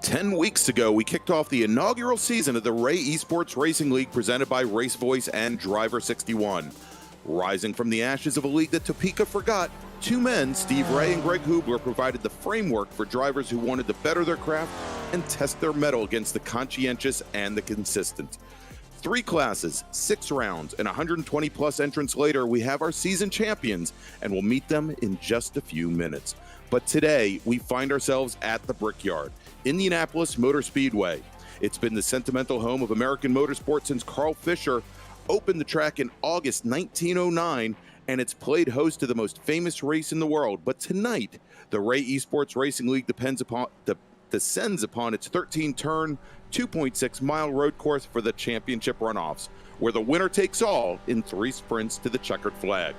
10 weeks ago, we kicked off the inaugural season of the Ray Esports Racing League presented by RaceVoice and Driver61. Rising from the ashes of a league that Topeka forgot, two men, Steve Ray and Greg Hubler, provided the framework for drivers who wanted to better their craft and test their mettle against the conscientious and the consistent. 3 classes, 6 rounds, and 120-plus entrants later, we have our season champions, and we'll meet them in just a few minutes. But today, we find ourselves at the Brickyard, Indianapolis Motor Speedway. It's been the sentimental home of American motorsport since Carl Fisher opened the track in August 1909, and it's played host to the most famous race in the world. But tonight, the Ray Esports Racing League descends upon its 13-turn, 2.6-mile road course for the championship runoffs, where the winner takes all in 3 sprints to the checkered flag.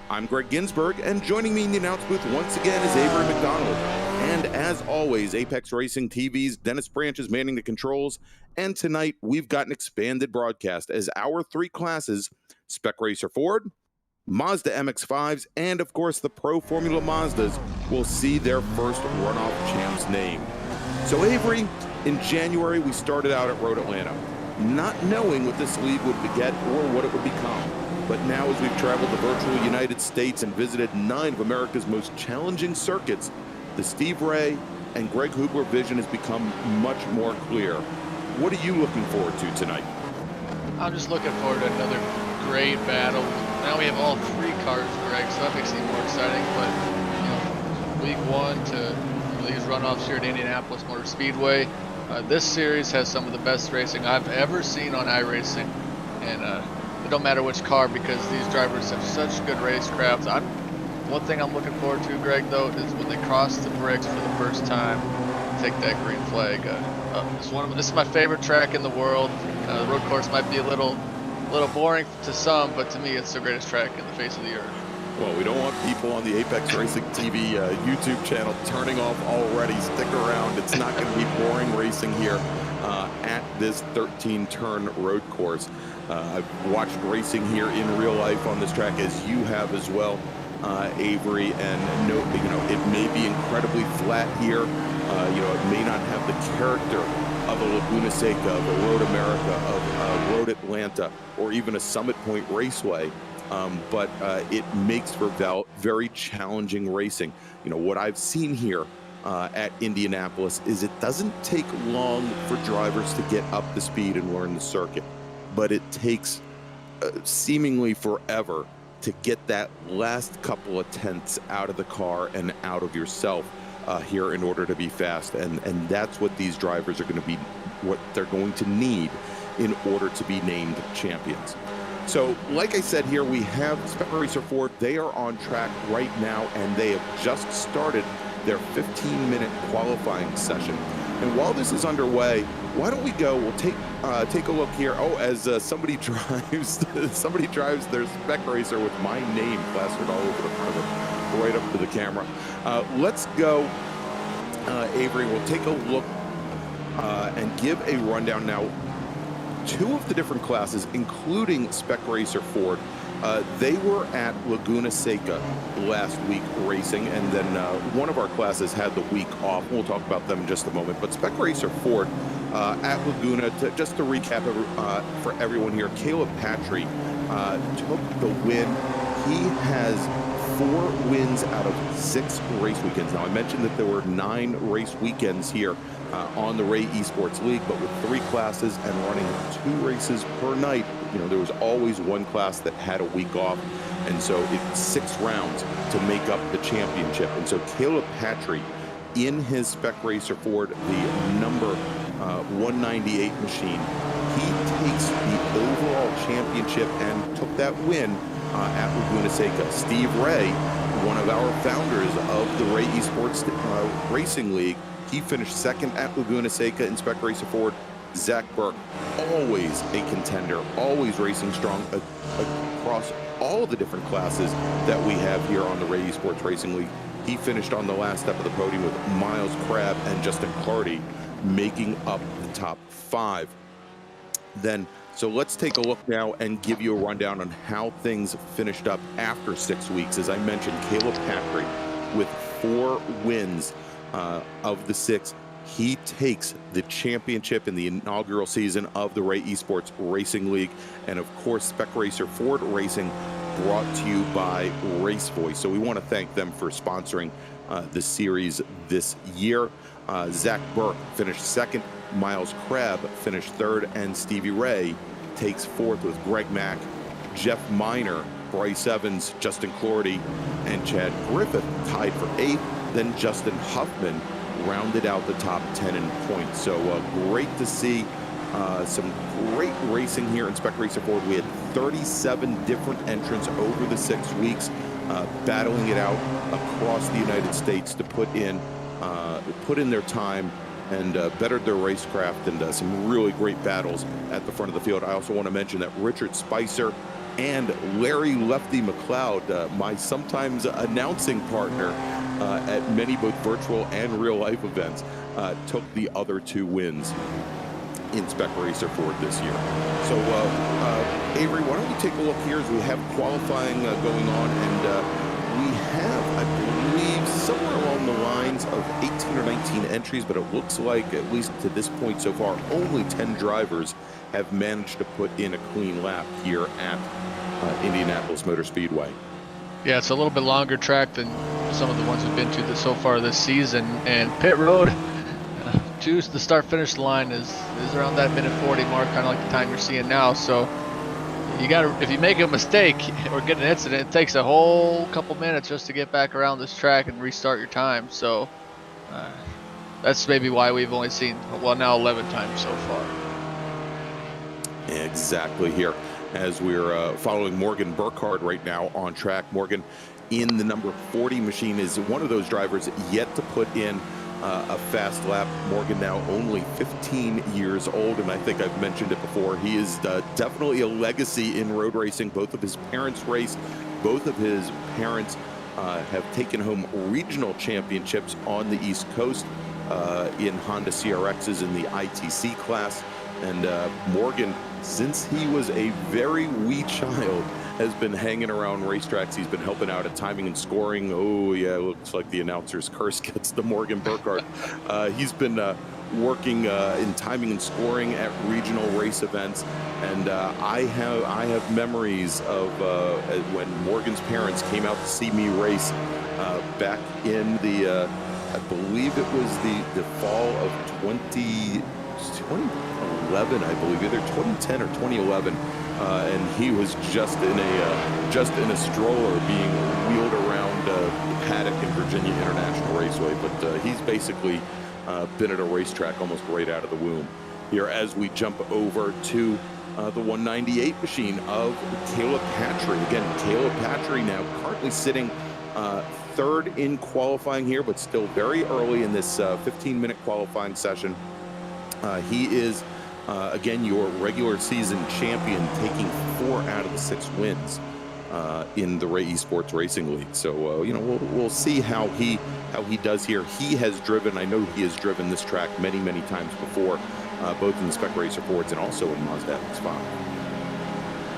I'm Greg Ginsburg, and joining me in the announce booth once again is Avery McDonald. And as always, Apex Racing TV's Dennis Branch is manning the controls. And tonight, we've got an expanded broadcast as our 3 classes, Spec Racer Ford, Mazda MX-5s, and of course the Pro Formula Mazdas, will see their first runoff champs named. So Avery, in January, we started out at Road Atlanta, not knowing what this league would beget or what it would become. But now, as we've traveled the virtual United States and visited 9 of America's most challenging circuits, the Steve Ray and Greg Hubler vision has become much more clear. What are you looking forward to tonight? I'm just looking forward to another great battle. Now we have all 3 cars, Greg, so that makes it more exciting. But, week 1 to these runoffs here at Indianapolis Motor Speedway, this series has some of the best racing I've ever seen on iRacing. And it don't matter which car, because these drivers have such good racecraft. One thing I'm looking forward to, Greg, though, is when they cross the bricks for the first time, take that green flag. This is my favorite track in the world. The road course might be a little boring to some, but to me, it's the greatest track in the face of the earth. Well, we don't want people on the Apex Racing TV YouTube channel turning off already. Stick around. It's not going to be boring racing here at this 13-turn road course. I've watched racing here in real life on this track, as you have as well, Avery, and it may be incredibly flat here. It may not have the character of a Laguna Seca, of a Road America, of Road Atlanta, or even a Summit Point Raceway. But it makes for very challenging racing. What I've seen here at Indianapolis is it doesn't take long for drivers to get up to speed and learn the circuit, but it takes seemingly forever to get that last couple of tenths out of the car and out of yourself here in order to be fast. And that's what these drivers are going to be, what they're going to need in order to be named champions. So, like I said here, we have Spec Racer Ford. They are on track right now, and they have just started their 15-minute qualifying session. And while this is underway, why don't we go? We'll take a look here. Oh, as somebody drives their Spec Racer with my name plastered all over the front of it, right up to the camera. Let's go, Avery. We'll take a look and give a rundown now. 2 of the different classes, including Spec Racer Ford, they were at Laguna Seca last week racing, and then one of our classes had the week off. We'll talk about them in just a moment. But Spec Racer Ford at Laguna, just to recap for everyone here, Caleb Patry took the win. He has 4 wins out of 6 race weekends. Now, I mentioned that there were 9 race weekends here on the Ray Esports League, but with 3 classes and running 2 races per night, there was always one class that had a week off, and so it's 6 rounds to make up the championship. And so Caleb Patry, in his Spec Racer Ford, the number 198 machine, he takes the overall championship and took that win at Laguna Seca. Steve Ray, one of our founders of the Ray Esports Racing League, he finished 2nd at Laguna Seca in Spec Racer Ford. Zach Burke, always a contender, always racing strong across all the different classes that we have here on the Ray Esports Racing League. He finished on the last step of the podium with Miles Crabb and Justin Clardy making up the top 5. So let's take a look now and give you a rundown on how things finished up after 6 weeks. As I mentioned, Caleb Patry with 4 wins of the 6 he takes the championship in the inaugural season of the Ray Esports Racing League. And of course, Spec Racer Ford Racing, brought to you by RaceVoice. So we want to thank them for sponsoring the series this year. Zach Burke finished second, Miles Crabb finished third, and Stevie Ray takes fourth with Greg Mack, Jeff Miner, Bryce Evans, Justin Clordy, and Chad Griffith tied for eighth. Then Justin Huffman rounded out the top 10 in points. So great to see some great racing here in Spec Racer Ford. We had 37 different entrants over the 6 weeks, battling it out across the United States to put in their time and bettered their racecraft, and some really great battles at the front of the field. I also want to mention that Richard Spicer and Larry Lefty McLeod, my sometimes announcing partner at many both virtual and real life events, took the other 2 wins in Spec Racer Ford this year. So Avery, why don't we take a look here as we have qualifying going on, and we have, I believe, somewhere along the lines of 18 or 19 entries, but it looks like, at least to this point so far, only 10 drivers have managed to put in a clean lap here at Indianapolis Motor Speedway. Yeah, it's a little bit longer track than some of the ones we've been to so far this season, and pit road to the start-finish line is around that minute 40 mark, kind of like the time you're seeing now. So you got to, if you make a mistake or get an incident, it takes a whole couple minutes just to get back around this track and restart your time. So that's maybe why we've only seen, well, now 11 times so far. Exactly here, as we're following Morgan Burkhardt right now on track. Morgan in the number 40 machine is one of those drivers yet to put in a fast lap. Morgan now only 15 years old, and I think I've mentioned it before, he is definitely a legacy in road racing. Both of his parents race. Both of his parents have taken home regional championships on the East Coast in Honda CRXs in the ITC class. And Morgan, since he was a very wee child, has been hanging around racetracks. He's been helping out at timing and scoring. Oh yeah, looks like the announcer's curse gets to Morgan Burkhardt. He's been working in timing and scoring at regional race events, and I have memories of when Morgan's parents came out to see me race back in the I believe it was the fall of 2011, I believe, either 2010 or 2011, and he was just in a stroller being wheeled around the paddock in Virginia International Raceway. But he's basically been at a racetrack almost right out of the womb. Here, as we jump over to the 198 machine of Caleb Patry. Again, Caleb Patry now currently sitting third in qualifying here, but still very early in this 15-minute qualifying session. He is, again, your regular season champion, taking 4 out of the 6 wins in the Ray Esports Racing League. So, you know, we'll see how he does here. He has driven, I know he has driven this track many, many times before, both in the Spec Racer Fords and also in Mazda MX-5.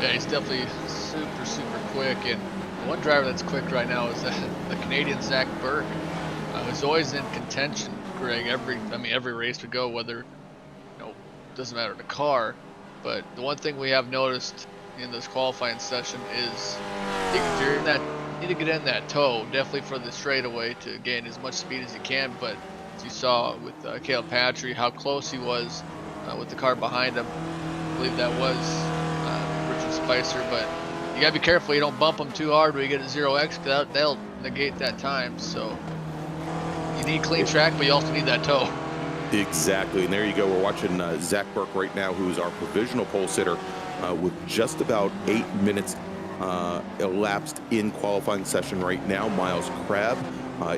Yeah, he's definitely super, super quick. And one driver that's quick right now is the Canadian Zach Burke, who's always in contention, Greg. Every race we go, whether, doesn't matter the car, but the one thing we have noticed in this qualifying session is you need to get in that toe, definitely for the straightaway, to gain as much speed as you can. But as you saw with Caleb Patry, how close he was with the car behind him. I believe that was Richard Spicer, but you gotta be careful you don't bump him too hard when you get a 0x, because they'll negate that time. So you need clean track, but you also need that toe. Exactly, and there you go. We're watching Zach Burke right now, who's our provisional pole sitter, with just about 8 minutes elapsed in qualifying session right now. Miles Crabb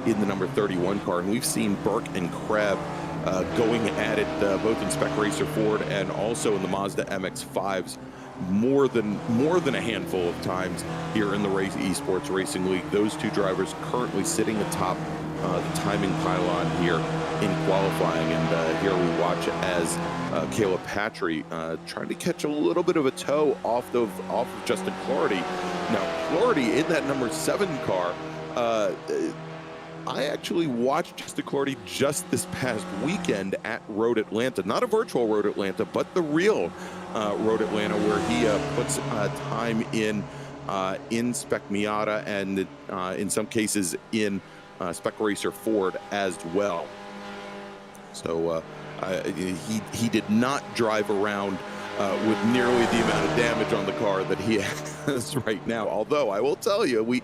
in the number 31 car, and we've seen Burke and Crabb going at it both in Spec Racer Ford and also in the Mazda MX-5s more than a handful of times here in the Ray Esports Racing League. Those two drivers currently sitting atop the timing pylon here in qualifying, and here we watch as Caleb Patry trying to catch a little bit of a toe off of Justin Clordy. Now Clordy in that number 7 car, I actually watched Justin Clardy just this past weekend at Road Atlanta, not a virtual Road Atlanta, but the real Road Atlanta, where he puts time in Spec Miata and in some cases in Spec Racer Ford as well. So he did not drive around with nearly the amount of damage on the car that he has right now. Although I will tell you, we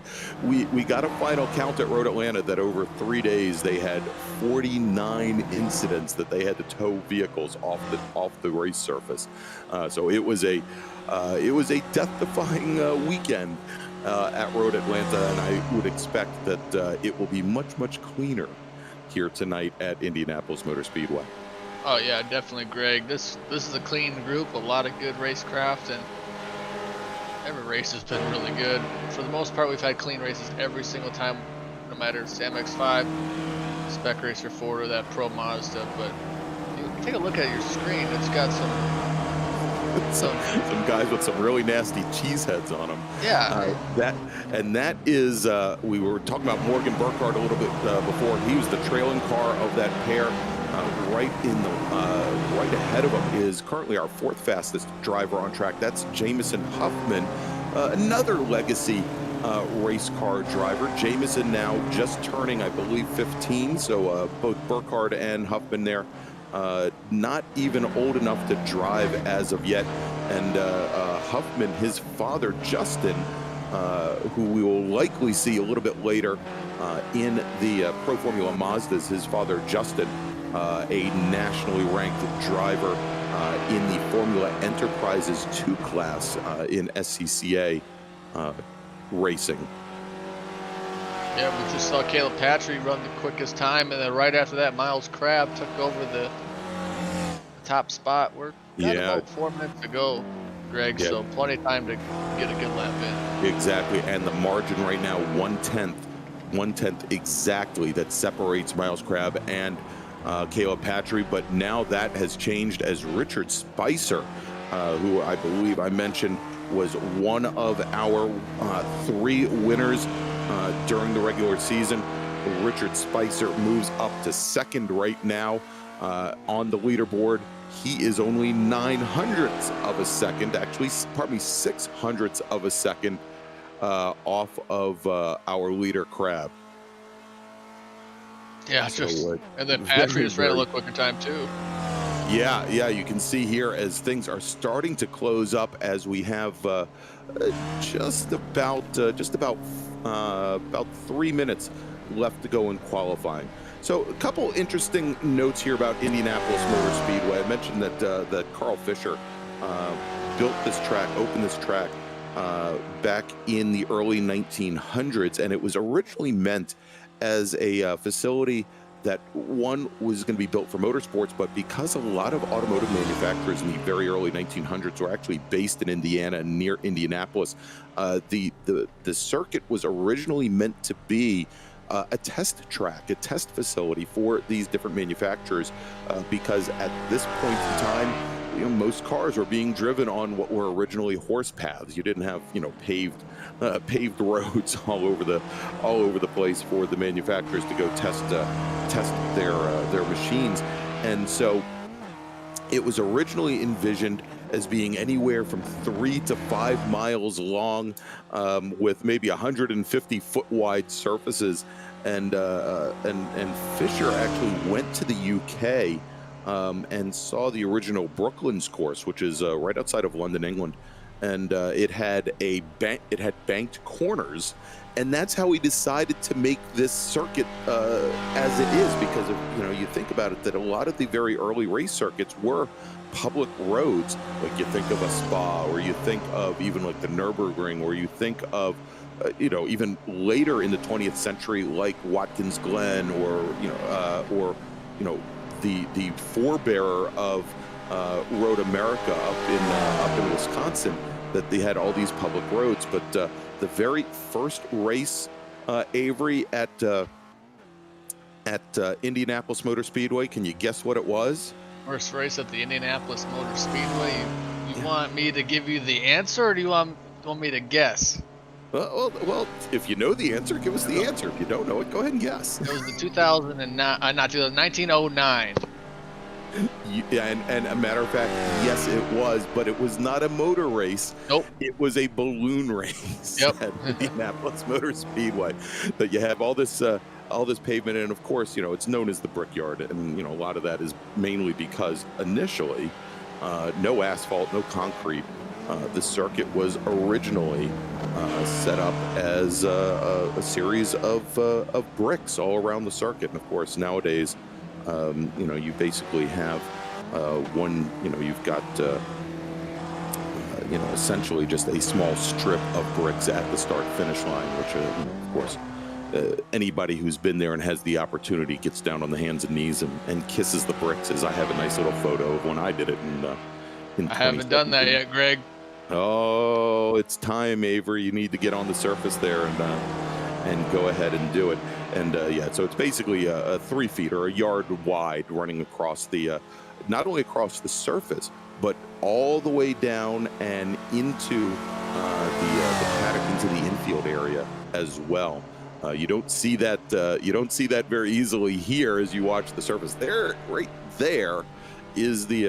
got a final count at Road Atlanta that over 3 days they had 49 incidents that they had to tow vehicles off the race surface. So it was a death-defying weekend at Road Atlanta, and I would expect that it will be much cleaner here tonight at Indianapolis Motor Speedway. Oh yeah, definitely, Greg. This is a clean group, a lot of good racecraft, and every race has been really good. For the most part, we've had clean races every single time, no matter if it's MX-5, Spec Racer Ford, or that Pro Mazda. But you take a look at your screen; it's got some guys with some really nasty cheese heads on them. Yeah. That is, we were talking about Morgan Burkhardt a little bit before. He was the trailing car of that pair. Right ahead of him is currently our 4th fastest driver on track. That's Jamison Huffman, another legacy race car driver. Jamison now just turning, I believe, 15. So both Burkhardt and Huffman there, not even old enough to drive as of yet. And Huffman, his father Justin, who we will likely see a little bit later in the Pro Formula Mazdas, his father Justin, a nationally ranked driver in the Formula Enterprises 2 class in SCCA racing. Yeah, we just saw Caleb Patry run the quickest time, and then right after that, Miles Crabb took over the top spot. We're got about 4 minutes to go, Greg, so plenty of time to get a good lap in. Exactly, and the margin right now, 1/10 exactly, that separates Miles Crabb and Caleb Patry, but now that has changed as Richard Spicer, who I believe I mentioned was one of our 3 winners during the regular season. Richard Spicer moves up to 2nd right now on the leaderboard. He is only 900ths of a second, actually, pardon me, 600ths of a second off of our leader Crabb. Yeah, and then Patry just ran a little quicker time too. Yeah, you can see here as things are starting to close up, as we have just about 3 minutes left to go in qualifying. So a couple interesting notes here about Indianapolis Motor Speedway. I mentioned that Carl Fisher built this track, opened this track back in the early 1900s, and it was originally meant as a facility that one was going to be built for motorsports, but because a lot of automotive manufacturers in the very early 1900s were actually based in Indiana and near Indianapolis, the circuit was originally meant to be a test track, a test facility for these different manufacturers, because at this point in time, most cars were being driven on what were originally horse paths. You didn't have, paved roads all over the place for the manufacturers to go test their machines. And so it was originally envisioned as being anywhere from 3 to 5 miles long, with maybe 150-foot wide surfaces. And Fisher actually went to the UK and saw the original Brooklands course, which is right outside of London, England, and it had banked corners, and that's how he decided to make this circuit as it is, because of, you think about it, that a lot of the very early race circuits were public roads. Like you think of a Spa, or you think of even like the Nürburgring, or you think of even later in the 20th century, like Watkins Glen, or the forebearer of Road America up in Wisconsin, that they had all these public roads. But the very first race, Avery, at Indianapolis Motor Speedway, can you guess what it was? First race at the Indianapolis Motor Speedway. You want me to give you the answer, or do you want me to guess? Well, if you know the answer, give us the answer. If you don't know it, go ahead and guess. It was the 2009, not 2000, 1909. And a matter of fact, yes, it was, but it was not a motor race. Nope. It was a balloon race Yep. at Indianapolis Motor Speedway. That you have all this pavement, and of course, it's known as the Brickyard, and a lot of that is mainly because initially, no asphalt, no concrete. The circuit was originally set up as a series of bricks all around the circuit, and of course, nowadays. You basically have you've got, essentially just a small strip of bricks at the start-finish line, which, of course, anybody who's been there and has the opportunity gets down on the hands and knees and kisses the bricks, as I have a nice little photo of when I did it. In I haven't done that yet, Greg. Oh, it's time, Avery. You need to get on the surface there and go ahead and do it. And yeah, so it's basically a 3 feet or a yard wide running across the, not only across the surface, but all the way down and into the paddock, into the infield area as well. You don't see that. You don't see that very easily here as you watch the surface. There, right there, is the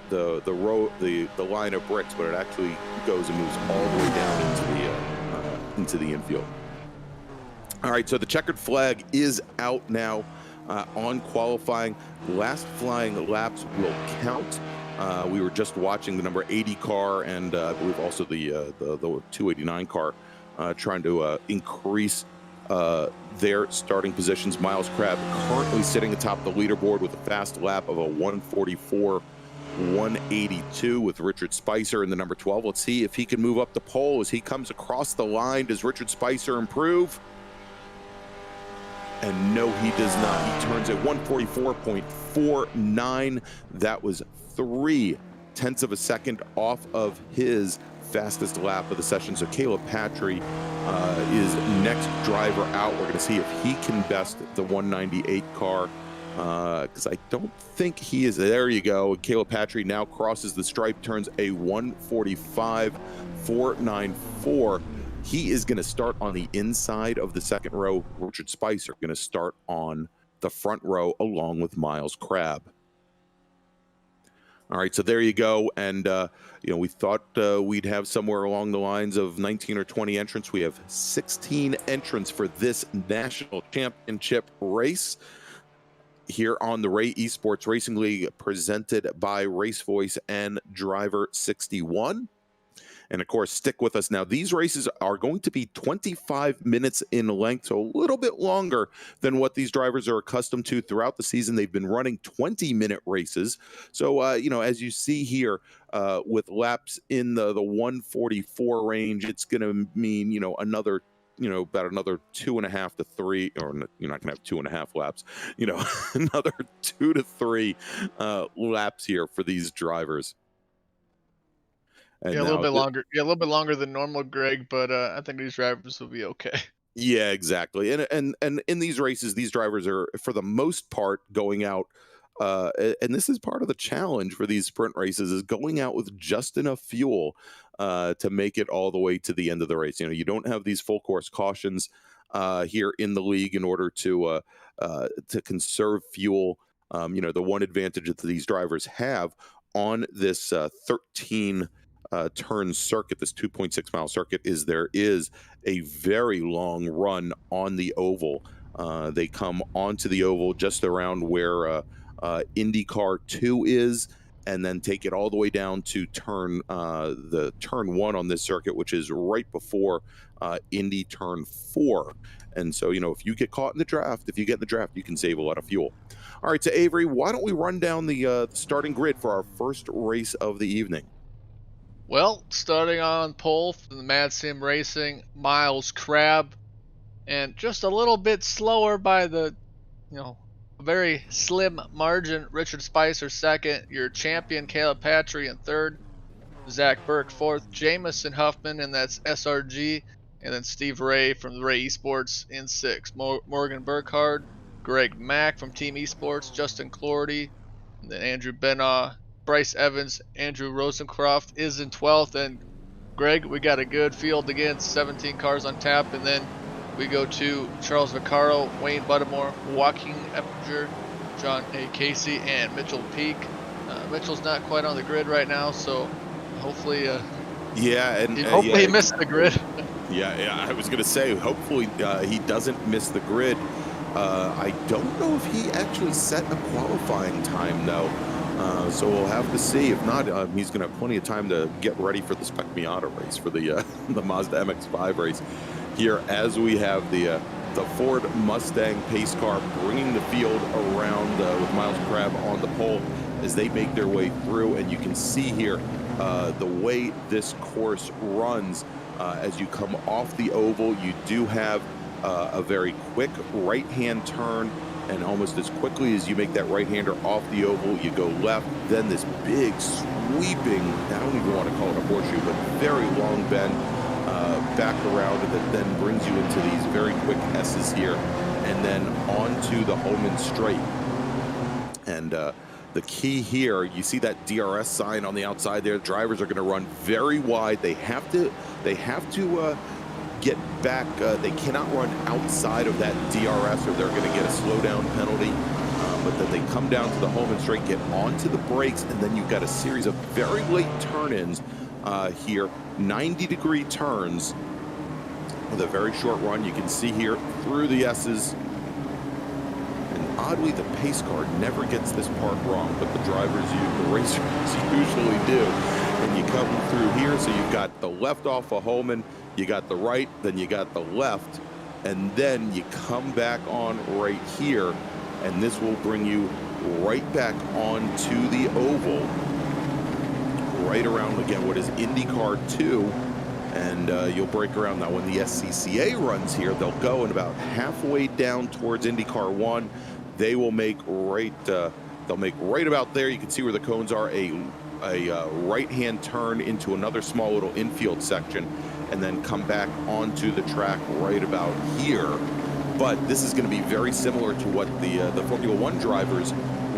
row, the line of bricks, but it actually goes and moves all the way down into the infield. All right, so the checkered flag is out now on qualifying. Last flying laps will count. We were just watching the number 80 car and I believe also the 289 car trying to increase their starting positions. Miles Crabb currently sitting atop the leaderboard with a fast lap of a 1:44.182 with Richard Spicer in the number 12. Let's see if he can move up the pole as he comes across the line. Does Richard Spicer improve? And no, he does not. He turns at 1:44.49. That was 0.3 of a second off of his fastest lap of the session. So Caleb Patry is next driver out. We're going to see if he can best the 198 car, because I don't think he is. There you go. Caleb Patry now crosses the stripe, turns a 1:45.494. He is going to start on the inside of the second row. Richard Spicer going to start on the front row along with Miles Crabb. All right, so there you go. And, we thought we'd have somewhere along the lines of 19 or 20 entrants. We have 16 entrants for this national championship race here on the Ray Esports Racing League, presented by RaceVoice and Driver61. And of course, stick with us now. These races are going to be 25 minutes in length, so a little bit longer than what these drivers are accustomed to throughout the season. They've been running 20-minute races. So, as you see here, with laps in the 1:44 range, it's going to mean, another, about another 2.5 to 3, or you're not going to have 2.5 laps, another 2 to 3 laps here for these drivers. And yeah, a little bit longer. Yeah, a little bit longer than normal, Greg. But I think these drivers will be okay. Yeah, exactly. And in these races, these drivers are, for the most part, going out. And this is part of the challenge for these sprint races, is going out with just enough fuel to make it all the way to the end of the race. You don't have these full course cautions here in the league in order to conserve fuel. The one advantage that these drivers have on this 13 turn circuit, this 2.6 mile circuit, is there is a very long run on the oval. They come onto the oval just around where IndyCar 2 is, and then take it all the way down to turn 1 on this circuit, which is right before Indy turn 4. And so, if you get caught in the draft, if you get in the draft, you can save a lot of fuel. All right, so Avery, why don't we run down the starting grid for our first race of the evening? Well, starting on pole for the Mad Sim Racing, Miles Crabb, and just a little bit slower by the, a very slim margin, Richard Spicer second, your champion Caleb Patry in third, Zach Burke fourth, Jamison Huffman, and that's SRG, and then Steve Ray from the Ray Esports in sixth, Morgan Burkhardt, Greg Mack from Team Esports, Justin Clordy, and then Andrew Benaw, Bryce Evans, Andrew Rosencroft is in 12th, and Greg, we got a good field again, 17 cars on tap, and then we go to Charles Vaccaro, Wayne Buttermore, Joaquin Eppinger, John A. Casey, and Mitchell Peak. Mitchell's not quite on the grid right now, so hopefully, hopefully he missed the grid. Yeah, I was gonna say, hopefully he doesn't miss the grid. I don't know if he actually set a qualifying time though, so we'll have to see. If not, he's gonna have plenty of time to get ready for the Spec Miata race, for the the Mazda MX-5 race here, as we have the Ford Mustang pace car bringing the field around with Miles Crabb on the pole as they make their way through. And you can see here the way this course runs. As you come off the oval, you do have a very quick right-hand turn, and almost as quickly as you make that right-hander off the oval, you go left. Then this big sweeping, I don't even want to call it a horseshoe, but very long bend back around, and that then brings you into these very quick S's here, and then onto the Holman Straight. And the key here, you see that DRS sign on the outside there. Drivers are going to run very wide. They have to get back. They cannot run outside of that DRS, or they're going to get a slowdown penalty. But then they come down to the Holman Straight, get onto the brakes, and then you've got a series of very late turn-ins here, 90-degree turns with a very short run. You can see here through the S's. Oddly, the pace car never gets this part wrong, but the racers usually do. And you come through here, so you've got the left off of Holman, you got the right, then you got the left, and then you come back on right here, and this will bring you right back onto the oval, right around, again, what is IndyCar 2. And you'll break around. Now, when the SCCA runs here, they'll go and about halfway down towards IndyCar 1. They will make right. They'll make right about there. You can see where the cones are. A right-hand turn into another small little infield section, and then come back onto the track right about here. But this is going to be very similar to what the Formula One drivers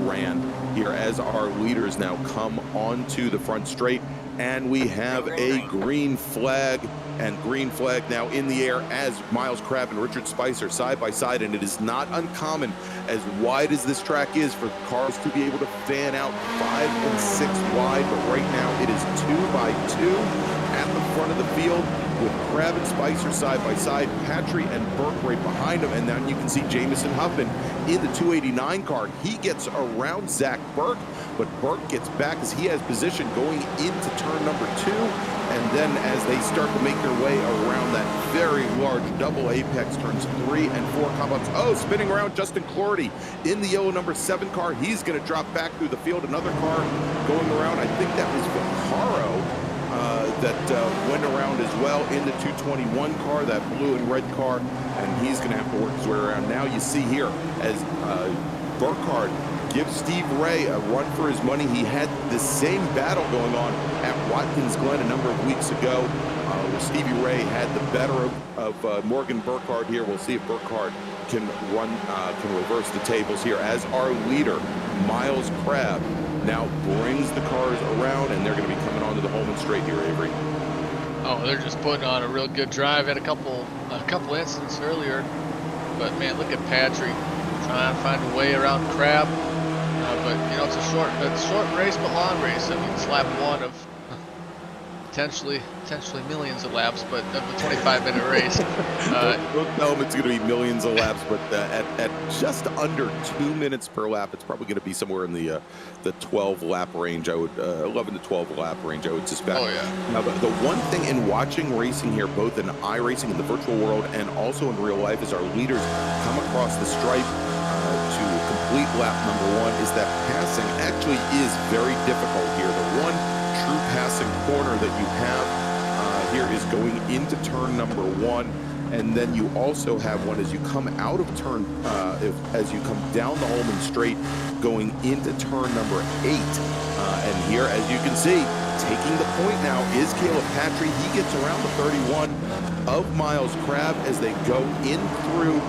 ran here, as our leaders now come onto the front straight, and we have a green flag. And green flag now in the air as Miles Crabb and Richard Spicer side by side. And it is not uncommon, as wide as this track is, for cars to be able to fan out 5 and 6 wide. But right now it is 2 by 2 at the front of the field, with Crabb and Spicer side by side, Patry and Burke right behind them. And then you can see Jamison Huffman in the 289 car. He gets around Zach Burke, but Burke gets back as he has position going into turn number 2. And then as they start to make their way around that very large double apex, turns 3 and 4 come-ups. Oh, spinning around Justin Clordy in the yellow number 7 car. He's going to drop back through the field. Another car going around. I think that was Vaccaro that went around as well in the 221 car, that blue and red car. And he's going to have to work his way around. Now you see here as Burkhardt gives Steve Ray a run for his money. He had the same battle going on at Watkins Glen a number of weeks ago, where Stevie Ray had the better of Morgan Burkhardt here. We'll see if Burkhardt can reverse the tables here, as our leader, Miles Crabb, now brings the cars around, and they're going to be coming onto the Holman Straight here, Avery. Oh, they're just putting on a real good drive. Had a couple incidents earlier, but man, look at Patry trying to find a way around Crabb. But you know, it's a short race, but long race. I mean, it's lap 1 of potentially millions of laps, but of the 25-minute race. Don't tell them it's going to be millions of laps, but at just under 2 minutes per lap, it's probably going to be somewhere in the 12 lap range. I would 11 to 12 lap range, I would suspect. Oh yeah. Now, the one thing in watching racing here, both in iRacing in the virtual world and also in real life, is our leaders come across the stripe to complete lap number 1, is that passing actually is very difficult here. The one true passing corner that you have here is going into turn number 1, and then you also have one as you come out of turn, as you come down the Holman Straight, going into turn number 8. And here, as you can see, taking the point now is Caleb Patry. He gets around the 31 of Miles Crabb as they go in through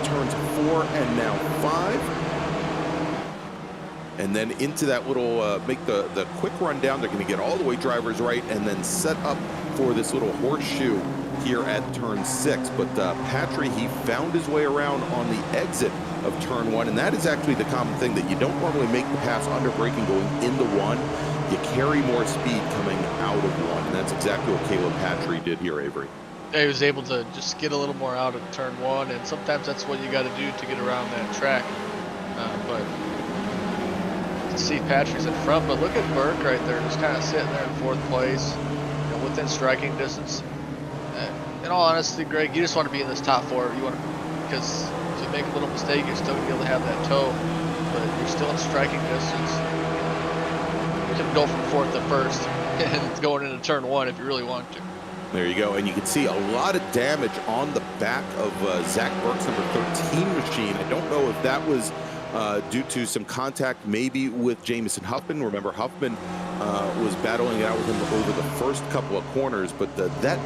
turns 4 and now 5. and then into that little, make the quick run down. They're going to get all the way drivers right and then set up for this little horseshoe here at turn 6. But Patry, he found his way around on the exit of turn 1, and that is actually the common thing, that you don't normally make the pass under braking going into 1. You carry more speed coming out of 1, and that's exactly what Caleb Patry did here, Avery. He was able to just get a little more out of turn 1, and sometimes that's what you got to do to get around that track. But to see Patry's in front, but look at Burke right there, just kind of sitting there in 4th place, you know, within striking distance. In all honesty, Greg, you just want to be in this top 4. You want to, because if you make a little mistake, you're still gonna be able to have that toe, but you're still in striking distance. You can go from 4th to 1st and going into turn 1 if you really want to. There you go, and you can see a lot of damage on the back of Zach Burke's number 13 machine. I don't know if that was due to some contact maybe with Jamison Huffman. Remember, Huffman was battling it out with him over the first couple of corners, but that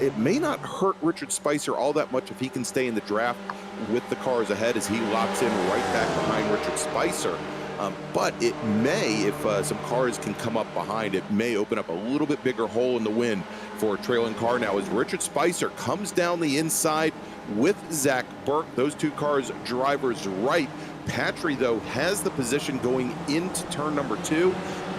it may not hurt Richard Spicer all that much if he can stay in the draft with the cars ahead, as he locks in right back behind Richard Spicer. But it may, if some cars can come up behind, it may open up a little bit bigger hole in the wind for a trailing car now, as Richard Spicer comes down the inside with Zach Burke. Those two cars, drivers right. Patry, though, has the position going into turn number 2,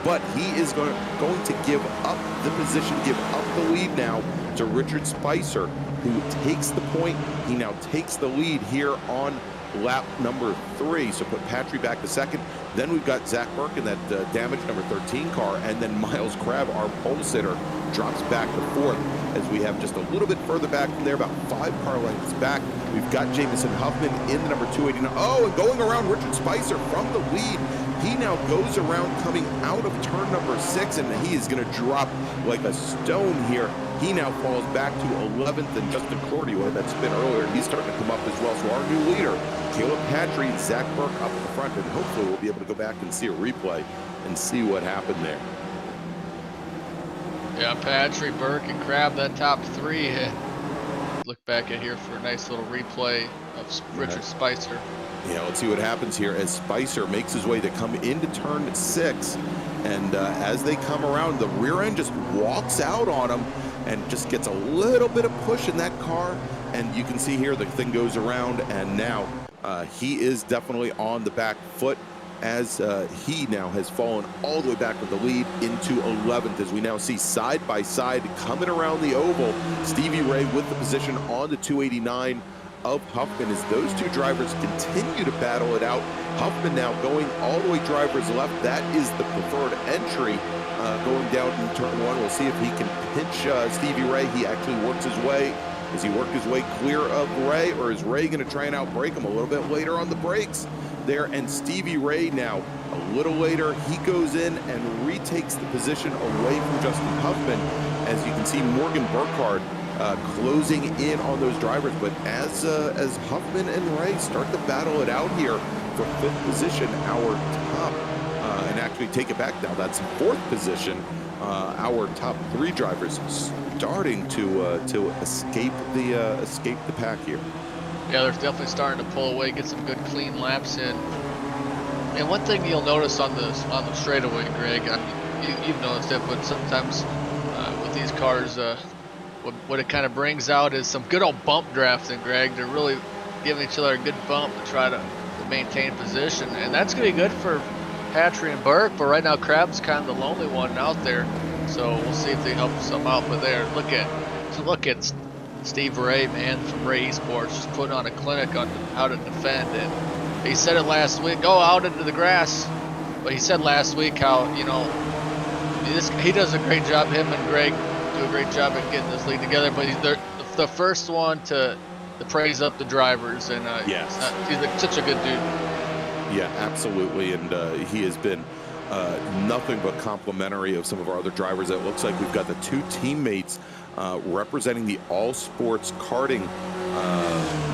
but he is going to give up the position, give up the lead now to Richard Spicer, who takes the point. He now takes the lead here on lap number 3. So put Patry back to 2nd. Then we've got Zach Burke in that damaged number 13 car, and then Miles Crabb, our pole sitter, drops back to 4th, as we have just a little bit further back from there, about 5 car lengths back. We've got Jamison Huffman in the number 289. Oh, and going around Richard Spicer from the lead. He now goes around coming out of turn number 6, and he is going to drop like a stone here. He now falls back to 11th, and Justin Cordy, who had that spin earlier, he's starting to come up as well. So our new leader, Caleb Patry, Zach Burke up at the front, and hopefully we'll be able to go back and see a replay and see what happened there. Yeah, Patry, Burke, and Crabb, that top 3. Look back at here for a nice little replay of Richard Spicer. Yeah, let's see what happens here as Spicer makes his way to come into turn 6. And as they come around, the rear end just walks out on him and just gets a little bit of push in that car. And you can see here the thing goes around, and now he is definitely on the back foot, as he now has fallen all the way back with the lead into 11th, as we now see side by side coming around the oval, Stevie Ray with the position on the 289 of Huffman, as those two drivers continue to battle it out. Huffman now going all the way drivers left. That is the preferred entry going down in turn 1. We'll see if he can pinch Stevie Ray. He actually works his way. Does he work his way clear of Ray, or is Ray going to try and outbrake him a little bit later on the brakes there? And Stevie Ray now, a little later, he goes in and retakes the position away from Justin Huffman. As you can see, Morgan Burkhardt closing in on those drivers. But as Huffman and Ray start to battle it out here for 5th position, our top, and actually take it back now, that's 4th position, our top 3 drivers starting to escape the pack here. Yeah, they're definitely starting to pull away, get some good clean laps in. And one thing you'll notice on the straightaway, Greg, you've noticed it, but sometimes with these cars, what it kind of brings out is some good old bump drafting, Greg. They're really giving each other a good bump to try to maintain position, and that's going to be good for Patry and Burke. But right now, Crabb's kind of the lonely one out there, so we'll see if they help some out. But there, look at Steve Ray, man, from Ray eSports, just putting on a clinic on how to defend. And he said it last week, go out into the grass. But he said last week how, you know, he does a great job, him and Greg do a great job at getting this league together, but he's the first one to praise up the drivers, and yes, he's such a good dude. Yeah, absolutely, and he has been nothing but complimentary of some of our other drivers. It looks like we've got the 2 teammates representing the All Sports Karting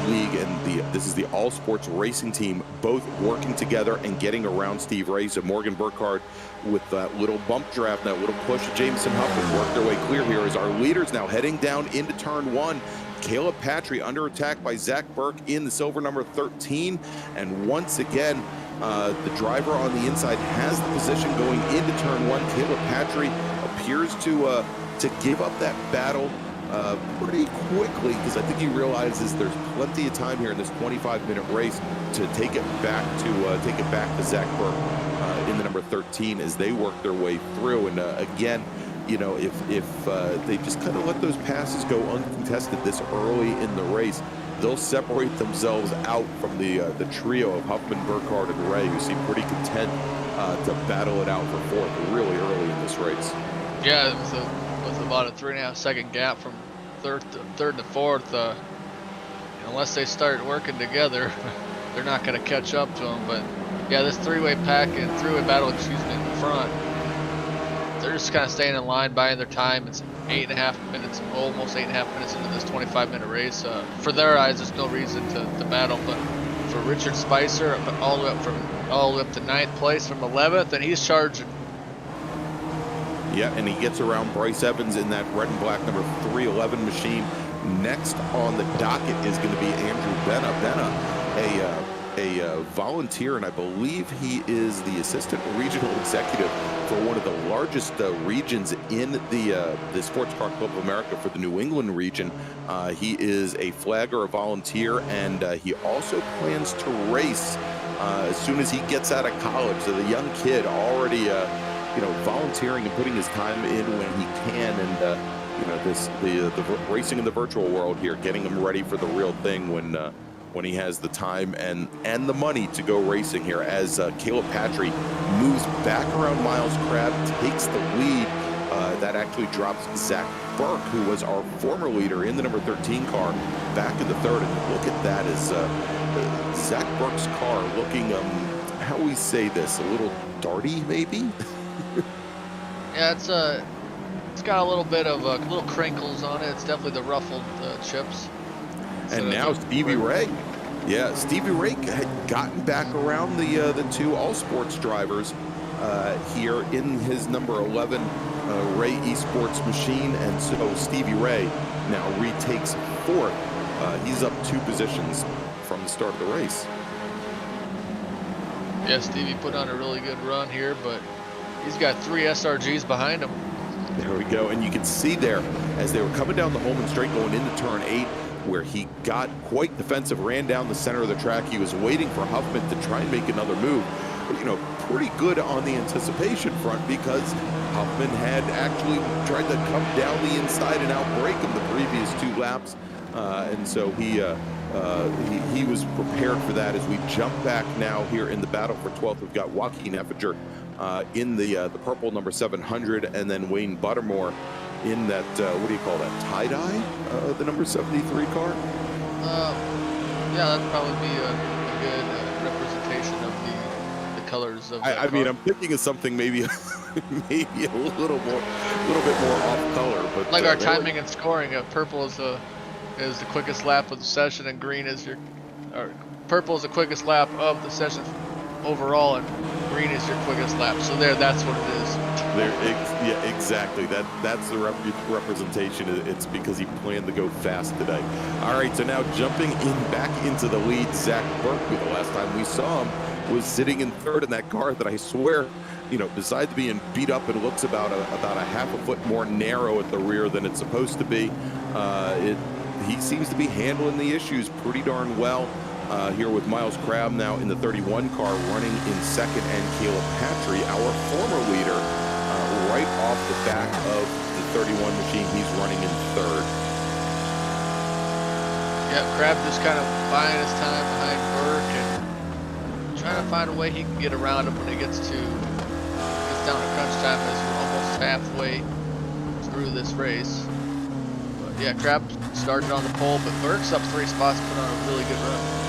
League, and this is the All Sports Racing team, both working together and getting around Steve Ray. So Morgan Burkhardt with that little bump draft, that little push, Jamison Huffman worked their way clear here as our leaders now heading down into turn 1. Caleb Patry under attack by Zach Burke in the silver number 13, and once again The driver on the inside has the position going into turn one. Caleb Patry appears to give up that battle pretty quickly, because I think he realizes there's plenty of time here in this 25-minute race to take it back to Zach Burke in the number 13 as they work their way through. And again, you know, if they just kind of let those passes go uncontested this early in the race, they'll separate themselves out from the trio of Huffman, Burkhardt, and Ray, who seem pretty content to battle it out for fourth really early in this race. Yeah, it was about a 3.5 second gap from third to fourth. Unless they start working together, they're not going to catch up to them. But yeah, this three-way battle, in front, they're just kind of staying in line, buying their time. It's 8.5 minutes, almost 8.5 minutes into this 25-minute race. For their eyes, there's no reason to battle, but for Richard Spicer, all the way up to 9th place from 11th, and he's charging. Yeah, and he gets around Bryce Evans in that red and black number 311 machine. Next on the docket is going to be Andrew Benna. A volunteer, and I believe he is the assistant regional executive for one of the largest regions in the Sports Car Club of America for the New England region. He is a flagger, a volunteer, and he also plans to race as soon as he gets out of college. So the young kid already, you know, volunteering and putting his time in when he can, and you know, the racing in the virtual world here, getting him ready for the real thing when he has the time and the money to go racing here, as Caleb Patry moves back around Miles Crabb, takes the lead. That actually drops Zach Burke, who was our former leader in the number 13 car, back in the third. And look at that, as Zach Burke's car looking, how we say this, a little darty maybe? Yeah, it's got a little bit of little crinkles on it. It's definitely the ruffled chips. And now Stevie Ray. Yeah, Stevie Ray had gotten back around the two all-sports drivers here in his number 11 Ray eSports machine. And so Stevie Ray now retakes fourth. He's up 2 positions from the start of the race. Yeah, Stevie put on a really good run here, but he's got 3 SRGs behind him. There we go. And you can see there, as they were coming down the Holman Straight going into turn 8, where he got quite defensive, ran down the center of the track. He was waiting for Huffman to try and make another move. But, you know, pretty good on the anticipation front, because Huffman had actually tried to come down the inside and outbreak him the previous 2 laps. And so he was prepared for that. As we jump back now here in the battle for 12th, we've got Joaquin Effinger in the purple number 700, and then Wayne Buttermore in that, what do you call that, tie-dye, the number 73 car? Yeah, that'd probably be a good representation of the colors of that I mean, car. I'm thinking of something maybe maybe a little bit more off color, but like our timing and scoring, purple is the quickest lap of the session, and green is purple is the quickest lap of the session overall, and green is your quickest lap. So that's what it is. Yeah, exactly. That's the representation. It's because he planned to go fast today. All right, so now jumping back into the lead, Zach Burke, who the last time we saw him was sitting in third in that car that I swear, you know, besides being beat up, it looks about a half a foot more narrow at the rear than it's supposed to be. He seems to be handling the issues pretty darn well. Here with Miles Crabb now in the 31 car running in second, and Caleb Patry, our former leader, right off the back of the 31 machine. He's running in third. Yeah, Crabb just kind of buying his time behind Burke and trying to find a way he can get around him when he gets down to crunch time, as we're almost halfway through this race. But yeah, Crabb started on the pole, but Burke's up 3 spots, put on a really good run.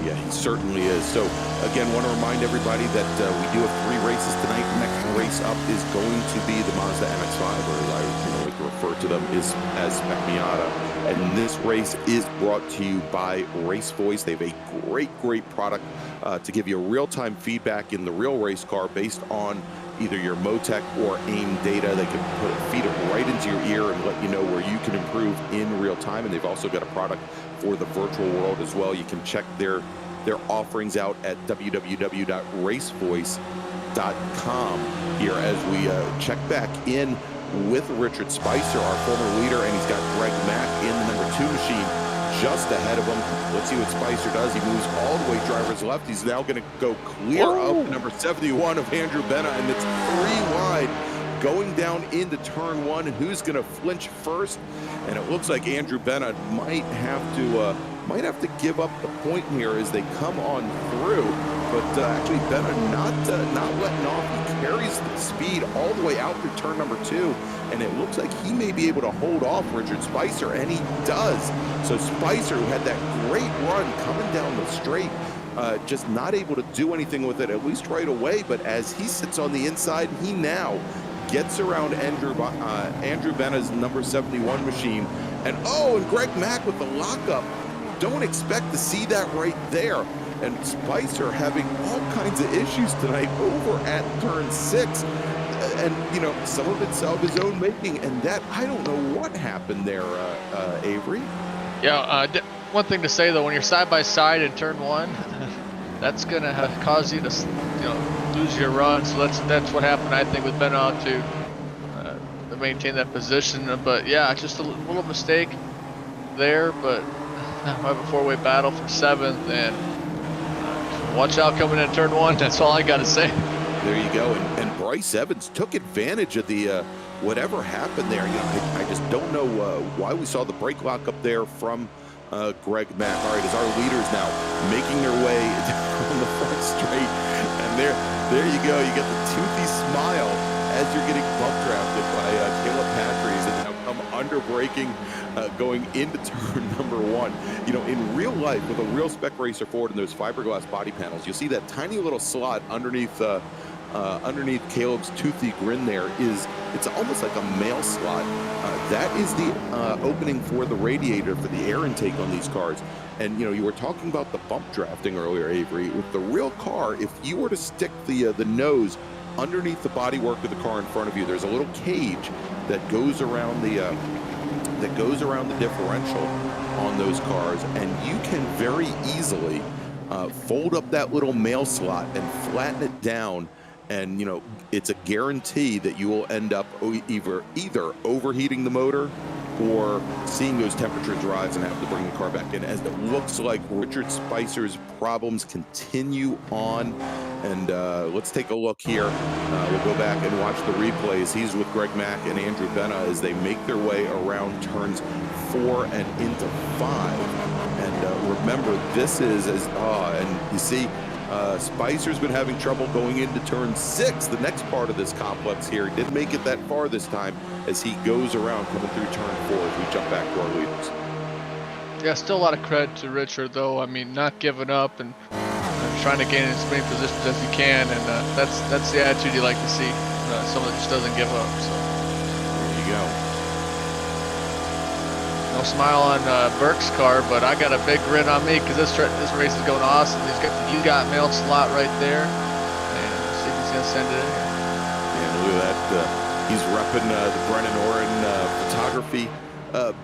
Yeah, he certainly is. So, again, want to remind everybody that we do have 3 races tonight. The next race up is going to be the Mazda MX-5, or as I like to refer to them as Spec Miata. And this race is brought to you by RaceVoice. They have a great product to give you real-time feedback in the real race car based on either your Motec or AIM data. They can feed it right into your ear and let you know where you can improve in real time. And they've also got a product for the virtual world as well. You can check their their offerings out at www.racevoice.com here as we check back in with Richard Spicer, our former leader, and he's got Greg Mack in the number 2 machine just ahead of him. Let's see what Spicer does. He moves all the way driver's left. He's now going to go clear up number 71 of Andrew Benna, and it's 3 wide going down into turn 1. And who's going to flinch first? And it looks like Andrew Benna might have to give up the point here as they come on through. But actually, Benna not letting off. He carries the speed all the way out through turn number 2, and it looks like he may be able to hold off Richard Spicer, and he does. So Spicer, who had that great run coming down the straight, just not able to do anything with it, at least right away. But as he sits on the inside, he now gets around Andrew Benna's number 71 machine. And Greg Mack with the lockup. Don't expect to see that right there. And Spicer having all kinds of issues tonight over at turn 6. And, you know, some of it's of his own making. And that, I don't know what happened there, Avery. Yeah, one thing to say, though, when you're side by side in turn 1, that's going to cause you to, lose your run. So that's what happened, I think, with Benna to maintain that position. But, yeah, just a little mistake there. But I have a 4-way battle for 7th, and watch out coming in turn 1. That's all I got to say. There you go. And Bryce Evans took advantage of the whatever happened there. You know, I just don't know why we saw the brake lock up there from Greg Mack. All right, as our leaders now making their way down the front straight, and there you go. You get the toothy smile as you're getting bump drafted by Caleb Patries, and now come under braking, going into turn number 1. You know, in real life, with a real spec racer Ford and those fiberglass body panels, you'll see that tiny little slot underneath Caleb's toothy grin there it's almost like a mail slot. That is the opening for the radiator for the air intake on these cars. And, you know, you were talking about the bump drafting earlier, Avery. With the real car, if you were to stick the nose underneath the bodywork of the car in front of you, there's a little cage that goes around the differential on those cars, and you can very easily fold up that little mail slot and flatten it down. And, you know, it's a guarantee that you will end up either overheating the motor or seeing those temperatures rise and have to bring the car back in, as it looks like Richard Spicer's problems continue on. And let's take a look here. We'll go back and watch the replays. He's with Greg Mack and Andrew Benna as they make their way around turns 4 and into 5. And remember, this is and you see, Spicer's been having trouble going into turn 6, the next part of this complex here. He didn't make it that far this time as he goes around coming through turn 4 as we jump back to our leaders. Yeah, still a lot of credit to Richard, though. I mean, not giving up and trying to gain as many positions as you can, and that's the attitude you like to see. Someone that just doesn't give up. So there you go. No smile on Burke's car, but I got a big grin on me because this race is going awesome. You got mail slot right there, and let's see if he's gonna send it in here. Yeah, look at that. He's repping the Brennan Oren photography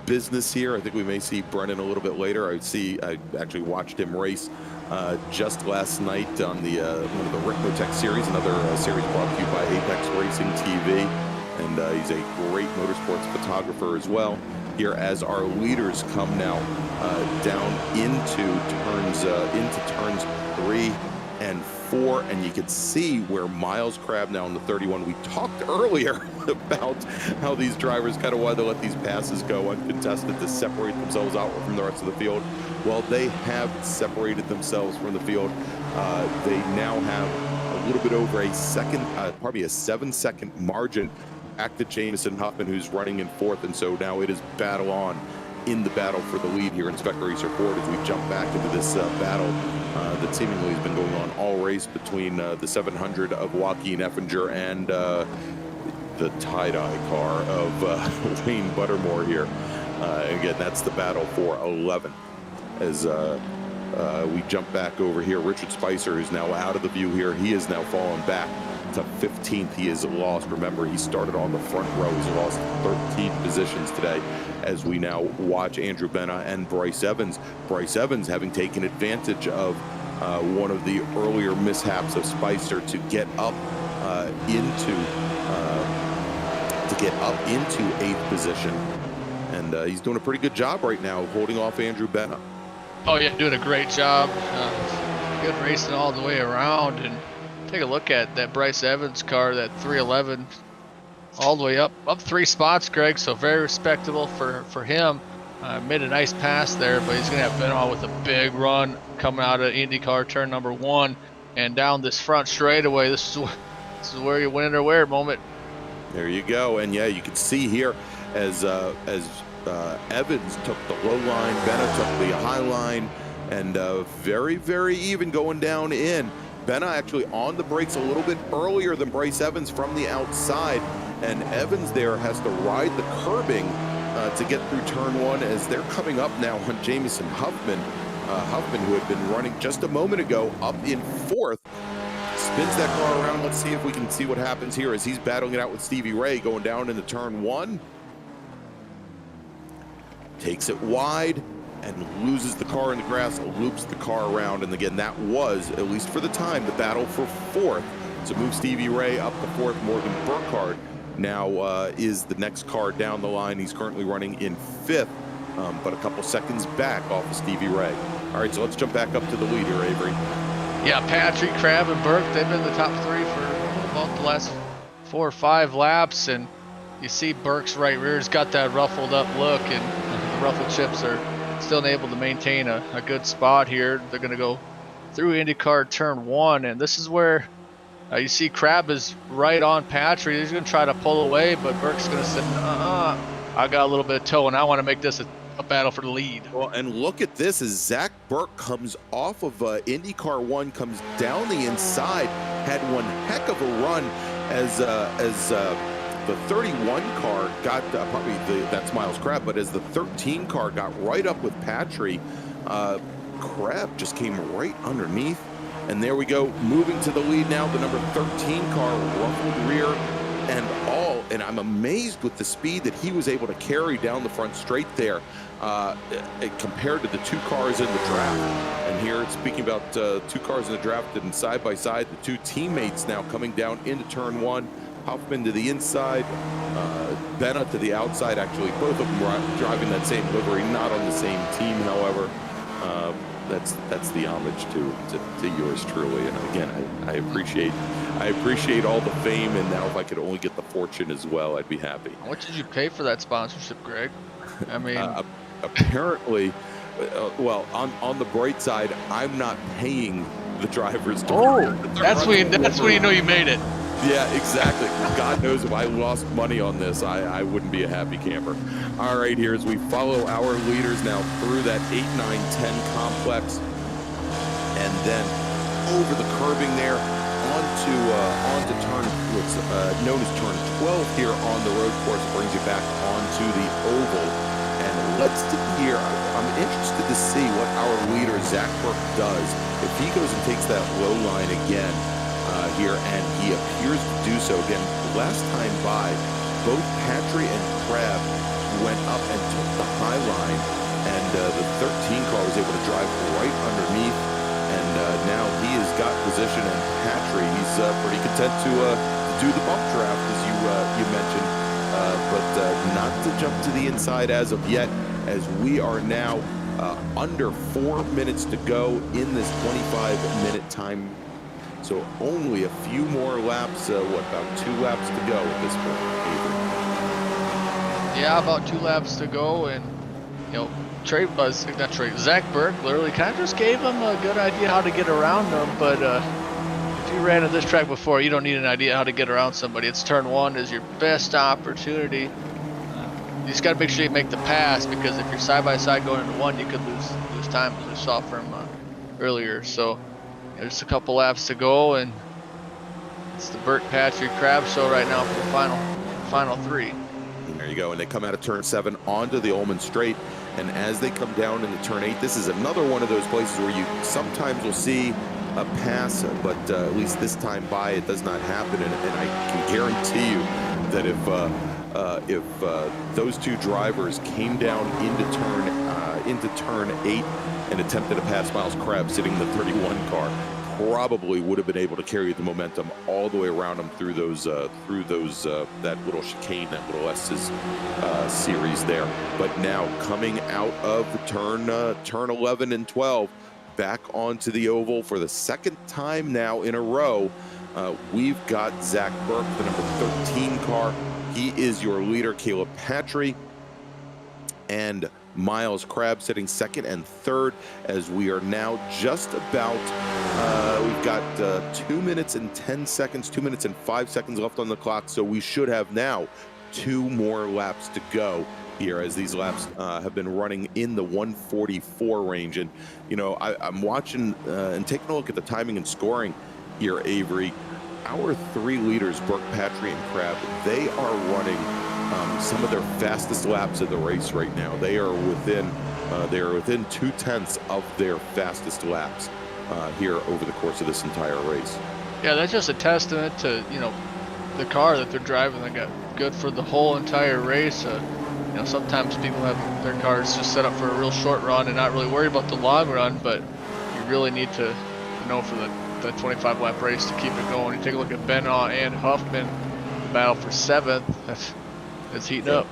business here. I think we may see Brennan a little bit later. I actually watched him race just last night on the one of the Ricmotech series, another series brought to you by Apex Racing TV, and he's a great motorsports photographer as well. Here as our leaders come now down into turns 3 and 4, and you can see where Miles Crabb now in the 31. We talked earlier about how these drivers kind of wanted to let these passes go uncontested to separate themselves out from the rest of the field. Well, they have separated themselves from the field. They now have a little bit over a 7-second margin back to Jamison Huffman, who's running in 4th, and so now it is battle on in the battle for the lead here in Spec Racer Ford as we jump back into this battle that seemingly has been going on all race between the 700 of Joaquin Effinger and the tie-dye car of Wayne Buttermore here. Again, that's the battle for 11th as we jump back over here. Richard Spicer is now out of the view here. He is now fallen back to 15th. He is lost. Remember, he started on the front row. He's lost 13 positions today as we now watch Andrew Benna and Bryce Evans. Bryce Evans having taken advantage of one of the earlier mishaps of Spicer to get up into 8th position. And he's doing a pretty good job right now holding off Andrew Benna. Oh yeah, doing a great job. Good racing all the way around. And take a look at that Bryce Evans car, that 311, all the way up 3 spots, Greg. So very respectable for him. Made a nice pass there, but he's gonna have Benna with a big run coming out of IndyCar turn number 1 and down this front straightaway. This is where you win it or wear it moment. There you go. And yeah, you can see here as Evans took the low line, Benna took the high line, and very, very even going down in. Benna actually on the brakes a little bit earlier than Bryce Evans from the outside, and Evans there has to ride the curbing to get through turn 1 as they're coming up now on Jamison Huffman. Huffman, who had been running just a moment ago, up in 4th. Spins that car around. Let's see if we can see what happens here as he's battling it out with Stevie Ray going down into turn 1. Takes it wide and loses the car in the grass, loops the car around. And again, that was, at least for the time, the battle for 4th. So move Stevie Ray up to 4th. Morgan Burkhardt now is the next car down the line. He's currently running in 5th, but a couple seconds back off of Stevie Ray. All right, so let's jump back up to the lead here, Avery. Yeah, Patrick, Crabb, and Burke, they've been the top 3 for about the last 4 or 5 laps. And you see Burke's right rear's got that ruffled up look, and the ruffled chips are still able to maintain a good spot here. They're going to go through IndyCar turn 1, and this is where you see Crabb is right on Patrick. He's going to try to pull away, but Burke's going to say, I got a little bit of toe, and I want to make this a battle for the lead. Well, and look at this as Zach Burke comes off of IndyCar 1, comes down the inside, had one heck of a run as the 31 car got that's Miles Crabb, but as the 13 car got right up with Patry, Crabb just came right underneath. And there we go, moving to the lead now, the number 13 car, ruffled rear and all. And I'm amazed with the speed that he was able to carry down the front straight there compared to the 2 cars in the draft. And here, speaking about 2 cars in the draft and side by side, the 2 teammates now coming down into turn 1. Huffman to the inside, Benna to the outside. Actually, both of them were driving that same livery, not on the same team, however. That's the homage to yours truly. And again, I appreciate all the fame, and now if I could only get the fortune as well, I'd be happy. What did you pay for that sponsorship, Greg? I mean, apparently, well, on the bright side, I'm not paying the drivers. That's when you know you made it. Yeah, exactly. God knows if I lost money on this, I wouldn't be a happy camper. All right, here as we follow our leaders now through that 8, 9, 10 complex, and then over the curbing there onto turn, what's known as turn 12 here on the road course, brings you back onto the oval. And let's see here, I'm interested to see what our leader, Zach Burke, does. If he goes and takes that low line again, here, and he appears to do so again. Last time by, both Patry and Crabb went up and took the high line, and the 13 car was able to drive right underneath, and now he has got position, and Patry, he's pretty content to do the bump draft, as you mentioned, but not to jump to the inside as of yet, as we are now under 4 minutes to go in this 25-minute time. So only a few more laps, about 2 laps to go at this point, Avery? Yeah, about 2 laps to go, and Zach Burke literally kind of just gave him a good idea how to get around them. But if you ran at this track before, you don't need an idea how to get around somebody. It's turn 1 is your best opportunity. You just got to make sure you make the pass, because if you're side by side going into 1, you could lose time, as we saw from earlier. So. There's a couple laps to go, and it's the Burke, Patrick, Crabb show right now for the final 3. There you go, and they come out of turn 7 onto the Ullman Straight, and as they come down into turn 8, this is another one of those places where you sometimes will see a pass, but at least this time by it does not happen, and I can guarantee you that if those 2 drivers came down into turn into turn 8 and attempted to pass Miles Crabbe sitting in the 31 car. Probably would have been able to carry the momentum all the way around him through that little chicane, that little S's series there. But now coming out of turn 11 and 12, back onto the oval for the second time now in a row, we've got Zach Burke, the number 13 car. He is your leader. Caleb Patry and Miles Crabbe sitting second and third, as we are now just about, we've got 2 minutes and 10 seconds, 2 minutes and 5 seconds left on the clock. So we should have now 2 more laps to go here, as these laps have been running in the 144 range. And, you know, I'm watching and taking a look at the timing and scoring here, Avery. Our 3 leaders, Burke, Patry, and Crabbe, they are running some of their fastest laps of the race right now. They are within 2/10 of their fastest laps here over the course of this entire race. Yeah, that's just a testament to, you know, the car that they're driving. They got good for the whole entire race. You know, sometimes people have their cars just set up for a real short run and not really worry about the long run, but you really need to know for the 25 lap race to keep it going. You take a look at Benoit and Huffman, the battle for 7th. It's heating up.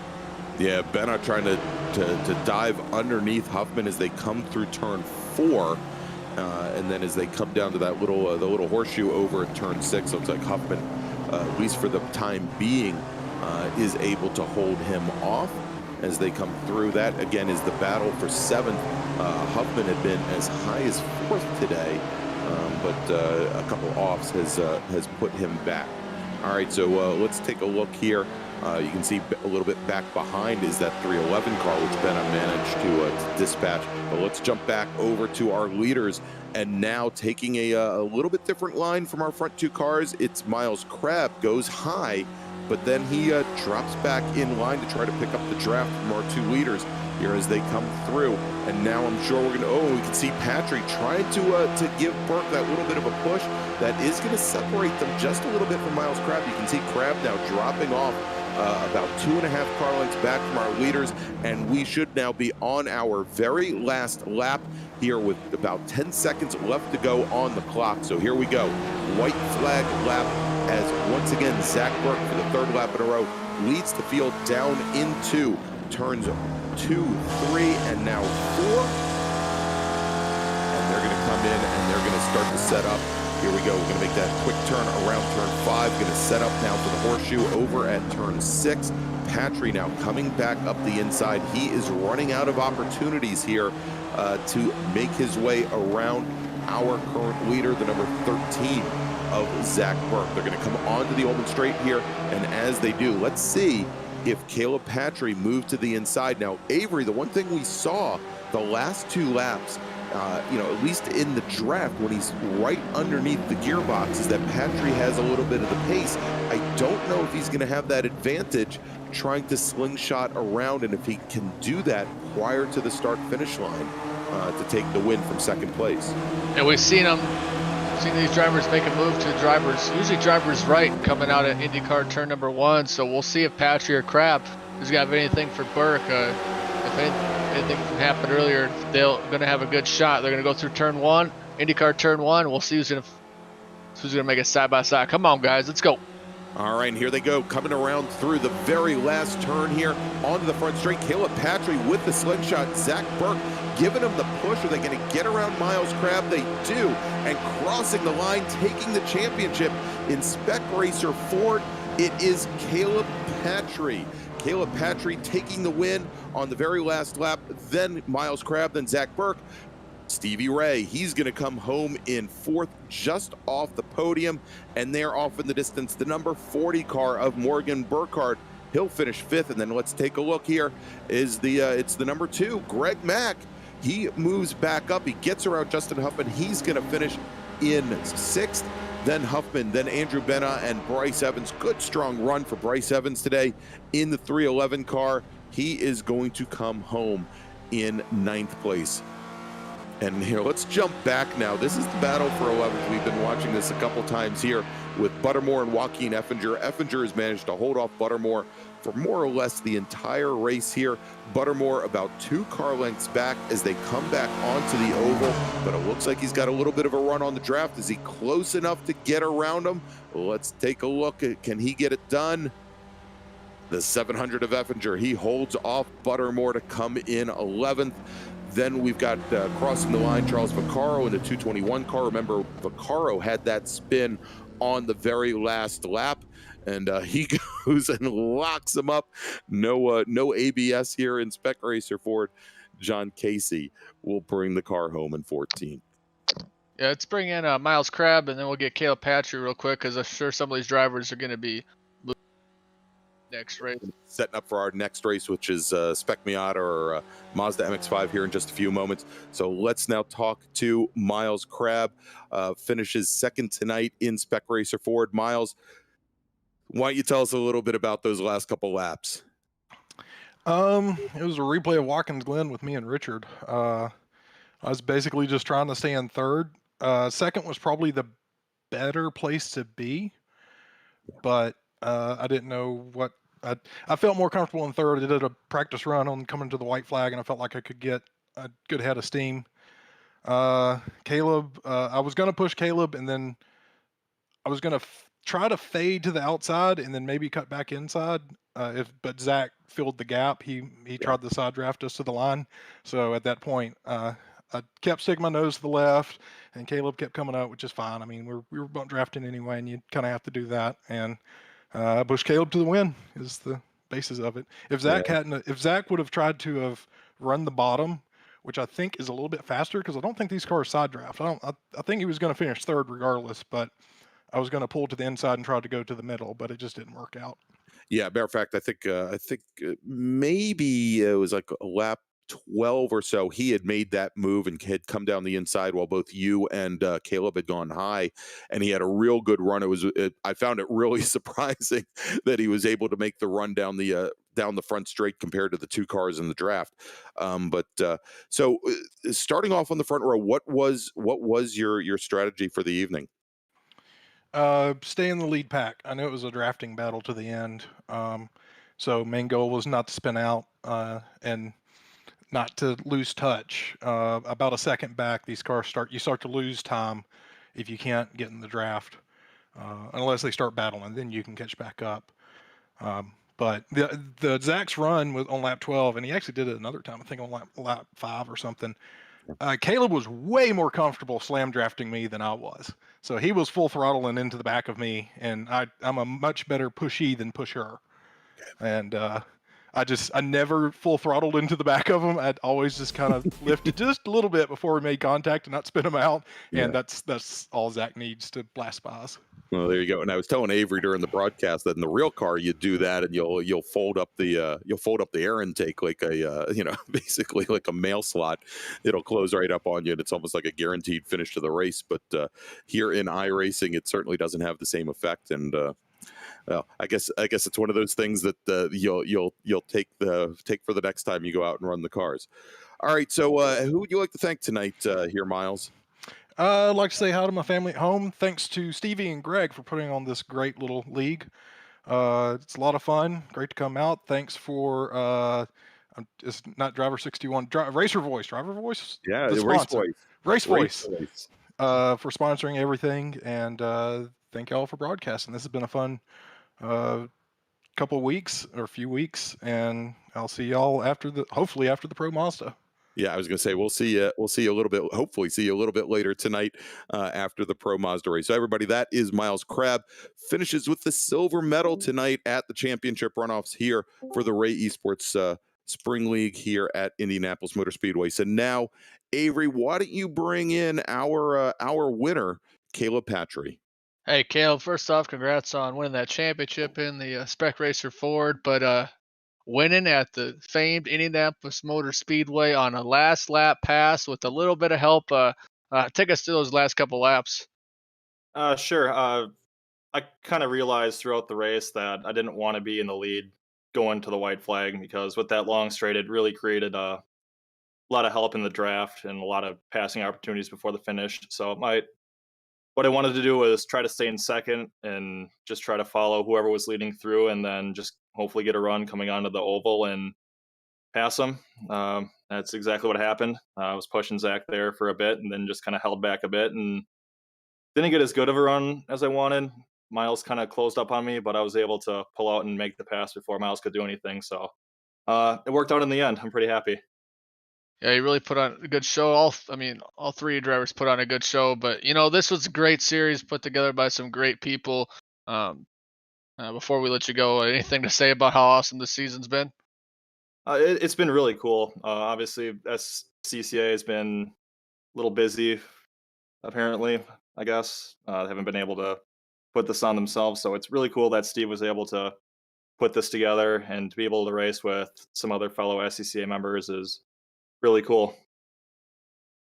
Yeah, Benoit trying to dive underneath Huffman as they come through turn 4, and then as they come down to that little the little horseshoe over at turn 6, looks like Huffman, at least for the time being, is able to hold him off as they come through. That again is the battle for 7th. Huffman had been as high as 4th today, but a couple offs has put him back. All right, so let's take a look here. You can see a little bit back behind is that 311 car, which Benoit managed to dispatch. But let's jump back over to our leaders, and now taking a little bit different line from our front 2 cars. It's Miles Crabbe goes high, but then he drops back in line to try to pick up the draft from our 2 leaders here as they come through. And now I'm sure we're gonna, we can see Patry trying to give Burke that little bit of a push that is gonna separate them just a little bit from Miles Crabbe. You can see Crabbe now dropping off about 2.5 car lengths back from our leaders, and we should now be on our very last lap here with about 10 seconds left to go on the clock. So here we go, white flag lap, as once again Zach Burke for the 3rd lap in a row leads the field down into turns 2, 3, and now 4, and they're going to come in and they're going to start to set up. Here we go, we're going to make that quick turn around turn 5, going to set up now for the horseshoe over at turn 6. Patry now coming back up the inside. He is running out of opportunities here to make his way around our current leader, the number 13 of Zach Burke. They're going to come onto the open straight here, and as they do, let's see if Caleb Patry moved to the inside. Now, Avery, the one thing we saw the last 2 laps, you know, at least in the draft, when he's right underneath the gearbox, is that Patry has a little bit of the pace. I don't know if he's going to have that advantage trying to slingshot around, and if he can do that prior to the start-finish line to take the win from 2nd place. And we've seen these drivers make a move to drivers, usually drivers right, coming out at IndyCar turn number 1. So we'll see if Patry or Crabbe has got anything for Burke. If anything happened earlier, they're going to have a good shot. They're going to go through turn 1, IndyCar turn 1. We'll see who's going to make it side by side. Come on, guys, let's go. All right, here they go, coming around through the very last turn here onto the front straight. Caleb Patry with the slingshot. Zach Burke giving him the push. Are they going to get around Miles Crabbe? They do, and crossing the line, taking the championship in Spec Racer Ford, it is Caleb Patry. Caleb Patry taking the win on the very last lap, then Miles Crabbe, then Zach Burke. Stevie Ray, he's going to come home in 4th, just off the podium, and they're off in the distance. The number 40 car of Morgan Burkhardt, he'll finish 5th, and then let's take a look here. Is it's the number 2, Greg Mack. He moves back up. He gets around Justin Huffman. He's going to finish in 6th. Then Huffman, then Andrew Benoit, and Bryce Evans. Good strong run for Bryce Evans today in the 311 car. He is going to come home in 9th place. And here, let's jump back now. This is the battle for 11th. We've been watching this a couple times here with Buttermore and Joaquin Effinger. Effinger has managed to hold off Buttermore for more or less the entire race here. Buttermore about 2 car lengths back as they come back onto the oval, but it looks like he's got a little bit of a run on the draft. Is he close enough to get around him? Let's take a look. Can he get it done? The 700 of Effinger, he holds off Buttermore to come in 11th. Then we've got crossing the line, Charles Vaccaro in the 221 car. Remember, Vaccaro had that spin on the very last lap, and he goes and locks him up. No ABS here in Spec Racer Ford. John Casey will bring the car home in 14th. Yeah, let's bring in Miles Crabb, and then we'll get Caleb Patcher real quick, because I'm sure some of these drivers are going to be next race. Setting up for our next race, which is Spec Miata or Mazda MX-5 here in just a few moments. So let's now talk to Miles Crabb. Finishes second tonight in Spec Racer Ford. Miles, why don't you tell us a little bit about those last couple laps? It was a replay of Watkins Glen with me and Richard. I was basically just trying to stay in third. Second was probably the better place to be, but I didn't know what. I felt more comfortable in third. I did a practice run on coming to the white flag, and I felt like I could get a good head of steam. Caleb, I was going to push Caleb, and then I was going to try to fade to the outside and then maybe cut back inside. But Zach filled the gap. He tried to side draft us to the line. So at that point, I kept sticking my nose to the left, and Caleb kept coming up, which is fine. I mean, we were bump drafting anyway, and you kind of have to do that. And I pushed Caleb to the win is the basis of it. If Zach would have tried to have run the bottom, which I think is a little bit faster, because I don't think these cars side draft. I think he was going to finish third regardless, but I was going to pull to the inside and try to go to the middle, but it just didn't work out. Yeah, matter of fact, I think maybe it was like a lap 12 or so. He had made that move and had come down the inside while both you and Caleb had gone high, and he had a real good run. I found it really surprising that he was able to make the run down the front straight compared to the 2 cars in the draft. So starting off on the front row, what was your strategy for the evening? Stay in the lead pack. I know it was a drafting battle to the end. So main goal was not to spin out and not to lose touch. About a second back, these cars you start to lose time if you can't get in the draft, unless they start battling, then you can catch back up. But the Zach's run was on lap 12, and he actually did it another time, I think on lap 5 or something. Caleb was way more comfortable slam drafting me than I was. So he was full throttle and into the back of me, and I'm a much better pushy than pusher. And I never full throttled into the back of him. I'd always just kind of lifted just a little bit before we made contact and not spin him out. Yeah. And that's all Zach needs to blast by us. Well, there you go. And I was telling Avery during the broadcast that in the real car you do that, and you'll fold up the air intake like basically like a mail slot. It'll close right up on you, and it's almost like a guaranteed finish to the race. But here in iRacing, it certainly doesn't have the same effect. And well, I guess it's one of those things that you'll take for the next time you go out and run the cars. All right. So who would you like to thank tonight here, Miles? I'd like to say hi to my family at home. Thanks to Stevie and Greg for putting on this great little league. It's a lot of fun. Great to come out. Thanks for it's not Driver61, RacerVoice. DriverVoice? Yeah, RaceVoice. For sponsoring everything, and thank y'all for broadcasting. This has been a fun couple of weeks or a few weeks, and I'll see y'all hopefully after the Pro Mazda. Yeah, I was going to say we'll see you a little bit. Hopefully, see you a little bit later tonight after the Pro Mazda race. So, everybody, that is Miles Crabb. Finishes with the silver medal tonight at the championship runoffs here for the Ray Esports Spring League here at Indianapolis Motor Speedway. So now, Avery, why don't you bring in our winner, Caleb Patcher? Hey, Caleb. First off, congrats on winning that championship in the Spec Racer Ford, but winning at the famed Indianapolis Motor Speedway on a last lap pass with a little bit of help. Take us through those last couple laps. Sure. I kind of realized throughout the race that I didn't want to be in the lead going to the white flag, because with that long straight, it really created a lot of help in the draft and a lot of passing opportunities before the finish. So what I wanted to do was try to stay in second and just try to follow whoever was leading through, and then just hopefully get a run coming onto the oval and pass them. That's exactly what happened. I was pushing Zach there for a bit, and then just kind of held back a bit and didn't get as good of a run as I wanted. Miles kind of closed up on me, but I was able to pull out and make the pass before Miles could do anything. So it worked out in the end. I'm pretty happy. Yeah, you really put on a good show. All three drivers put on a good show. But this was a great series put together by some great people. Before we let you go, anything to say about how awesome this season's been? It's been really cool. Obviously, SCCA has been a little busy, apparently, I guess. They haven't been able to put this on themselves. So it's really cool that Steve was able to put this together, and to be able to race with some other fellow SCCA members is really cool.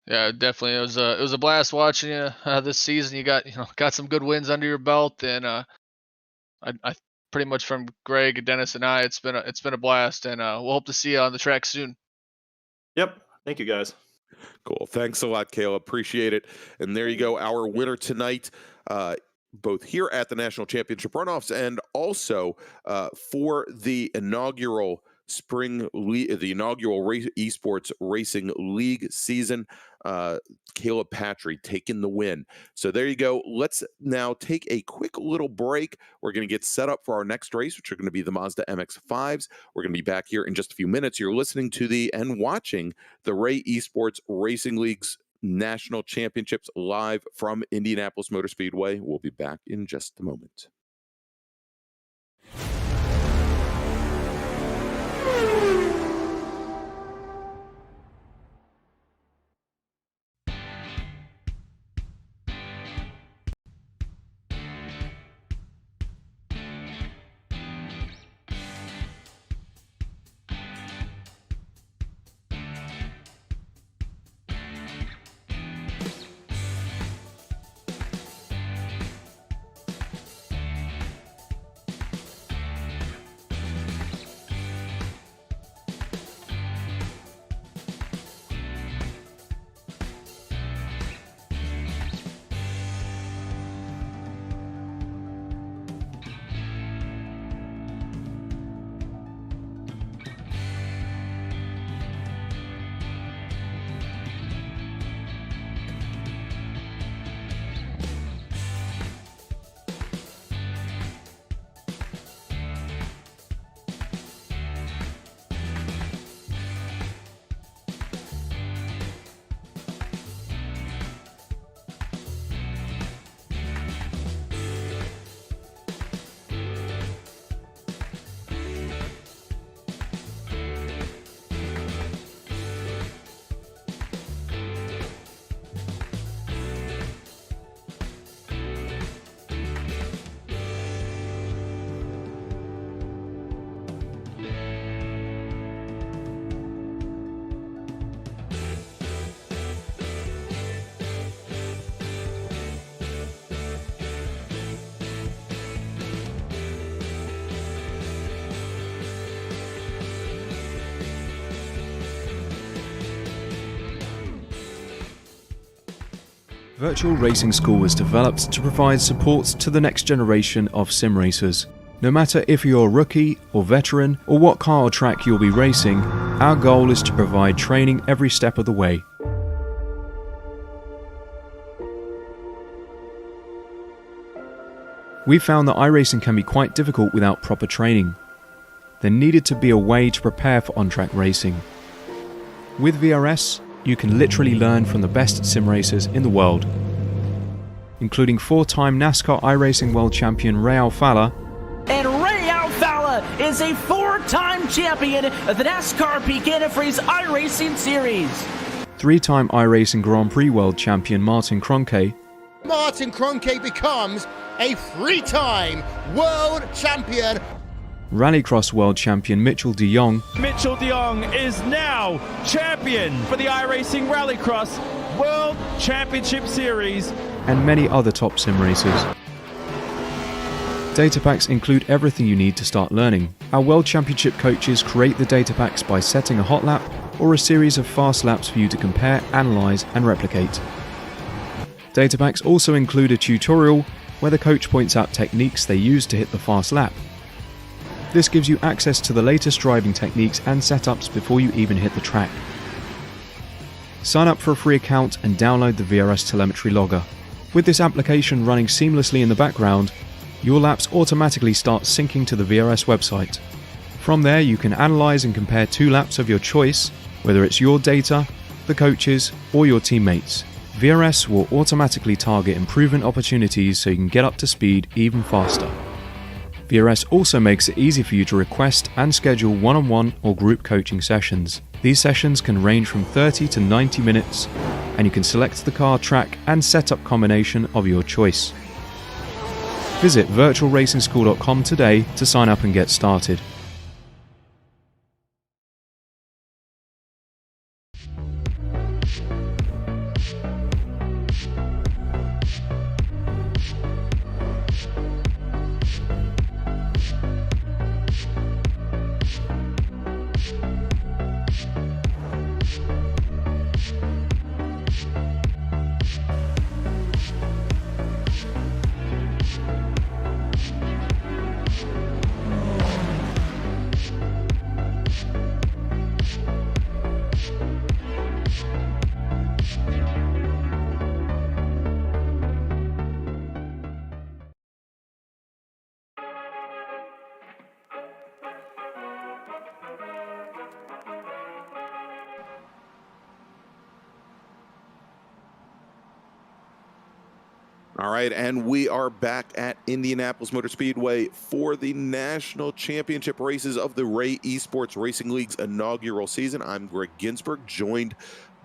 Yeah, definitely. It was a blast watching you this season. You got some good wins under your belt, and I pretty much from Greg, Dennis, and I, it's been a blast, and we'll hope to see you on the track soon. Yep. Thank you, guys. Cool. Thanks a lot, Caleb. Appreciate it. And there you go, our winner tonight, both here at the National Championship Runoffs and also for the inaugural eSports Racing League season. Caleb Patry taking the win. So there you go. Let's now take a quick little break. We're going to get set up for our next race, which are going to be the Mazda MX-5s. We're going to be back here in just a few minutes. You're listening to and watching the Ray Esports Racing League's National Championships live from Indianapolis Motor Speedway. We'll be back in just a moment. Virtual Racing School was developed to provide support to the next generation of sim racers. No matter if you're a rookie or veteran or what car or track you'll be racing, our goal is to provide training every step of the way. We found that iRacing can be quite difficult without proper training. There needed to be a way to prepare for on-track racing. With VRS, you can literally learn from the best sim racers in the world, including 4-time NASCAR iRacing World Champion Ray Alfalla. And Ray Alfalla is a 4-time champion of the NASCAR Peak Antifreeze iRacing Series. 3-time iRacing Grand Prix World Champion Martin Kroenke. Martin Kroenke becomes a 3-time world champion. Rallycross World Champion Mitchell de Jong. Mitchell de Jong is now champion for the iRacing Rallycross World Championship Series. And many other top sim racers. Data packs include everything you need to start learning. Our World Championship coaches create the data packs by setting a hot lap, or a series of fast laps for you to compare, analyse and replicate. Datapacks also include a tutorial where the coach points out techniques they use to hit the fast lap. This gives you access to the latest driving techniques and setups before you even hit the track. Sign up for a free account and download the VRS telemetry logger. With this application running seamlessly in the background, your laps automatically start syncing to the VRS website. From there, you can analyse and compare 2 laps of your choice, whether it's your data, the coaches, or your teammates. VRS will automatically target improvement opportunities so you can get up to speed even faster. VRS also makes it easy for you to request and schedule one-on-one or group coaching sessions. These sessions can range from 30 to 90 minutes, and you can select the car, track and setup combination of your choice. Visit virtualracingschool.com today to sign up and get started. All right, and we are back at Indianapolis Motor Speedway for the National Championship races of the Ray Esports Racing League's inaugural season. I'm Greg Ginsburg, joined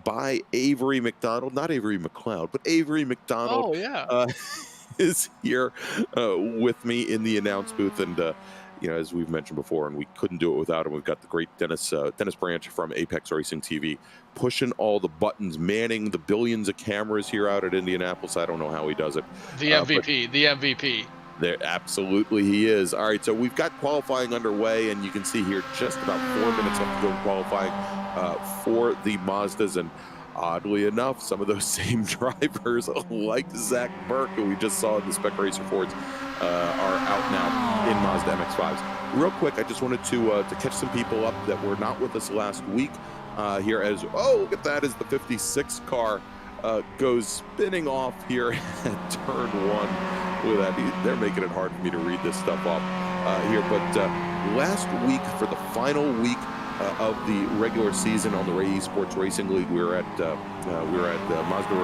by Avery McDonald, not Avery McLeod, but Avery McDonald. Oh, yeah. Is here with me in the announce booth, and you know, as we've mentioned before, and we couldn't do it without him, we've got the great Dennis Branch from Apex Racing TV pushing all the buttons, manning the billions of cameras here out at Indianapolis. I don't know how he does it. The MVP, the MVP. There, absolutely he is. All right, so we've got qualifying underway, and you can see here just about 4 minutes left to go in qualifying for the Mazdas, and oddly enough, some of those same drivers like Zach Burke, who we just saw in the Spec Racer Fords, are out now in Mazda MX-5s. Real quick, I just wanted to catch some people up that were not with us last week here as, oh, look at that, as the 56 car goes spinning off here at turn 1. Look at that, they're making it hard for me to read this stuff off here, but last week, for the final week of the regular season on the Ray Esports Racing League, we were at Mazda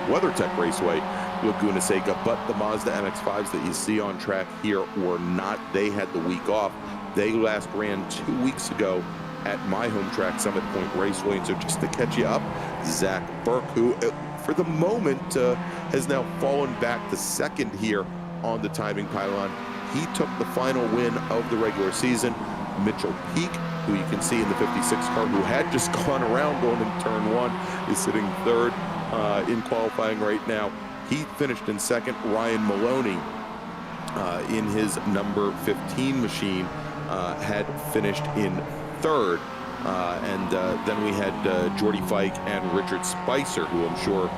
WeatherTech Raceway, Laguna Seca, but the Mazda MX-5s that you see on track here were not. They had the week off. They last ran 2 weeks ago at my home track, Summit Point Raceway. And so just to catch you up, Zach Burke, who for the moment has now fallen back to second here on the timing pylon. He took the final win of the regular season. Mitchell Peak, who you can see in the 56 car, who had just gone around going in turn 1, is sitting third in qualifying right now. He finished in second. Ryan Maloney in his number 15 machine had finished in third. And then we had Jordy Fike and Richard Spicer, who I'm sure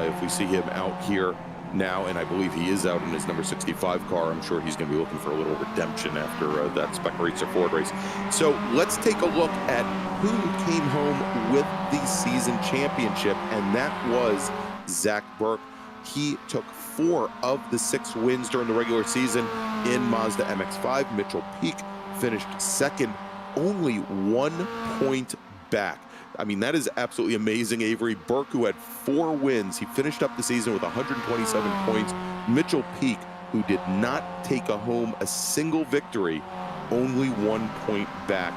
if we see him out here now, and I believe he is out in his number 65 car, I'm sure he's going to be looking for a little redemption after that Spec Racer Ford race. So let's take a look at who came home with the season championship, and that was Zach Burke. He took 4 of the 6 wins during the regular season in Mazda MX-5. Mitchell Peak finished second, only 1 point back. I mean, that is absolutely amazing. Avery Burke, who had 4 wins, he finished up the season with 127 points. Mitchell Peak, who did not take home a single victory, only 1 point back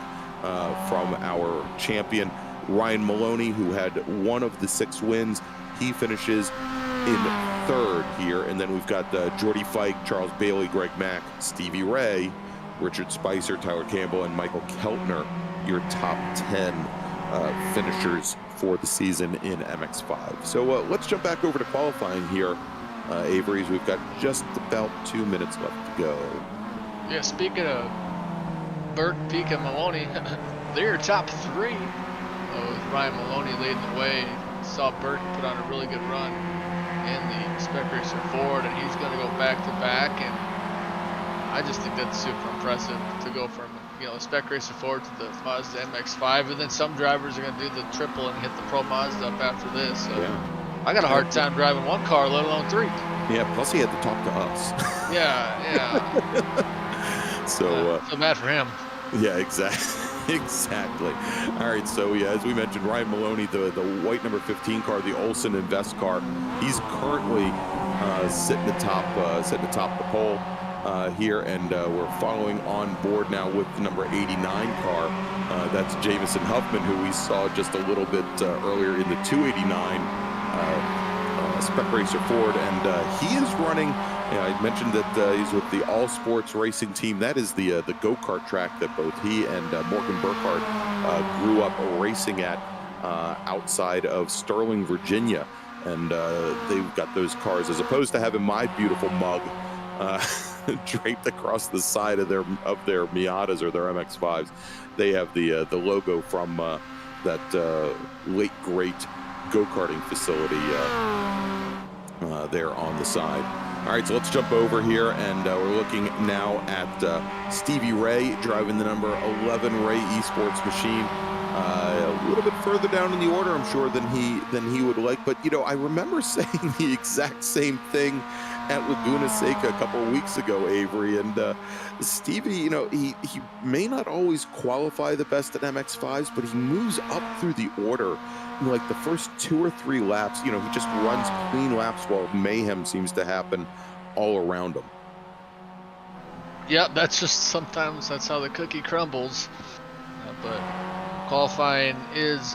from our champion. Ryan Maloney, who had 1 of the 6 wins, he finishes in third here. And then we've got Jordy Fike, Charles Bailey, Greg Mack, Stevie Ray, Richard Spicer, Tyler Campbell, and Michael Keltner, your top 10 finishers for the season in MX-5. So let's jump back over to qualifying here, Avery's. We've got just about 2 minutes left to go. Yeah, speaking of Burke, Peak, and Maloney, they're your top 3 with Ryan Maloney leading the way. Saw Burke put on a really good run in the Spec Racer Ford, and he's going to go back to back. And I just think that's super impressive to go from, you know, Spec Racer Ford to the Mazda MX-5, and then some drivers are going to do the triple and hit the Pro Mazda up after this. So Yeah. I got a hard time driving one car, let alone three. Yeah, plus he had to talk to us. Yeah. So feel bad for him. yeah, exactly. Exactly. All right, so yeah, as we mentioned, Ryan Maloney, the white number 15 car, the Olsen Invest car, he's currently sitting atop the pole here, and we're following on board now with the number 89 car. That's Jamison Huffman, who we saw just a little bit earlier in the 289 Spec Racer Ford, and he is running. I mentioned that he's with the All Sports Racing Team. That is the go-kart track that both he and Morgan Burkhardt grew up racing at outside of Sterling, Virginia. And they've got those cars, as opposed to having my beautiful mug draped across the side of their Miatas or their MX-5s. They have the logo from that late great go-karting facility there on the side. All right, so let's jump over here, and we're looking now at Stevie Ray driving the number 11 Ray eSports machine. A little bit further down in the order, I'm sure, than he would like. But, you know, I remember saying the exact same thing at Laguna Seca a couple of weeks ago, Avery. And Stevie, you know, he may not always qualify the best at MX-5s, but he moves up through the order. Like the first 2 or 3 laps, you know, he just runs clean laps while mayhem seems to happen all around him. Yeah, that's just sometimes that's how the cookie crumbles. But qualifying is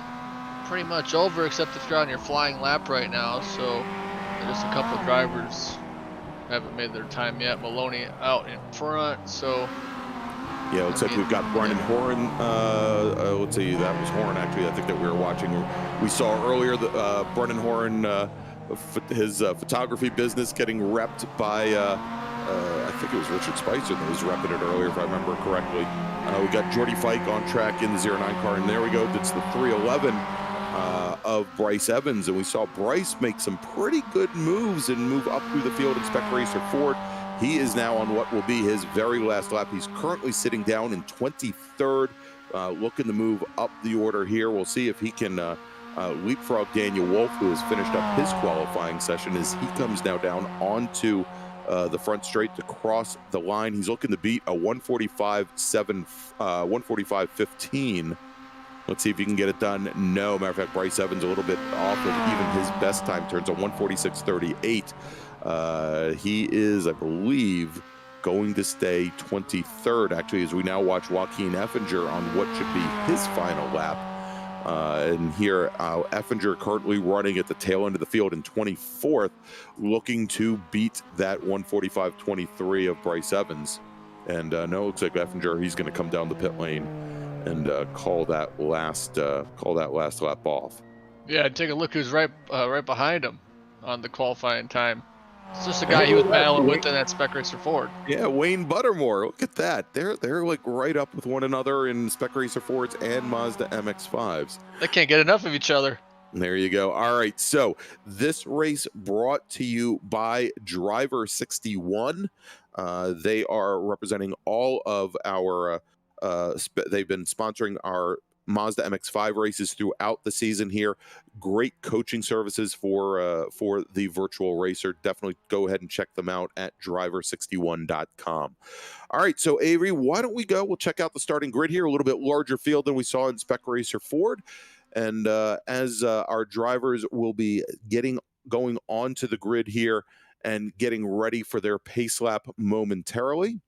pretty much over, except if you're on your flying lap right now. So there's a couple of drivers haven't made their time yet. Maloney out in front, so. Yeah, looks like we've got Brennan Horan. Let's see, that was Horan actually. I think that we were watching. We saw earlier the Brennan Horan, his photography business getting repped by. I think it was Richard Spicer that was repping it earlier, if I remember correctly. We got Jordy Fike on track in the 09 car, and there we go. That's the 311 of Bryce Evans, and we saw Bryce make some pretty good moves and move up through the field in Spec Racer Ford. He is now on what will be his very last lap. He's currently sitting down in 23rd, looking to move up the order here. We'll see if he can leapfrog Daniel Wolf, who has finished up his qualifying session, as he comes now down onto the front straight to cross the line. He's looking to beat a 145.15. Let's see if he can get it done. No, matter of fact, Bryce Evans a little bit off of even his best time turns, a 146.38. He is, I believe, going to stay 23rd, actually, as we now watch Joaquin Effinger on what should be his final lap. And here, Effinger currently running at the tail end of the field in 24th, looking to beat that 145.23 of Bryce Evans. And no, it looks like Effinger, he's going to come down the pit lane and call that last lap off. Yeah, take a look who's right behind him on the qualifying time. It's just a guy he was battling with in that Spec Racer Ford. Yeah, Wayne Buttermore. Look at that. They're like right up with one another in Spec Racer Fords and Mazda MX-5s. They can't get enough of each other. There you go. All right, so this race brought to you by Driver61. They are representing all of our they've been sponsoring our Mazda MX-5 races throughout the season here. Great coaching services for the virtual racer. Definitely go ahead and check them out at driver61.com. All right, so Avery, why don't we go? We'll check out the starting grid here. A little bit larger field than we saw in Spec Racer Ford. And as our drivers will be going onto the grid here and getting ready for their pace lap momentarily.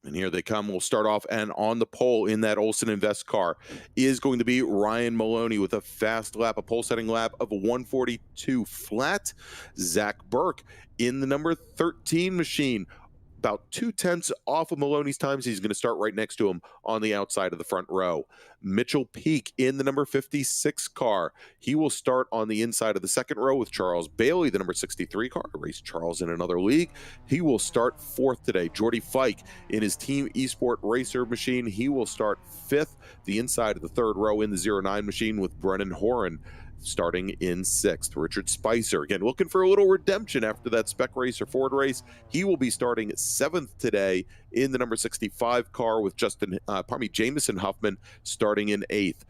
And here they come. We'll start off, and on the pole in that Olsen Invest car is going to be Ryan Maloney with a fast lap, a pole setting lap of 142 flat. Zach Burke in the number 13 machine, about 2/10 off of Maloney's times. He's going to start right next to him on the outside of the front row. Mitchell Peak in the number 56 car. He will start on the inside of the second row with Charles Bailey, the number 63 car. Race Charles in another league. He will start 4th today. Jordy Fike in his Team eSport Racer machine. He will start 5th, the inside of the third row in the 09 machine with Brennan Horan starting in 6th. Richard Spicer, again, looking for a little redemption after that Spec Racer Ford race. He will be starting 7th today in the number 65 car with Jamison Huffman starting in 8th.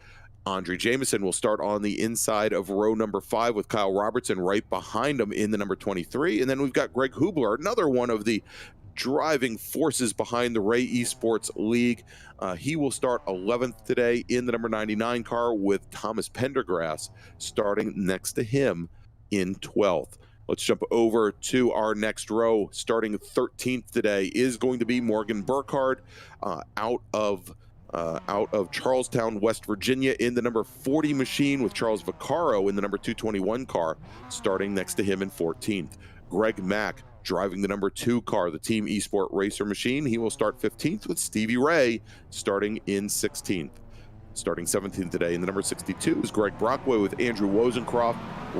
Andre Jameson will start on the inside of row number 5 with Kyle Robertson right behind him in the number 23. And then we've got Greg Hubler, another one of the driving forces behind the Ray Esports League. He will start 11th today in the number 99 car with Thomas Pendergrass starting next to him in 12th. Let's jump over to our next row. Starting 13th today is going to be Morgan Burkhardt out of Charlestown, West Virginia in the number 40 machine with Charles Vaccaro in the number 221 car starting next to him in 14th. Greg Mack driving the number 2 car, the Team eSport Racer machine. He will start 15th with Stevie Ray starting in 16th. Starting 17th today in the number 62 is Greg Brockway with Andrew Wozencroft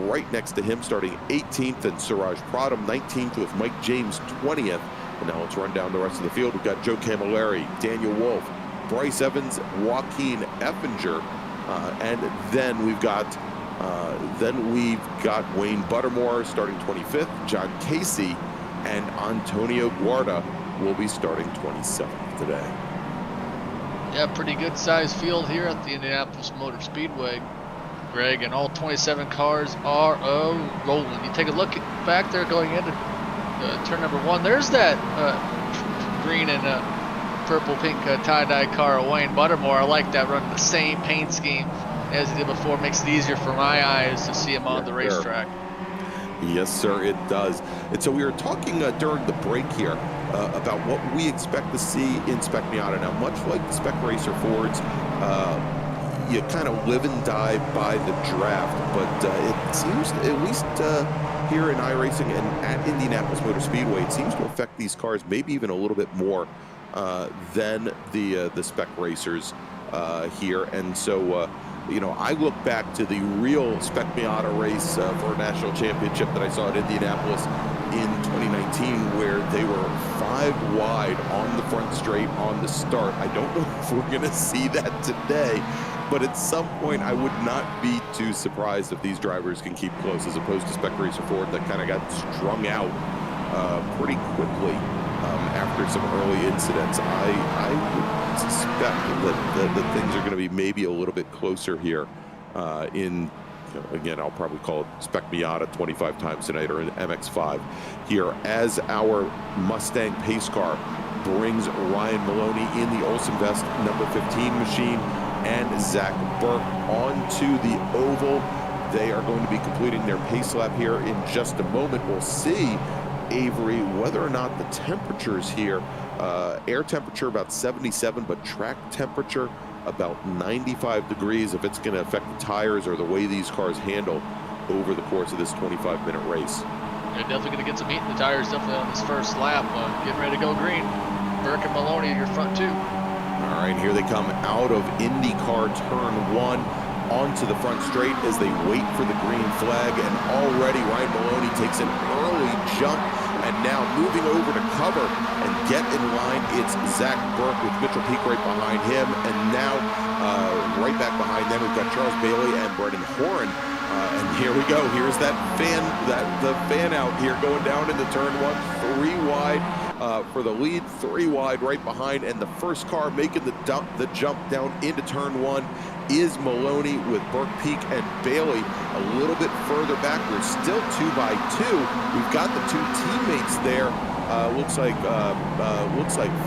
right next to him starting 18th, and Suraj Pradham 19th with Mike James 20th. And now let's run down the rest of the field. We've got Joe Camilleri, Daniel Wolf, Bryce Evans, Joaquin Effinger, and then we've got Wayne Buttermore starting 25th, John Casey, and Antonio Guarda will be starting 27th today. Yeah, pretty good sized field here at the Indianapolis Motor Speedway, Greg, and all 27 cars are rolling. You take a look back there going into turn number 1. There's that green and purple pink tie-dye car of Wayne Buttermore. I like that, running the same paint scheme as he did before. Makes it easier for my eyes to see him on the racetrack. Yes, sir, it does. And so we were talking during the break here about what we expect to see in Spec Miata. Now, much like the Spec Racer Fords, you kind of live and die by the draft, but it seems, at least here in iRacing and at Indianapolis Motor Speedway, it seems to affect these cars maybe even a little bit more than the Spec Racers here. And so you know, I look back to the real Spec Miata race for a national championship that I saw at Indianapolis in 2019, where they were 5 wide on the front straight on the start. I don't know if we're going to see that today, but at some point I would not be too surprised if these drivers can keep close, as opposed to Spec Racer Ford that kind of got strung out pretty quickly after some early incidents. I would suspect that things are going to be maybe a little bit closer here in, you know, again, I'll probably call it Spec Miata 25 times tonight, or an MX-5 here, as our Mustang pace car brings Ryan Maloney in the Olsen Vest number 15 machine and Zach Burke onto the oval. They are going to be completing their pace lap here in just a moment. We'll see, Avery, whether or not the temperatures here, air temperature about 77, but track temperature about 95 degrees, if it's going to affect the tires or the way these cars handle over the course of this 25-minute race. You're definitely going to get some heat in the tires, definitely on this first lap. Getting ready to go green. Burke and Maloney in your front 2. All right, here they come out of IndyCar turn 1 onto the front straight as they wait for the green flag, and already Ryan Maloney takes an early jump, and now moving over to cover and get in line, it's Zach Burke with Mitchell Peak right behind him, and now right back behind them we've got Charles Bailey and Brendan Horan. And here we go. Here's the fan out here going down into turn 1, 3 wide for the lead, 3 wide right behind, and the first car making the jump down into turn 1 is Maloney with Burke, Peak, and Bailey a little bit further back. We're still 2 by 2. We've got the 2 teammates there. Looks like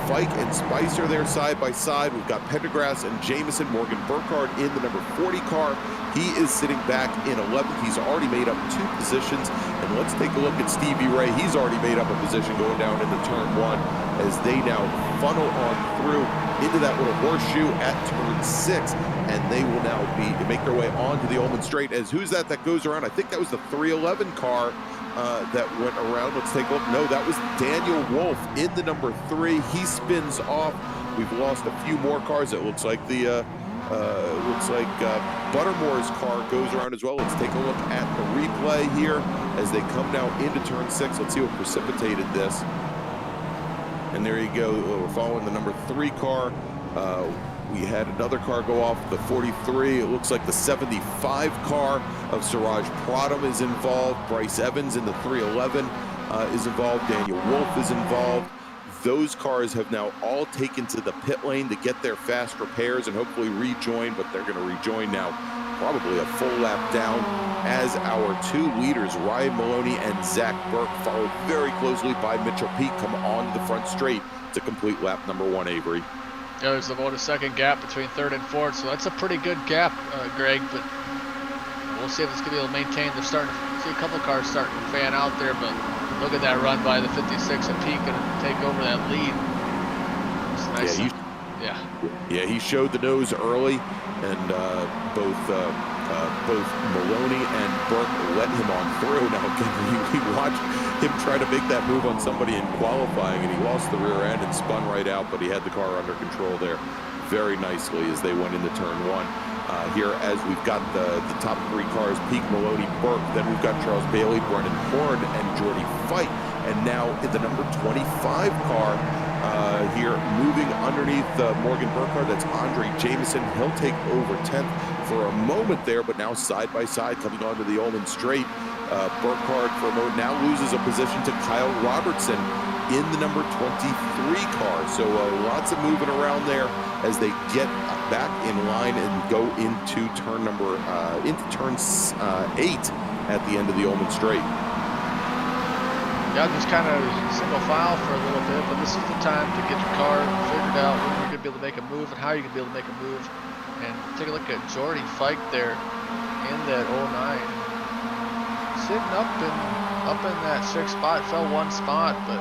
Fike and Spicer there side by side. We've got Pendergrass and Jameson. Morgan Burkhardt in the number 40 car. He is sitting back in 11th. He's already made up 2 positions. And let's take a look at Stevie Ray. He's already made up a position going down into turn 1 as they now funnel on through into that little horseshoe at turn 6. And they will now make their way onto the Ullman Straight. As who's that goes around? I think that was the 311 car that went around. Let's take a look. No, that was Daniel Wolf in the number 3. He spins off. We've lost a few more cars. It looks like Buttermore's car goes around as well. Let's take a look at the replay here as they come now into turn 6. Let's see what precipitated this. And there you go. We're following the number 3 car. We had another car go off, the 43. It looks like the 75 car of Siraj Pradham is involved. Bryce Evans in the 311 is involved. Daniel Wolf is involved. Those cars have now all taken to the pit lane to get their fast repairs and hopefully rejoin, but they're going to rejoin now probably a full lap down as our 2 leaders, Ryan Maloney and Zach Burke, followed very closely by Mitchell Peak, come on the front straight to complete lap number 1, Avery. Yeah, there's about a second gap between 3rd and 4th, so that's a pretty good gap, Greg, but we'll see if it's going to be able to maintain. They're starting to see a couple cars starting to fan out there, but look at that run by the 56 and Peak going to take over that lead. It's nice. Yeah, he showed the nose early, and both Maloney and Burke let him on through. Now, again, we watched him try to make that move on somebody in qualifying, and he lost the rear end and spun right out, but he had the car under control there very nicely as they went into turn 1. Here, as we've got the top 3 cars, Peak, Maloney, Burke, then we've got Charles Bailey, Brennan Horn, and Jordy Fight. And now in the number 25 car here, moving underneath Morgan Burkhardt, that's Andre Jameson. He'll take over 10th for a moment there, but now side by side coming onto the Ullman straight. Burkhardt for a moment now loses a position to Kyle Robertson in the number 23 car. So lots of moving around there as they get back in line and go into turn 8 at the end of the Ullman straight. Yeah, just kind of single file for a little bit, but this is the time to get your car figured out when you're going to be able to make a move and how you're going to be able to make a move. And take a look at Jordy Fike there in that 09. Sitting up in that 6th spot, fell 1 spot, but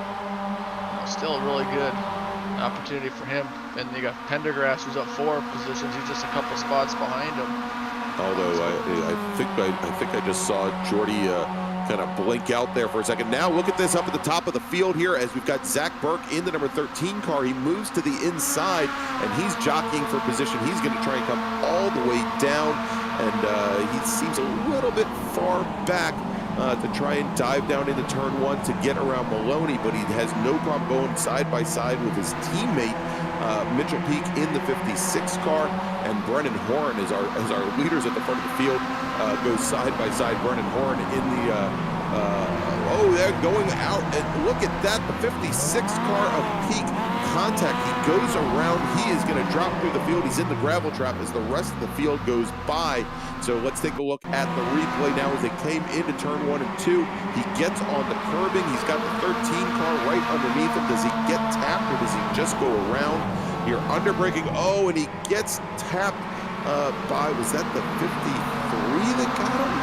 still a really good opportunity for him. And you got Pendergrass, who's up 4 positions. He's just a couple spots behind him. Although I think I just saw Jordy kind of blink out there for a second. Now look at this up at the top of the field here as we've got Zach Burke in the number 13 car. He moves to the inside and he's jockeying for position. He's going to try and come all the way down, and he seems a little bit far back to try and dive down into turn 1 to get around Maloney, but he has no problem going side by side with his teammate Mitchell Peak in the 56 car, and Brennan Horn as our leaders at the front of the field goes side by side. Brennan Horn in the they're going out, and look at that, the 56 car of Peak contact. He goes around, he is going to drop through the field. He's in the gravel trap as the rest of the field goes by. So let's take a look at the replay now as they came into turn 1 and 2. He gets on the curbing. He's got the 13 car right underneath him. Does he get tapped or does he just go around? Here, under braking. Oh, and he gets tapped by, was that the 53 that got him?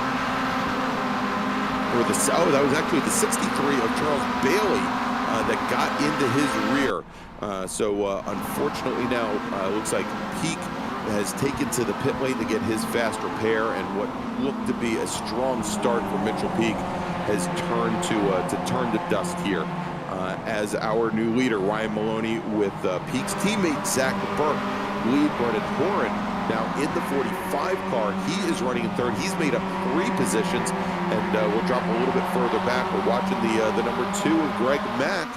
Or that was actually the 63 of Charles Bailey that got into his rear. So unfortunately now, it looks like Peak has taken to the pit lane to get his fast repair, and what looked to be a strong start for Mitchell Peak has turned to dust here. As our new leader, Ryan Maloney, with Peak's teammate Zach Burke, lead Brennan Horan now in the 45 car. He is running in 3rd. He's made up 3 positions, and we'll drop a little bit further back. We're watching the number 2 of Greg Mack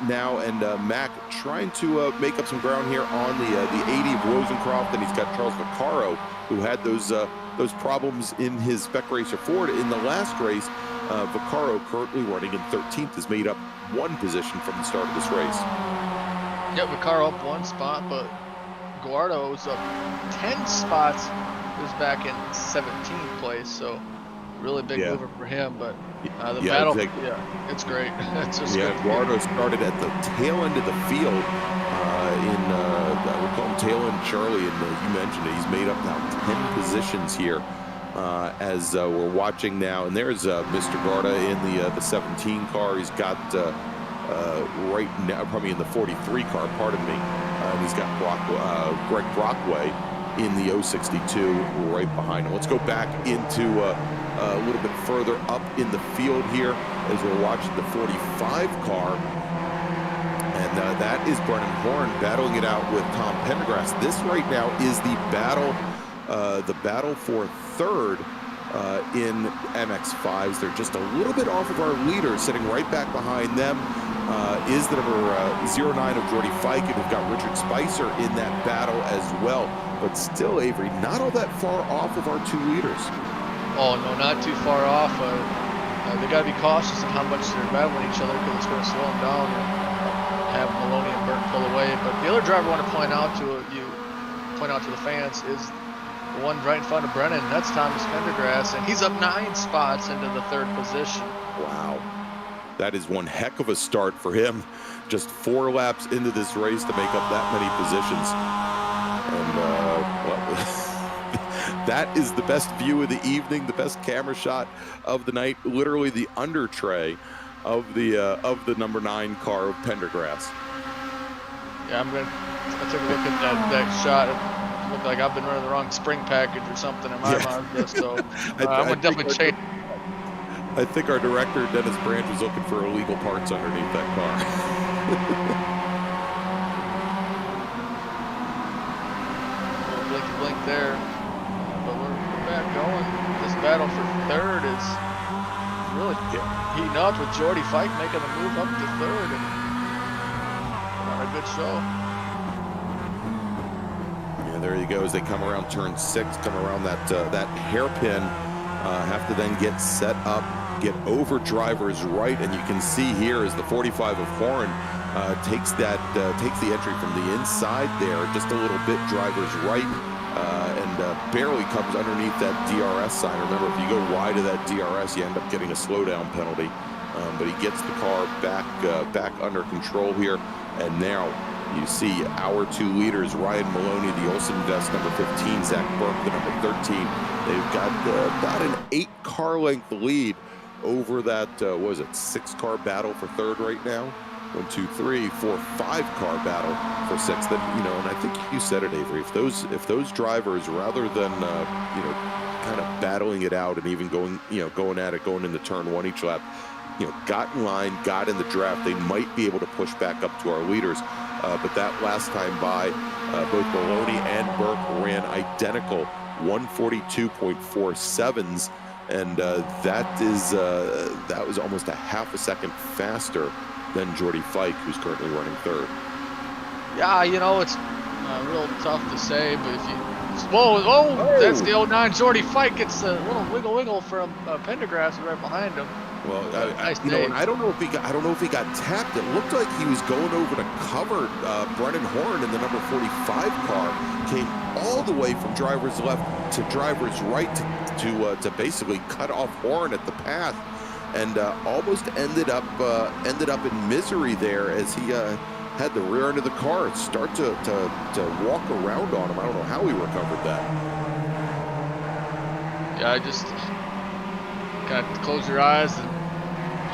now, and Mack trying to make up some ground here on the 80 of Rosencroft, and he's got Charles Vaccaro, who had those problems in his Spec Racer Ford in the last race. Vaccaro, currently running in 13th, has made up 1 position from the start of this race. Yep, Vaccaro up 1 spot, but Guardo's up 10 spots. He was back in 17th place, so really big mover for him. But the battle, it's great. It's just good. Guardo started at the tail end of the field we'll call him tail end Charlie, and you mentioned it. He's made up now 10 positions here as we're watching now. And there's Mr. Garda in the 17 car. He's got right now, probably in the 43 car, pardon me. And he's got Greg Brockway in the 062 right behind him. Let's go back into a little bit further up in the field here as we're watching the 45 car. And that is Brennan Horn battling it out with Tom Pendergrass. This right now is the battle for third in MX5s. They're just a little bit off of our leader. Sitting right back behind them is the number 09 of Jordy Fike, and we've got Richard Spicer in that battle as well. But still, Avery, not all that far off of our two leaders. Oh, no, not too far off. They got to be cautious of how much they're battling each other, because it's going to slow them down and have Maloney and Burke pull away. But the other driver I want to point out to the fans is the one right in front of Brennan. That's Thomas Pendergrass, and he's up 9 spots into the 3rd position. Wow. That is one heck of a start for him. Just 4 laps into this race to make up that many positions. And that is the best view of the evening, the best camera shot of the night. Literally the under tray of the number 9 car of Pendergrass. Yeah, I took a look at that shot. It looked like I've been running the wrong spring package or something in my mind. So I'm gonna definitely change. I think our director, Dennis Branch, was looking for illegal parts underneath that car. Blink there. But we're back going. This battle for 3rd is really heating up, with Jordy Fike making the move up to 3rd. And on a good show. Yeah, there you go. As they come around turn 6, come around that hairpin, have to then get set up, get over driver's right, and you can see here as the 45 of Horn takes the entry from the inside there, just a little bit driver's right, and barely comes underneath that DRS sign. Remember, if you go wide of that DRS, you end up getting a slowdown penalty. But he gets the car back under control here, and now you see our 2 leaders, Ryan Maloney, the Olsen vest, number 15, Zach Burke, the number 13. They've got about an 8-car length lead over that, 6-car battle for 3rd right now. 1, 2, 3, 4, 5-car battle for 6th. Then, and I think you said it, Avery. If those drivers, rather than kind of battling it out and even going at it, going into turn 1 each lap, got in line, got in the draft, they might be able to push back up to our leaders. But that last time by, both Maloney and Burke ran identical 142.47s, and that was almost a half a second faster than Jordy Fike, who's currently running 3rd. Yeah, it's real tough to say, but if you whoa, that's the 09 Jordy Fike. It's a little wiggle from Pendergrass right behind him. Well, and I don't know if he got tapped. It looked like he was going over to cover Brennan Horn, and the number 45 car came all the way from driver's left to driver's right to basically cut off Horn at the path, and almost ended up in misery there as he had the rear end of the car start to walk around on him. I don't know how he recovered that. Yeah, I just kind of close your eyes and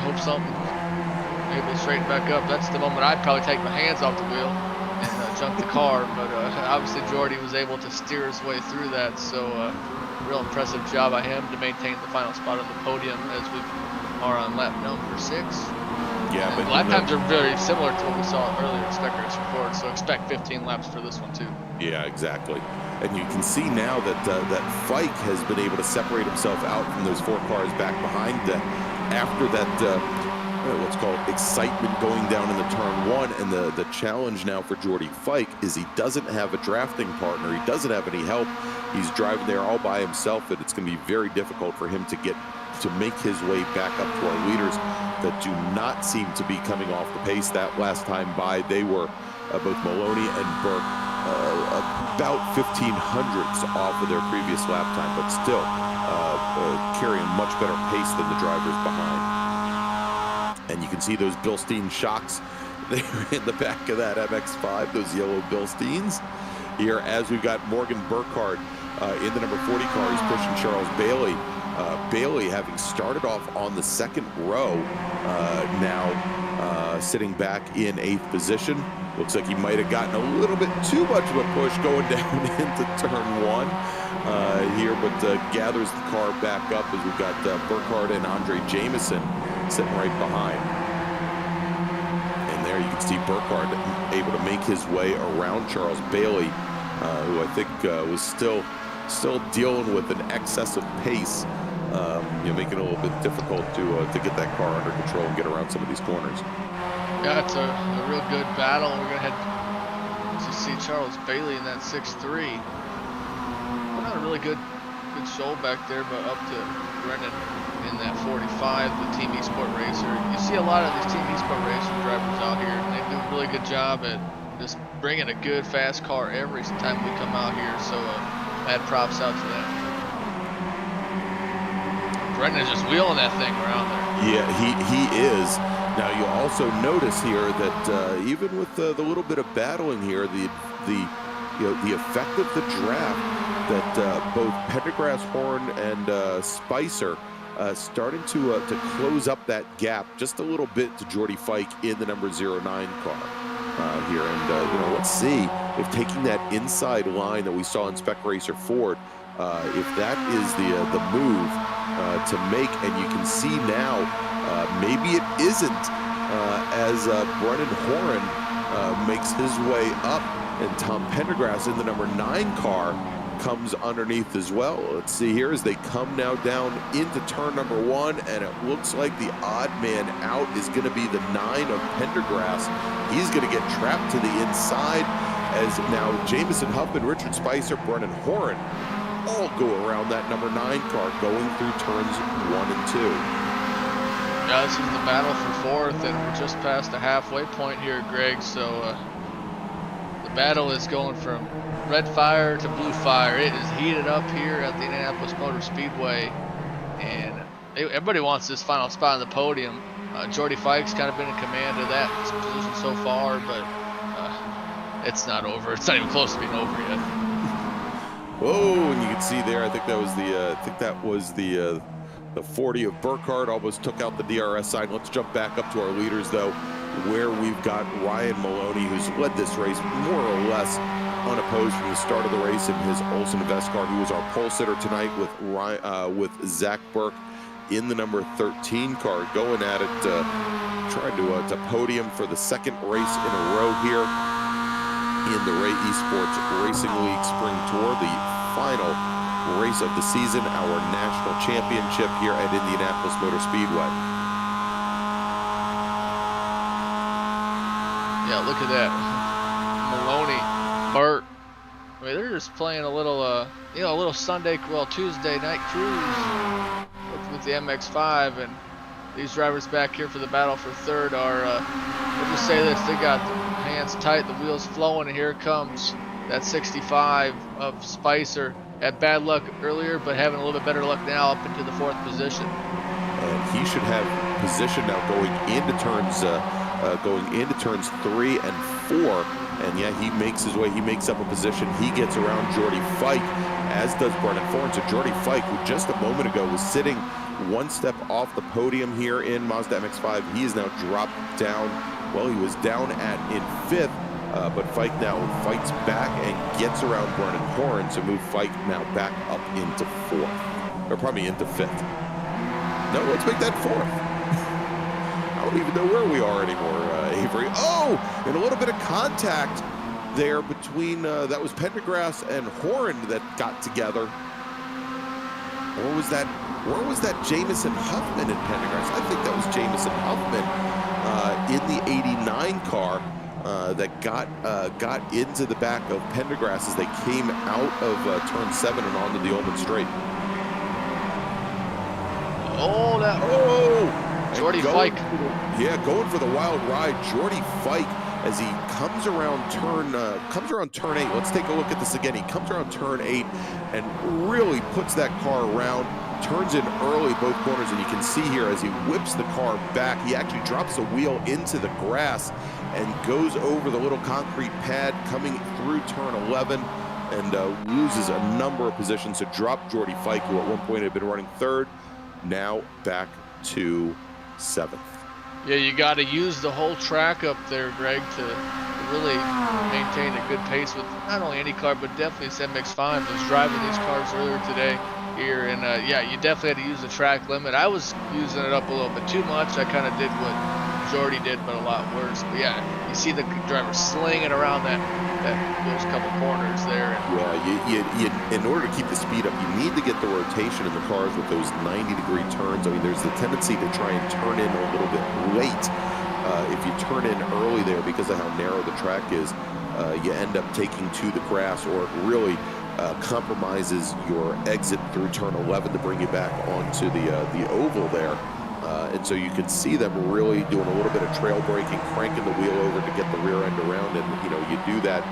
hope something able to straighten back up. That's the moment I'd probably take my hands off the wheel and jump the car. But obviously Jordy was able to steer his way through that. So real impressive job by him to maintain the final spot on the podium as we are on lap number 6. Yeah, and but lap times are very similar to what we saw earlier in Spector's report. So expect 15 laps for this one too. Yeah, exactly. And you can see now that that Fike has been able to separate himself out from those 4 cars back behind after that what's called excitement going down in the turn 1. And the challenge now for Jordy Fike is he doesn't have a drafting partner. He doesn't have any help. He's driving there all by himself, and it's going to be very difficult for him to make his way back up to our leaders that do not seem to be coming off the pace. That last time by, they were both Maloney and Burke about 1500ths off of their previous lap time, but still carrying much better pace than the drivers behind. And you can see those Bilstein shocks there in the back of that MX-5, those yellow Bilsteins. Here, as we've got Morgan Burkhardt in the number 40 car, he's pushing Charles Bailey. Bailey, having started off on the 2nd row, now sitting back in 8th position. Looks like he might have gotten a little bit too much of a push going down into turn 1 here, but gathers the car back up as we've got Burkhardt and Andre Jameson sitting right behind. And there you can see Burkhardt able to make his way around Charles Bailey, who I think was still dealing with an excess of pace, making it a little bit difficult to get that car under control and get around some of these corners. Yeah, it's a real good battle. We're gonna head to see Charles Bailey in that 6'3". Not a really good show back there, but up to Brennan in that 45, the Team eSport racer. You see a lot of these Team eSport racer drivers out here, and they do a really good job at just bringing a good, fast car every time we come out here. So mad props out to them. Brendan's just wheeling that thing around there. Yeah, he is. Now you also notice here that even with the little bit of battling here, the effect of the draft, that both Pendergrass, Horn, and Spicer starting to close up that gap just a little bit to Jordy Fike in the number 09 car here. And let's see if taking that inside line that we saw in Spec Racer Ford, if that is the move to make. And you can see now maybe it isn't as Brennan Horan makes his way up, and Tom Pendergrass in the number 9 car comes underneath as well. Let's see here as they come now down into turn number 1, and it looks like the odd man out is going to be the 9 of Pendergrass. He's going to get trapped to the inside as now Jameson Huffman, Richard Spicer, Brennan Horan all go around that number 9 car going through turns 1 and 2. Yeah, this is the battle for 4th, and we're just past the halfway point here, Greg. So the battle is going from red fire to blue fire. It is heated up here at the Indianapolis Motor Speedway, and everybody wants this final spot on the podium. Jordy Fike's kind of been in command of that position so far, but it's not over. It's not even close to being over yet. Whoa, and you can see there, I think that was the 40 of Burkhardt, almost took out the DRS sign. Let's jump back up to our leaders, though, where we've got Ryan Maloney, who's led this race more or less unopposed from the start of the race in his Olsen Vescar, who was our pole sitter tonight with Zach Burke in the number 13 car, going at it, trying to podium for the 2nd race in a row here in the eSports Racing League Spring Tour, the final race of the season, our national championship here at Indianapolis Motor Speedway. Yeah, look at that. Maloney, Burt. I mean, they're just playing a little, Tuesday night cruise with the MX-5, and these drivers back here for the battle for 3rd are, we'll just say this, they got the hands tight, the wheels flowing, and here comes that 65 of Spicer. Had bad luck earlier, but having a little bit better luck now up into the 4th position. And he should have position now going into turns 3 and 4. And yeah, he makes his way. He makes up a position. He gets around Jordy Fike, as does Brennan Thorne. So Jordy Fike, who just a moment ago was sitting 1 step off the podium here in Mazda MX-5, he is now dropped down. Well, he was down in 5th. But Fike now fights back and gets around Brennan Horan to move Fike now back up into 4th, or probably into 5th. No, let's make that 4th. I don't even know where we are anymore, Avery. Oh, and a little bit of contact there between, that was Pendergrass and Horan that got together. Or was that Jameson Huffman and Pendergrass? I think that was Jameson Huffman in the 89 car. That got into the back of Pendergrass as they came out of turn 7 and onto the Ullman Straight. Jordy Fike. Going for the wild ride. Jordy Fike as he comes around turn 8. Let's take a look at this again. He comes around turn 8 and really puts that car around. Turns in early both corners, and you can see here as he whips the car back, he actually drops the wheel into the grass and goes over the little concrete pad coming through turn 11 and loses a number of positions to drop Jordy Fike, who at one point had been running 3rd, now back to 7th. Yeah, you got to use the whole track up there, Greg, to really maintained a good pace with not only any car, but definitely this MX-5. I was driving these cars earlier today here, and yeah, you definitely had to use the track limit. I was using it up a little bit too much. I kind of did what Jordy did, but a lot worse. But yeah, you see the driver slinging around those couple corners there. Yeah, in order to keep the speed up, you need to get the rotation in the cars with those 90-degree turns. I mean, there's the tendency to try and turn in a little bit late. If you turn in early there, because of how narrow the track is, you end up taking to the grass, or it really compromises your exit through turn 11 to bring you back onto the oval there. And so you can see them really doing a little bit of trail braking, cranking the wheel over to get the rear end around, and you do that,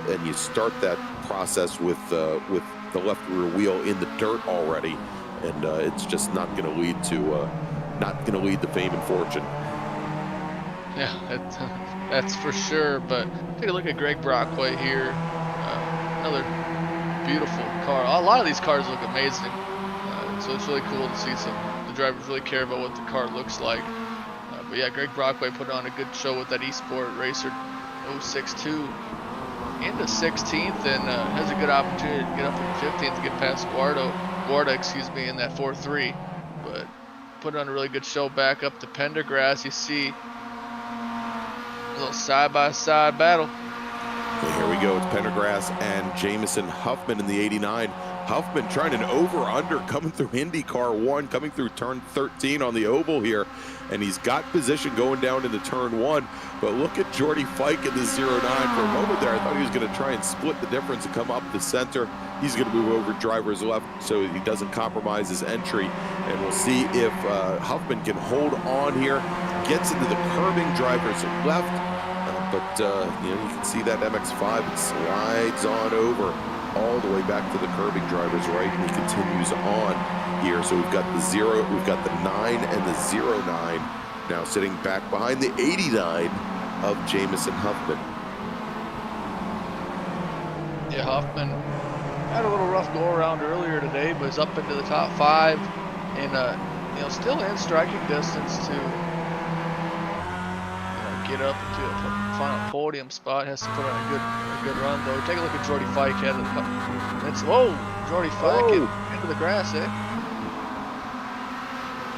and you start that process with the left rear wheel in the dirt already, and it's just not going to lead to fame and fortune. Yeah, that's for sure. But take a look at Greg Brockway here. Another beautiful car. A lot of these cars look amazing. So it's really cool to see the drivers really care about what the car looks like. But yeah, Greg Brockway put on a good show with that eSport Racer 062 into 16th, and has a good opportunity to get up in 15th to get past Guarda, in that 4.3. But put on a really good show back up to Pendergrass. You see a little side-by-side battle. Okay, here we go. It's Pendergrass and Jamison Huffman in the 89. Huffman trying an over-under, coming through IndyCar 1, coming through turn 13 on the oval here. And he's got position going down into turn 1. But look at Jordy Fike in the 09. For a moment there, I thought he was going to try and split the difference and come up the center. He's going to move over driver's left so he doesn't compromise his entry. And we'll see if Huffman can hold on here. Gets into the curbing driver's left. But you can see that MX-5, it slides on over all the way back to the curbing driver's right, and he continues on here. So we've got the 0, we've got the 9 and the 09 now sitting back behind the 89 of Jamison Huffman. Yeah, Huffman had a little rough go around earlier today, but he's up into the top 5, and still in striking distance to get up into a final podium spot. Has to put on a good run though. Take a look at Jordy Fike. Jordy Fike into the grass, eh?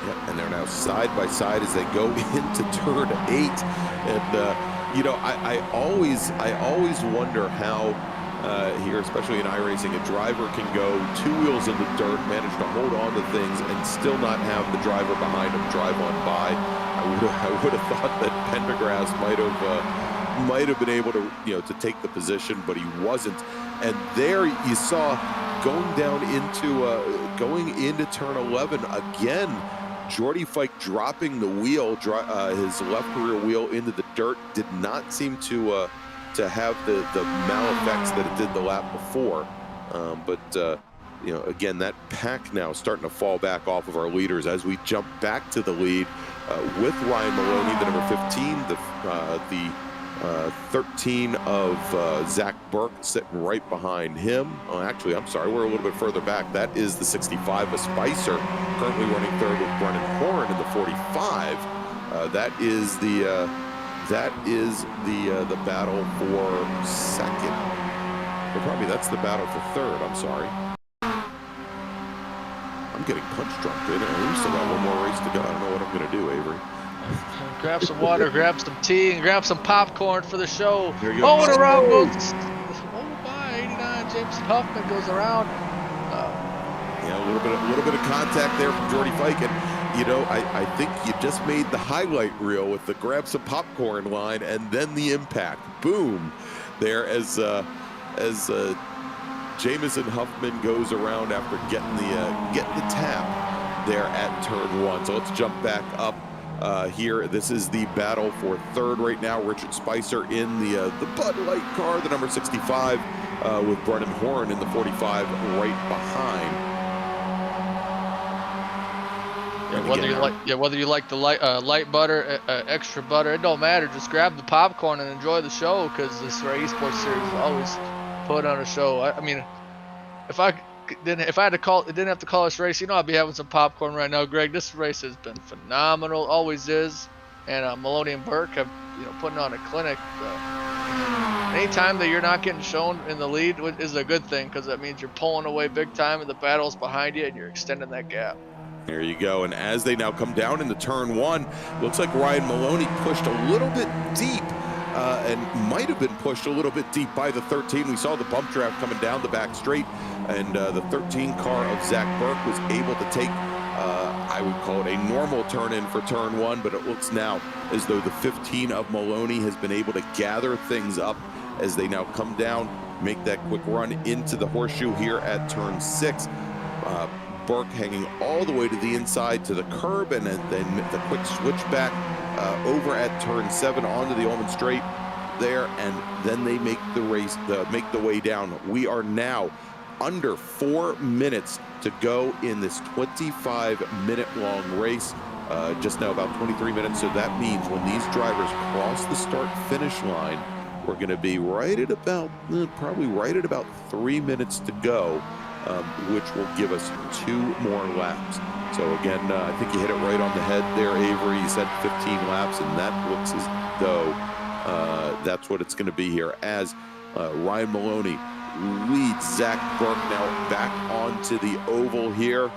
Yep, and they're now side by side as they go into turn 8. And I always wonder how here, especially in iRacing, a driver can go 2 wheels in the dirt, manage to hold on to things, and still not have the driver behind him drive on by. I would have thought that Pendergrass might have been able to to take the position, but he wasn't. And there you saw going into turn 11 again. Jordy Fike dropping the wheel, his left rear wheel into the dirt, did not seem to have the maleffects that it did the lap before. Again, that pack now starting to fall back off of our leaders as we jump back to the lead with Ryan Maloney, the number 15, the 13 of Zach Burke sitting right behind him. Oh, actually, I'm sorry, we're a little bit further back. That is the 65 of Spicer, currently running third with Brennan Horn in the 45. That is the battle for second. Or probably that's the battle for third. I'm sorry. I'm getting punch drunk. We still got one more race to go. I don't know what I'm going to do, Avery. Grab some water, grab some tea, and grab some popcorn for the show. Here you go. And around goes. By 89, Jameson Huffman goes around. A little bit of contact there from Jordy Fike, and I think you just made the highlight reel with the grab some popcorn line, and then the impact, boom, there as Jamison Huffman goes around after getting the tap there at turn 1. So let's jump back up here. This is the battle for third right now. Richard Spicer in the Bud Light car, the number 65, with Brennan Horn in the 45 right behind. Whether you like the light butter, extra butter, it don't matter. Just grab the popcorn and enjoy the show, because this eSports series is always put on a show. I mean, if I didn't have to call this race, I'd be having some popcorn right now. Greg, this race has been phenomenal, always is, and Maloney and Burke have putting on a clinic. anytime that you're not getting shown in the lead is a good thing, because that means you're pulling away big time and the battle's behind you and you're extending that gap. There you go. And as they now come down into turn one, looks like Ryan Maloney pushed a little bit deep and might have been pushed a little bit deep by the 13. We saw the bump draft coming down the back straight, and the 13 car of Zach Burke was able to take, I would call it a normal turn in for turn one, but it looks now as though the 15 of Maloney has been able to gather things up as they now come down, make that quick run into the horseshoe here at turn 6. Burke hanging all the way to the inside to the curb, and then the quick switch back over at turn 7 onto the Ullman Straight there, and then they make the race, make the way down. We are now under 4 minutes to go in this 25-minute long race. Just now about 23 minutes, so that means when these drivers cross the start-finish line, we're going to be right at about, probably right at about 3 minutes to go, which will give us 2 more laps. So again, I think you hit it right on the head there, Avery. You said 15 laps, and that looks as though that's what it's going to be here, as Ryan Maloney leads Zach Burke now back onto the oval here.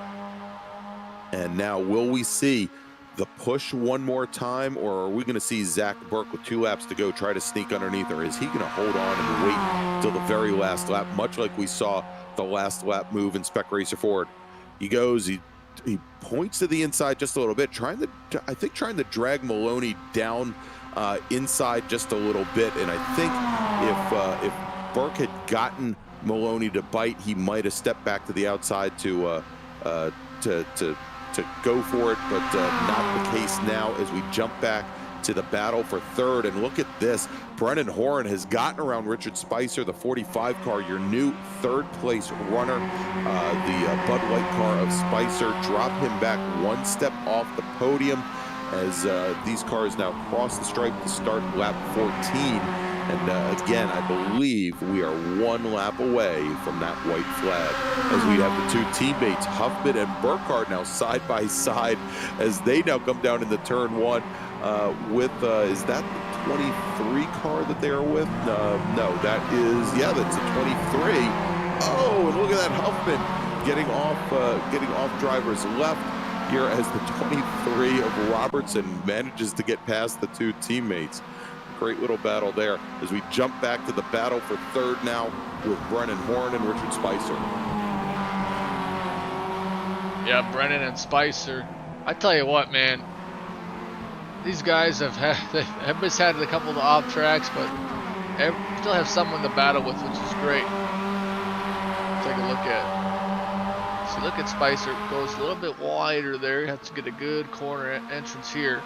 And now will we see the push one more time, or are we going to see Zach Burke with 2 laps to go try to sneak underneath, or is he going to hold on and wait till the very last lap, much like we saw the last lap move in Spec Racer Ford? He goes, he points to the inside just a little bit, trying to drag Maloney down inside just a little bit. And I think if Burke had gotten Maloney to bite, he might have stepped back to the outside to go for it, but not the case now as we jump back to the battle for third. And look at this, Brennan Horan has gotten around Richard Spicer, the 45 car, your new third place runner. The Bud Light car of Spicer dropped him back 1 step off the podium as these cars now cross the stripe to start lap 14. And again, I believe we are 1 lap away from that white flag, as we have the 2 teammates, Huffman and Burkhardt, now side by side as they now come down into turn 1 with, is that the 23 car that they are with? No, that is, yeah, that's a 23. Oh, and look at that, Huffman getting off driver's left here as the 23 of Robertson manages to get past the 2 teammates. Great little battle there as we jump back to the battle for third now with Brennan Horn and Richard Spicer. Yeah, Brennan and Spicer. I tell you what, man, these guys have just had a couple of off tracks, but still have someone to battle with, which is great. Take a look at. So look at Spicer, goes a little bit wider there. He has to get a good corner entrance here.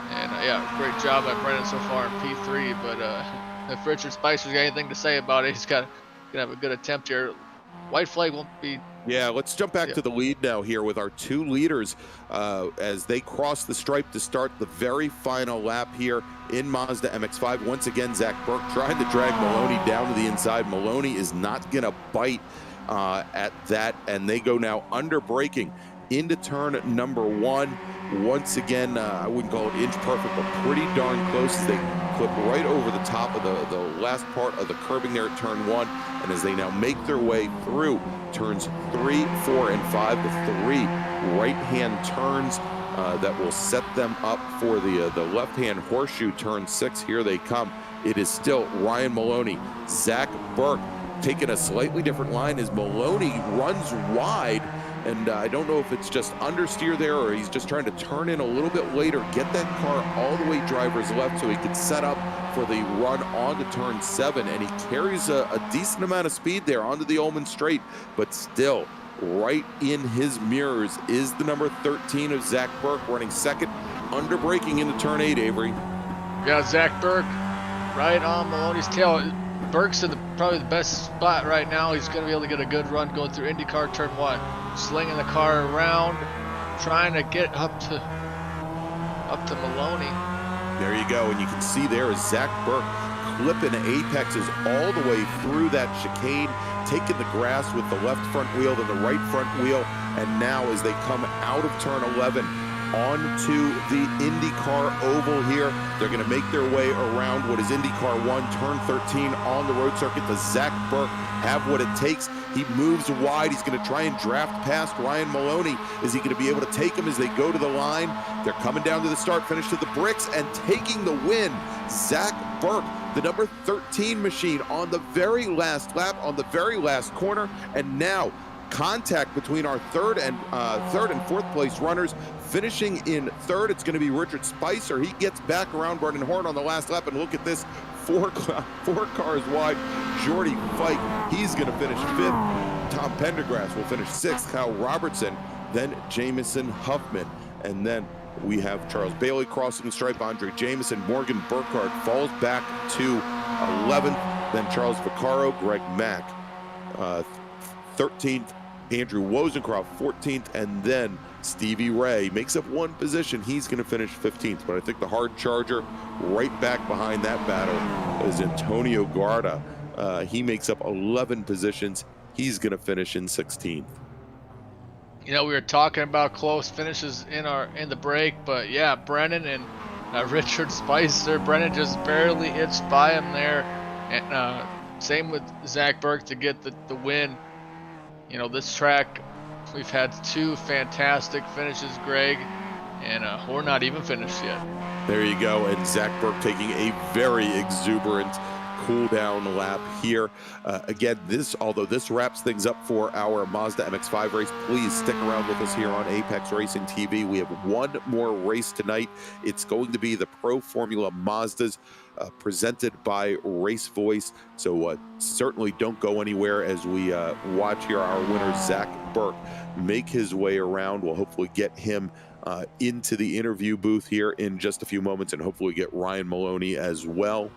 And yeah, great job by Brennan so far in P3. But if Richard Spicer's got anything to say about it, he's gonna have a good attempt here. White flag won't be. Yeah, let's jump back to the lead now here with our 2 leaders as they cross the stripe to start the very final lap here in Mazda MX-5. Once again, Zach Burke trying to drag Maloney down to the inside. Maloney is not gonna bite at that, and they go now under braking into turn number 1. Once again, I wouldn't call it inch perfect, but pretty darn close as they clip right over the top of the last part of the curbing there at turn 1. And as they now make their way through turns 3, 4, and 5, the 3 right-hand turns that will set them up for the left-hand horseshoe turn 6. Here they come. It is still Ryan Maloney, Zach Burke, taking a slightly different line as Maloney runs wide. And I don't know if it's just understeer there or he's just trying to turn in a little bit later, get that car all the way driver's left so he can set up for the run onto turn 7. And he carries a decent amount of speed there onto the Ullman Straight, but still right in his mirrors is the number 13 of Zach Burke running second, under braking into turn 8, Avery. Yeah, Zach Burke right on Maloney's tail. Burke's in probably the best spot right now. He's going to be able to get a good run going through IndyCar turn 1. Slinging the car around, trying to get up to Maloney. There you go, and you can see there is Zach Burke clipping apexes all the way through that chicane, taking the grass with the left front wheel, then the right front wheel, and now as they come out of turn 11, onto the IndyCar oval here. They're going to make their way around what is IndyCar 1, turn 13 on the road circuit. Does Zach Burke have what it takes? He moves wide. He's going to try and draft past Ryan Maloney. Is he going to be able to take him as they go to the line? They're coming down to the start, finish to the bricks, and taking the win. Zach Burke, the number 13 machine, on the very last lap, on the very last corner, and now contact between our third and fourth place runners. Finishing in third, it's going to be Richard Spicer. He gets back around Brendan Horn on the last lap, and look at this, four cars wide. Jordy Fike, he's going to finish fifth. Tom Pendergrass will finish sixth. Kyle Robertson, then Jamison Huffman, and then we have Charles Bailey crossing the stripe. Andre Jamison, Morgan Burkhardt falls back to 11th. Then Charles Vaccaro, Greg Mack, 13th. Andrew Wozencroft, 14th, and then Stevie Ray makes up one position. He's going to finish 15th, but I think the hard charger right back behind that battle is Antonio Garda. He makes up 11 positions. He's going to finish in 16th. You know, we were talking about close finishes in the break, but yeah, Brennan and Richard Spicer. Brennan just barely itched by him there, and same with Zach Burke to get the win. You know, this track, we've had two fantastic finishes, Greg, and we're not even finished yet. There you go, and Zach Burke taking a very exuberant cool down lap here. Again, although this wraps things up for our Mazda MX-5 race, please stick around with us here on Apex Racing TV. We have one more race tonight. It's going to be the Pro Formula Mazdas, presented by RaceVoice. So certainly don't go anywhere as we watch here our winner, Zach Burke, make his way around. We'll hopefully get him into the interview booth here in just a few moments, and hopefully get Ryan Maloney as well.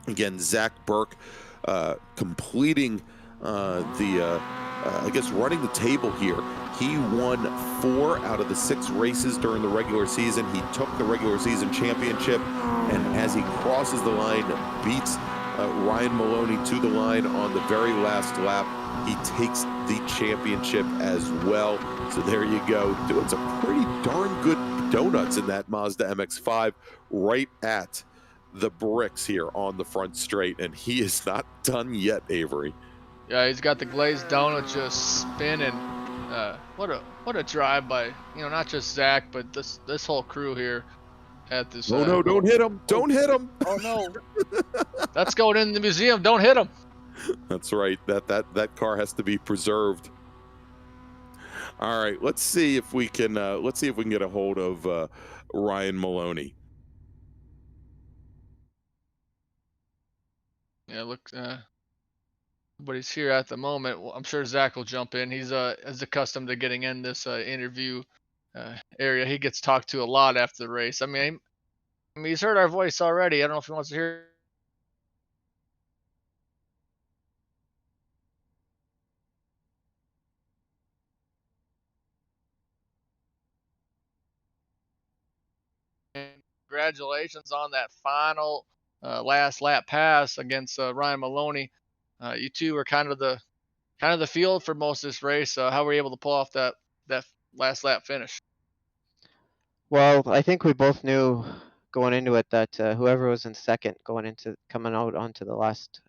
Again, Zach Burke completing I guess running the table here. He won 4 out of the 6 races during the regular season. He took the regular season championship, and as he crosses the line, beats Ryan Maloney to the line on the very last lap. He takes the championship as well. So there you go, doing some pretty darn good donuts in that Mazda MX-5 right at the bricks here on the front straight, and he is not done yet, Avery. Yeah, he's got the glazed donut just spinning. What a drive by, you know, not just Zach, but this whole crew here at this. Oh no! Don't hit him! Don't hit him! Oh no! That's going in the museum. Don't hit him. That's right. That car has to be preserved. All right, let's see if we can get a hold of Ryan Maloney. Yeah, look, nobody's here at the moment. Well, I'm sure Zach will jump in. He's is accustomed to getting in this interview area. He gets talked to a lot after the race. I mean, he's heard our voice already. I don't know if he wants to hear. Congratulations on that final last lap pass against Ryan Maloney. You two were kind of the field for most of this race. How were you able to pull off that last lap finish? Well, I think we both knew going into it that whoever was in second coming out onto the last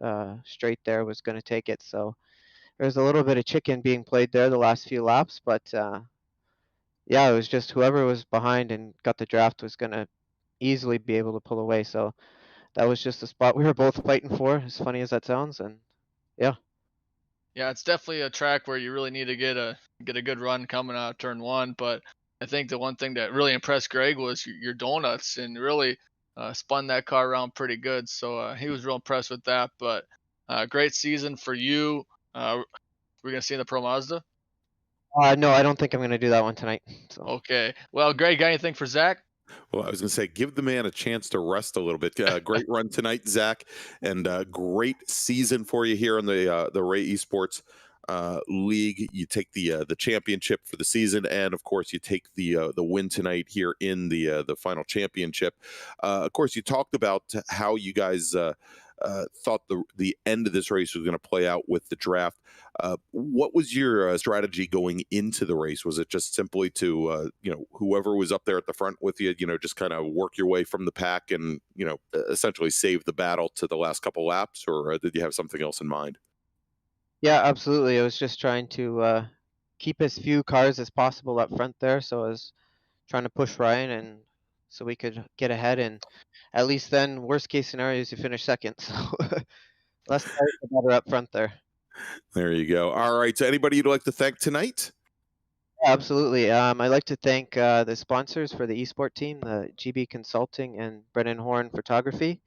straight there was going to take it. So there was a little bit of chicken being played there the last few laps, but yeah, it was just whoever was behind and got the draft was going to easily be able to pull away. So that was just the spot we were both fighting for, as funny as that sounds. And yeah. Yeah, it's definitely a track where you really need to get a good run coming out of turn 1. But I think the one thing that really impressed Greg was your donuts, and really spun that car around pretty good. So he was real impressed with that. But great season for you. We're gonna see in the Pro Mazda. No, I don't think I'm going to do that one tonight. So. Okay. Well, Greg, got anything for Zach? Well, I was going to say, give the man a chance to rest a little bit. Great run tonight, Zach, and great season for you here in the Ray Esports League. You take the championship for the season, and of course, you take the win tonight here in the final championship. Of course, you talked about how you guys thought the end of this race was going to play out with the draft. What was your strategy going into the race? Was it just simply to, whoever was up there at the front with you, just kind of work your way from the pack and, essentially save the battle to the last couple laps, or did you have something else in mind? Yeah, absolutely. I was just trying to keep as few cars as possible up front there. So I was trying to push Ryan, and so we could get ahead. And at least then, worst case scenario is you finish second. So less cars, the better up front there. There you go. All right. So anybody you'd like to thank tonight? Yeah, absolutely. I'd like to thank the sponsors for the eSport team, the GB Consulting and Brennan Horn Photography,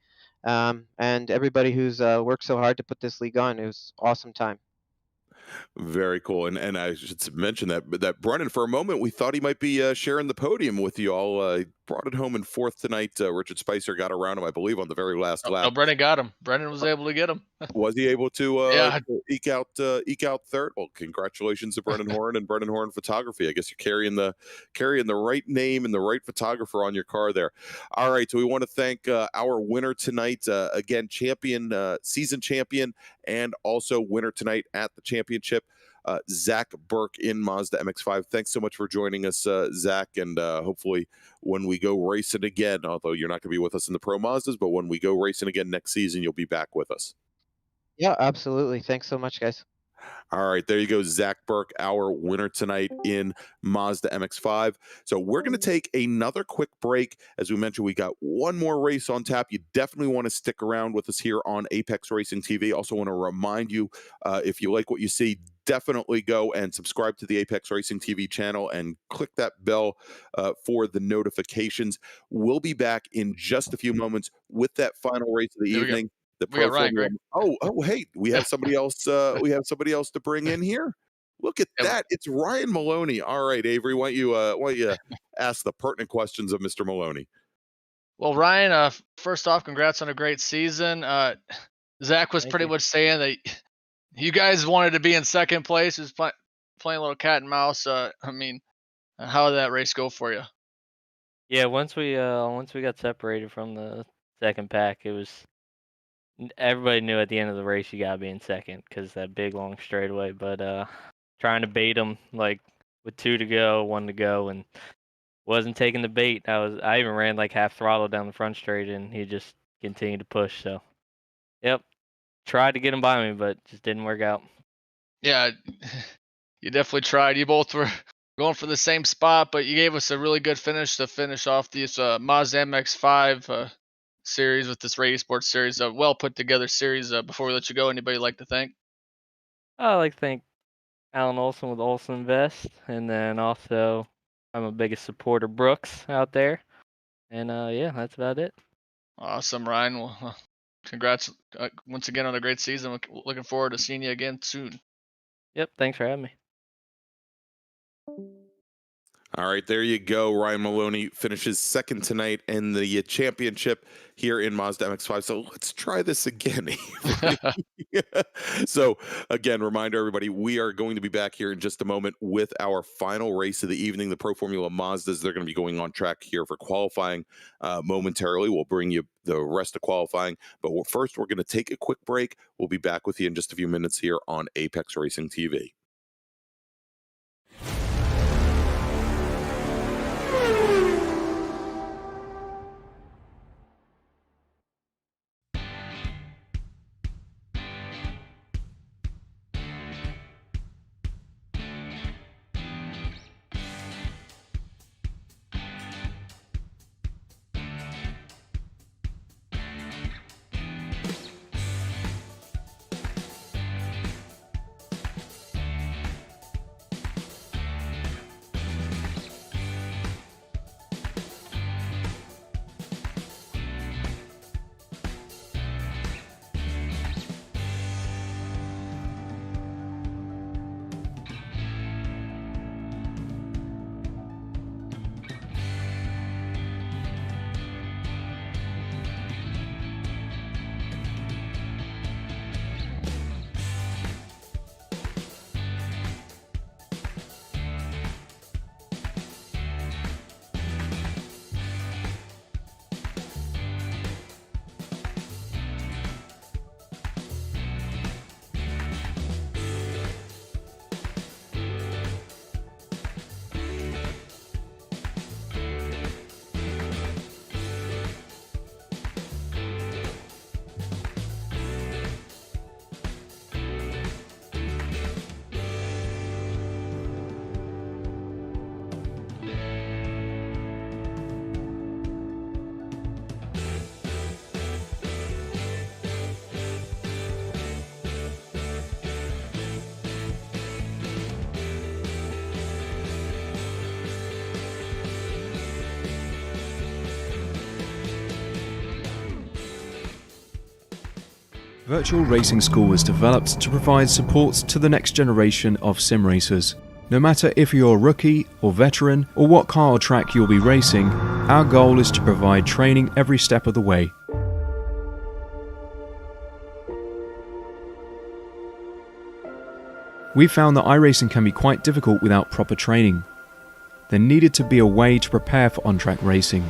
and everybody who's worked so hard to put this league on. It was awesome time. Very cool. And I should mention that Brennan, for a moment, we thought he might be sharing the podium with you all. Brought it home in fourth tonight. Richard Spicer got around him, I believe, on the very last lap. No, Brennan got him. Brennan was able to get him. Was he able to Yeah. eke out third? Well, congratulations to Brennan Horn and Brennan Horn Photography. I guess you're carrying the right name and the right photographer on your car there. All right, so we want to thank our winner tonight, again, season champion, and also winner tonight at the championship, Zach Burke in Mazda MX-5. Thanks so much for joining us, Zach, and hopefully when we go racing again, although you're not going to be with us in the Pro Mazdas, but when we go racing again next season, you'll be back with us. Yeah, absolutely. Thanks so much, guys. All right, there you go, Zach Burke, our winner tonight in Mazda MX-5. So we're going to take another quick break. As we mentioned, we got one more race on tap. You definitely want to stick around with us here on Apex Racing TV. Also want to remind you, if you like what you see, definitely go and subscribe to the Apex Racing TV channel and click that bell for the notifications. We'll be back in just a few moments with that final race of the evening. We got Ryan, Greg. Oh, hey, we have somebody else. We have somebody else to bring in here. Look at that! It's Ryan Maloney. All right, Avery, why don't you ask the pertinent questions of Mr. Maloney? Well, Ryan, first off, congrats on a great season. Zach was pretty much saying that you guys wanted to be in second place. He was playing a little cat and mouse. How did that race go for you? Yeah, once we got separated from the second pack, it was. Everybody knew at the end of the race you gotta be in second because that big long straightaway. But trying to bait him like with 2 to go, 1 to go, and wasn't taking the bait. I even ran like half throttle down the front straight, and he just continued to push. So, yep, tried to get him by me, but just didn't work out. Yeah, you definitely tried. You both were going for the same spot, but you gave us a really good finish to finish off this Mazda MX-5 series with this Race Sports series, a well put together series. Before we let you go, anybody like to thank? I'd like to thank Alan Olson with Olson Invest, and then also I'm a biggest supporter Brooks out there, and yeah, that's about it. Awesome, Ryan. Well, congrats once again on a great season. Looking forward to seeing you again soon. Yep, thanks for having me. All right, there you go. Ryan Maloney finishes second tonight in the championship here in Mazda MX-5. So let's try this again. So again, reminder everybody, we are going to be back here in just a moment with our final race of the evening. The Pro Formula Mazdas, they're going to be going on track here for qualifying momentarily. We'll bring you the rest of qualifying. But first, we're going to take a quick break. We'll be back with you in just a few minutes here on Apex Racing TV. Virtual Racing School was developed to provide support to the next generation of sim racers. No matter if you're a rookie or veteran or what car or track you'll be racing, our goal is to provide training every step of the way. We found that iRacing can be quite difficult without proper training. There needed to be a way to prepare for on-track racing.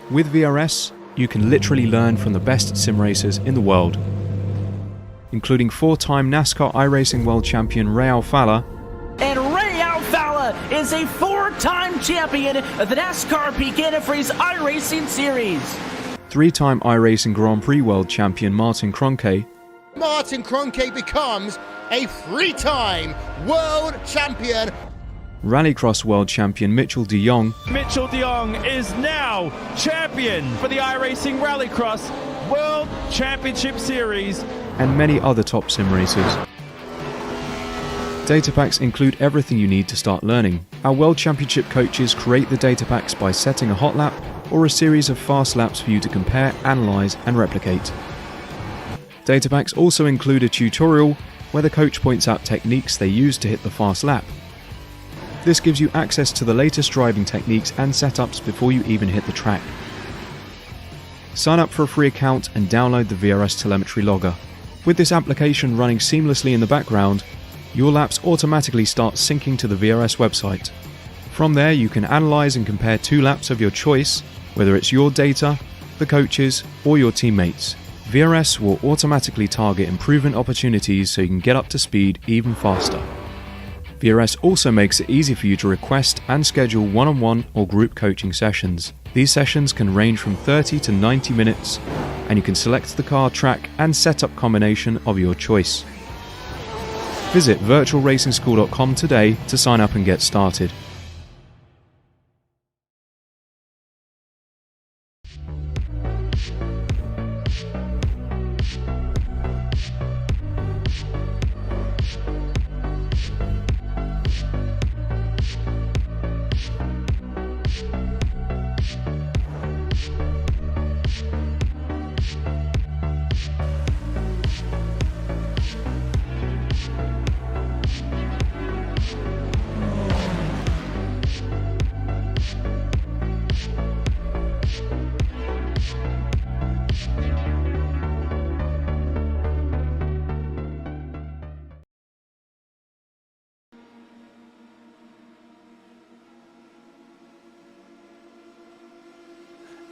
With VRS, you can literally learn from the best sim racers in the world, including 4-time NASCAR iRacing World Champion Ray Alfalla. And Ray Alfalla is a 4-time champion of the NASCAR Peak Antifreeze iRacing Series. 3-time iRacing Grand Prix World Champion Martin Kroenke. Martin Kroenke becomes a 3-time world champion. Rallycross World Champion Mitchell de Jong. Mitchell de Jong is now champion for the iRacing Rallycross World Championship Series. And many other top sim racers. Data packs include everything you need to start learning. Our World Championship coaches create the data packs by setting a hot lap or a series of fast laps for you to compare, analyze, and replicate. Data packs also include a tutorial where the coach points out techniques they use to hit the fast lap. This gives you access to the latest driving techniques and setups before you even hit the track. Sign up for a free account and download the VRS telemetry logger. With this application running seamlessly in the background, your laps automatically start syncing to the VRS website. From there, you can analyze and compare 2 laps of your choice, whether it's your data, the coaches, or your teammates. VRS will automatically target improvement opportunities so you can get up to speed even faster. VRS also makes it easy for you to request and schedule one-on-one or group coaching sessions. These sessions can range from 30 to 90 minutes, and you can select the car, track, and setup combination of your choice. Visit virtualracingschool.com today to sign up and get started.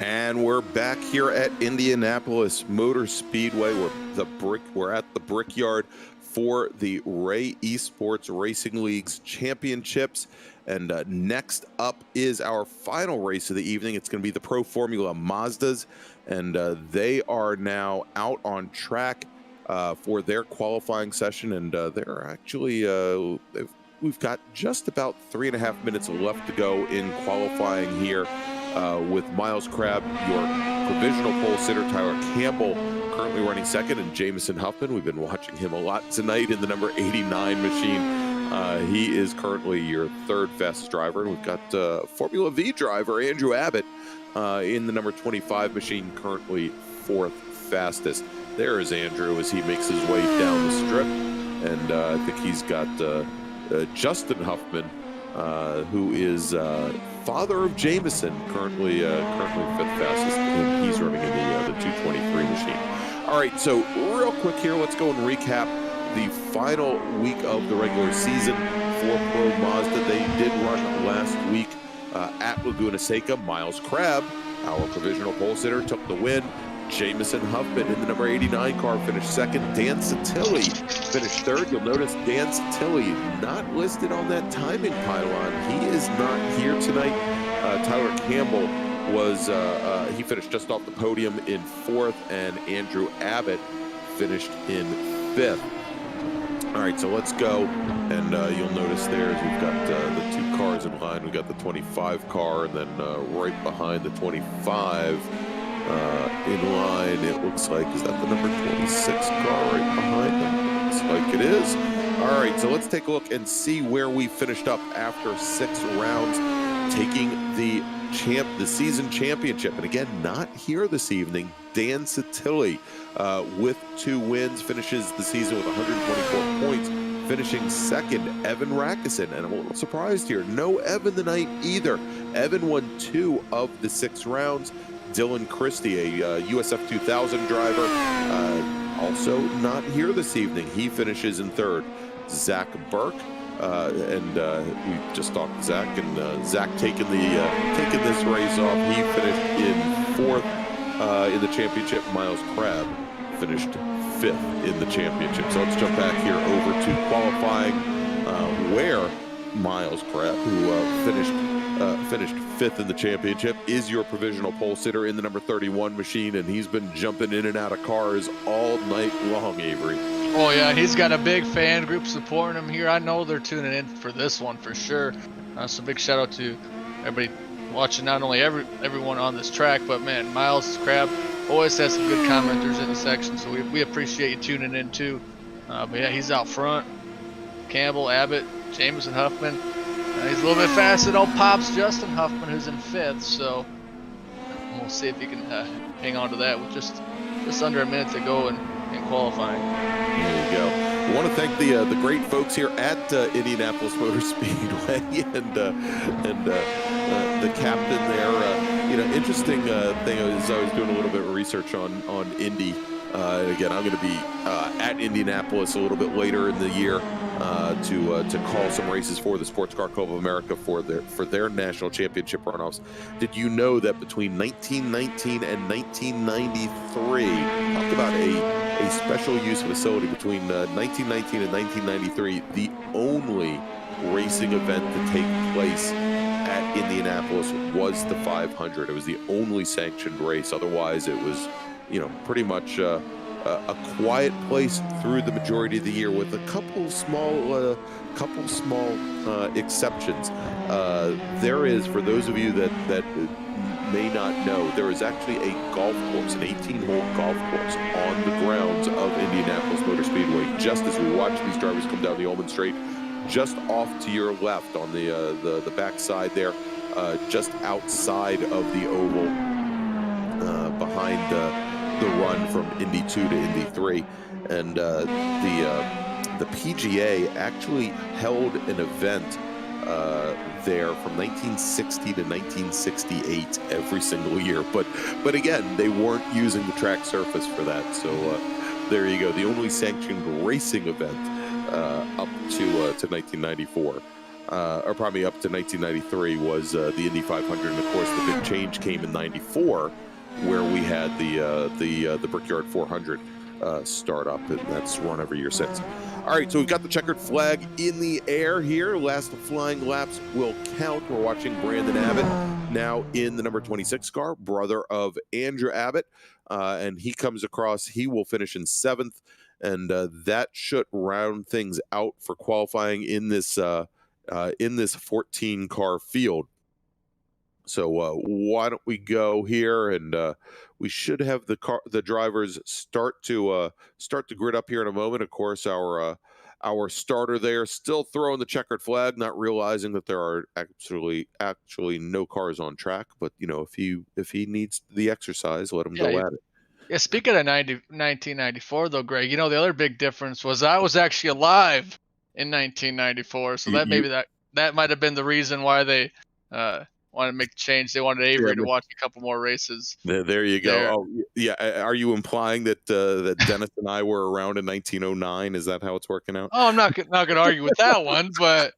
And we're back here at Indianapolis Motor Speedway. We're at the Brickyard for the Ray Esports Racing League's championships. And next up is our final race of the evening. It's going to be the Pro Formula Mazdas, and they are now out on track for their qualifying session. And they're actually we've got just about 3.5 minutes left to go in qualifying here. With Miles Crabb, your provisional pole sitter, Tyler Campbell currently running second, and Jamison Huffman. We've been watching him a lot tonight in the number 89 machine. He is currently your 3rd fastest driver, and we've got Formula V driver Andrew Abbott in the number 25 machine, currently 4th fastest. There is Andrew as he makes his way down the strip, and I think he's got Justin Huffman, who is father of Jamison, currently 5th fastest, and he's running in the 223 machine. All right, so real quick here, let's go and recap the final week of the regular season for Pro Mazda. They did run last week at Laguna Seca. Miles Crabb, our provisional pole sitter, took the win. Jamison Huffman in the number 89 car finished second. Dan Satilli finished third. You'll notice Dan Satilli not listed on that timing pylon. He is not here tonight. Tyler Campbell was, he finished just off the podium in 4th, and Andrew Abbott finished in 5th. All right, so let's go, and you'll notice there is we've got the 2 cars in line. We've got the 25 car, and then right behind the 25 in line, it looks like, is that the number 26 car right behind them? Looks like it is. All right, so let's take a look and see where we finished up after 6 rounds, taking the the season championship. And again, not here this evening. Dan Satilli with 2 wins, finishes the season with 124 points. Finishing second, Evan Rackison, and I'm a little surprised here, no Evan tonight either. Evan won 2 of the 6 rounds. Dylan Christie, a USF 2000 driver, also not here this evening. He finishes in 3rd. Zach Burke, and we just talked to Zach, and Zach taking this race off. He finished in 4th in the championship. Miles Crabb finished 5th in the championship. So let's jump back here over to qualifying, where Miles Crabb, who finished 5th in the championship, is your provisional pole sitter in the number 31 machine, and he's been jumping in and out of cars all night long, Avery. Oh yeah, he's got a big fan group supporting him here. I know they're tuning in for this one for sure. So big shout out to everybody watching, not only everyone on this track, but man, Miles Crabb always has some good commenters in the section, so we appreciate you tuning in too. But yeah, he's out front. Campbell, Abbott, Jameson, Huffman. He's a little bit faster than old Pops Justin Huffman, who's in 5th, so we'll see if he can hang on to that with just under a minute to go in qualifying. There you go. I want to thank the great folks here at Indianapolis Motor Speedway and the captain there. Interesting thing is I was doing a little bit of research on Indy. And again, I'm going to be at Indianapolis a little bit later in the year to call some races for the Sports Car Club of America for their national championship runoffs. Did you know that between 1919 and 1993, talk about a special use facility, between 1919 and 1993, the only racing event to take place at Indianapolis was the 500. It was the only sanctioned race. Otherwise, it was, pretty much a quiet place through the majority of the year, with a couple small exceptions. There is, for those of you that may not know, there is actually a golf course, an 18-hole golf course on the grounds of Indianapolis Motor Speedway, just as we watch these drivers come down the Ullman Straight, just off to your left on the back side there, just outside of the oval, behind the run from Indy 2 to Indy 3. And the PGA actually held an event there from 1960 to 1968 every single year, but again, they weren't using the track surface for that. So there you go, the only sanctioned racing event up to 1994, or probably up to 1993, was the Indy 500. And of course, the big change came in '94, where we had the Brickyard 400 start up, and that's run every year since. All right, so we've got the checkered flag in the air here. Last flying laps will count. We're watching Brandon Abbott now in the number 26 car, brother of Andrew Abbott, and he comes across. He will finish in 7th, and that should round things out for qualifying in this 14-car field. So why don't we go here, and we should have the drivers start to grid up here in a moment. Of course, our starter there still throwing the checkered flag, not realizing that there are actually no cars on track. But if he needs the exercise, let him go at it. Yeah, speaking of 1994, though, Greg, the other big difference was I was actually alive in 1994, so that might have been the reason why they wanted to make the change. They wanted Avery to watch a couple more races. There you go. There. Oh, yeah. Are you implying that that Dennis and I were around in 1909? Is that how it's working out? Oh, I'm not going to argue with that one, but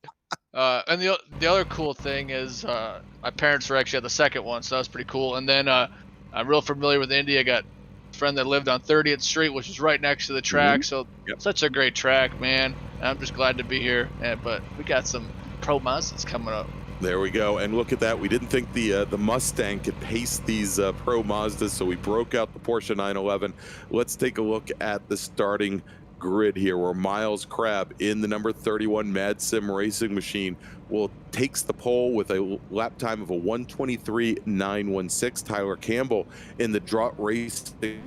and the other cool thing is my parents were actually at the second one, so that was pretty cool. And then I'm real familiar with Indy. I got a friend that lived on 30th Street, which is right next to the track. So such a great track, man. I'm just glad to be here. But we got some Pro Mazdas coming up. There we go, and look at that. We didn't think the Mustang could pace these Pro Mazdas, so we broke out the Porsche 911. Let's take a look at the starting grid here, where Miles Crabb in the number 31 Mad Sim Racing Machine takes the pole with a lap time of a 1:23.916. Tyler Campbell in the Draught Racing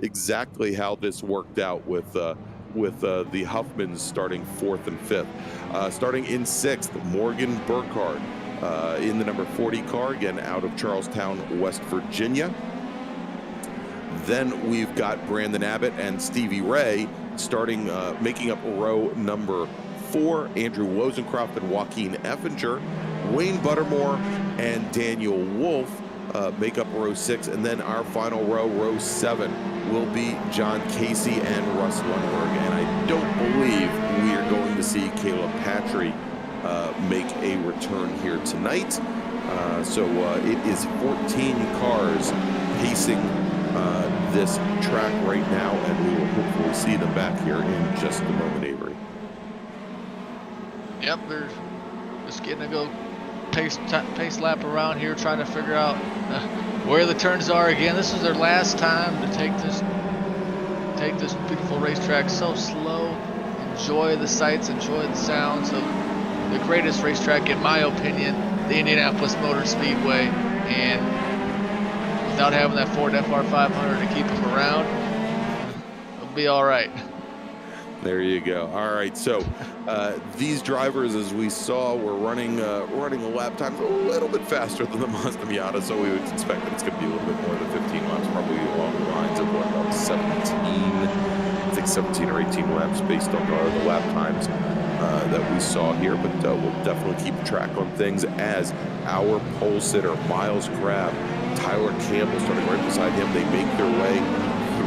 exactly how this worked out with the Huffmans starting 4th and 5th. Starting in 6th, Morgan Burkhardt in the number 40 car, again out of Charlestown, West Virginia. Then we've got Brandon Abbott and Stevie Ray starting, making up row number 4. Andrew Wozencroft and Joaquin Effinger. Wayne Buttermore and Daniel Wolf make up row 6. And then our final row, row 7, will be John Casey and Russ Lundberg. And I don't believe we are going to see Caleb Patry make a return here tonight. So it is 14 cars pacing this track right now, and we will hopefully see them back here in just a moment, Avery. Yep, they're just getting to go pace lap around here, trying to figure out where the turns are again. This is their last time to take this beautiful racetrack so slow. Enjoy the sights, enjoy the sounds of the greatest racetrack, in my opinion, the Indianapolis Motor Speedway. And without having that Ford FR500 to keep them around, it'll be all right. There you go. All right, so these drivers, as we saw, were running lap times a little bit faster than the Mazda Miata, so we would expect that it's going to be a little bit more than 15 laps, probably along the lines of what, about 17 or 18 laps based on the lap times that we saw here. But we'll definitely keep track on things as our pole sitter, Miles Crabb, Tyler Campbell starting right beside him. They make their way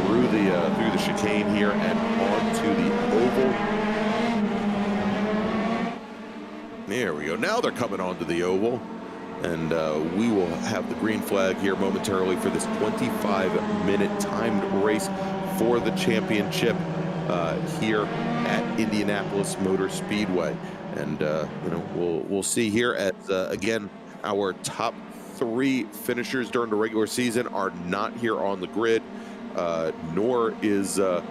through the chicane here and onto the oval. There we go. Now they're coming onto the oval, and we will have the green flag here momentarily for this 25-minute timed race for the championship here at Indianapolis Motor Speedway. And you know, we'll see here as again, our top 3 finishers during the regular season are not here on the grid, nor is our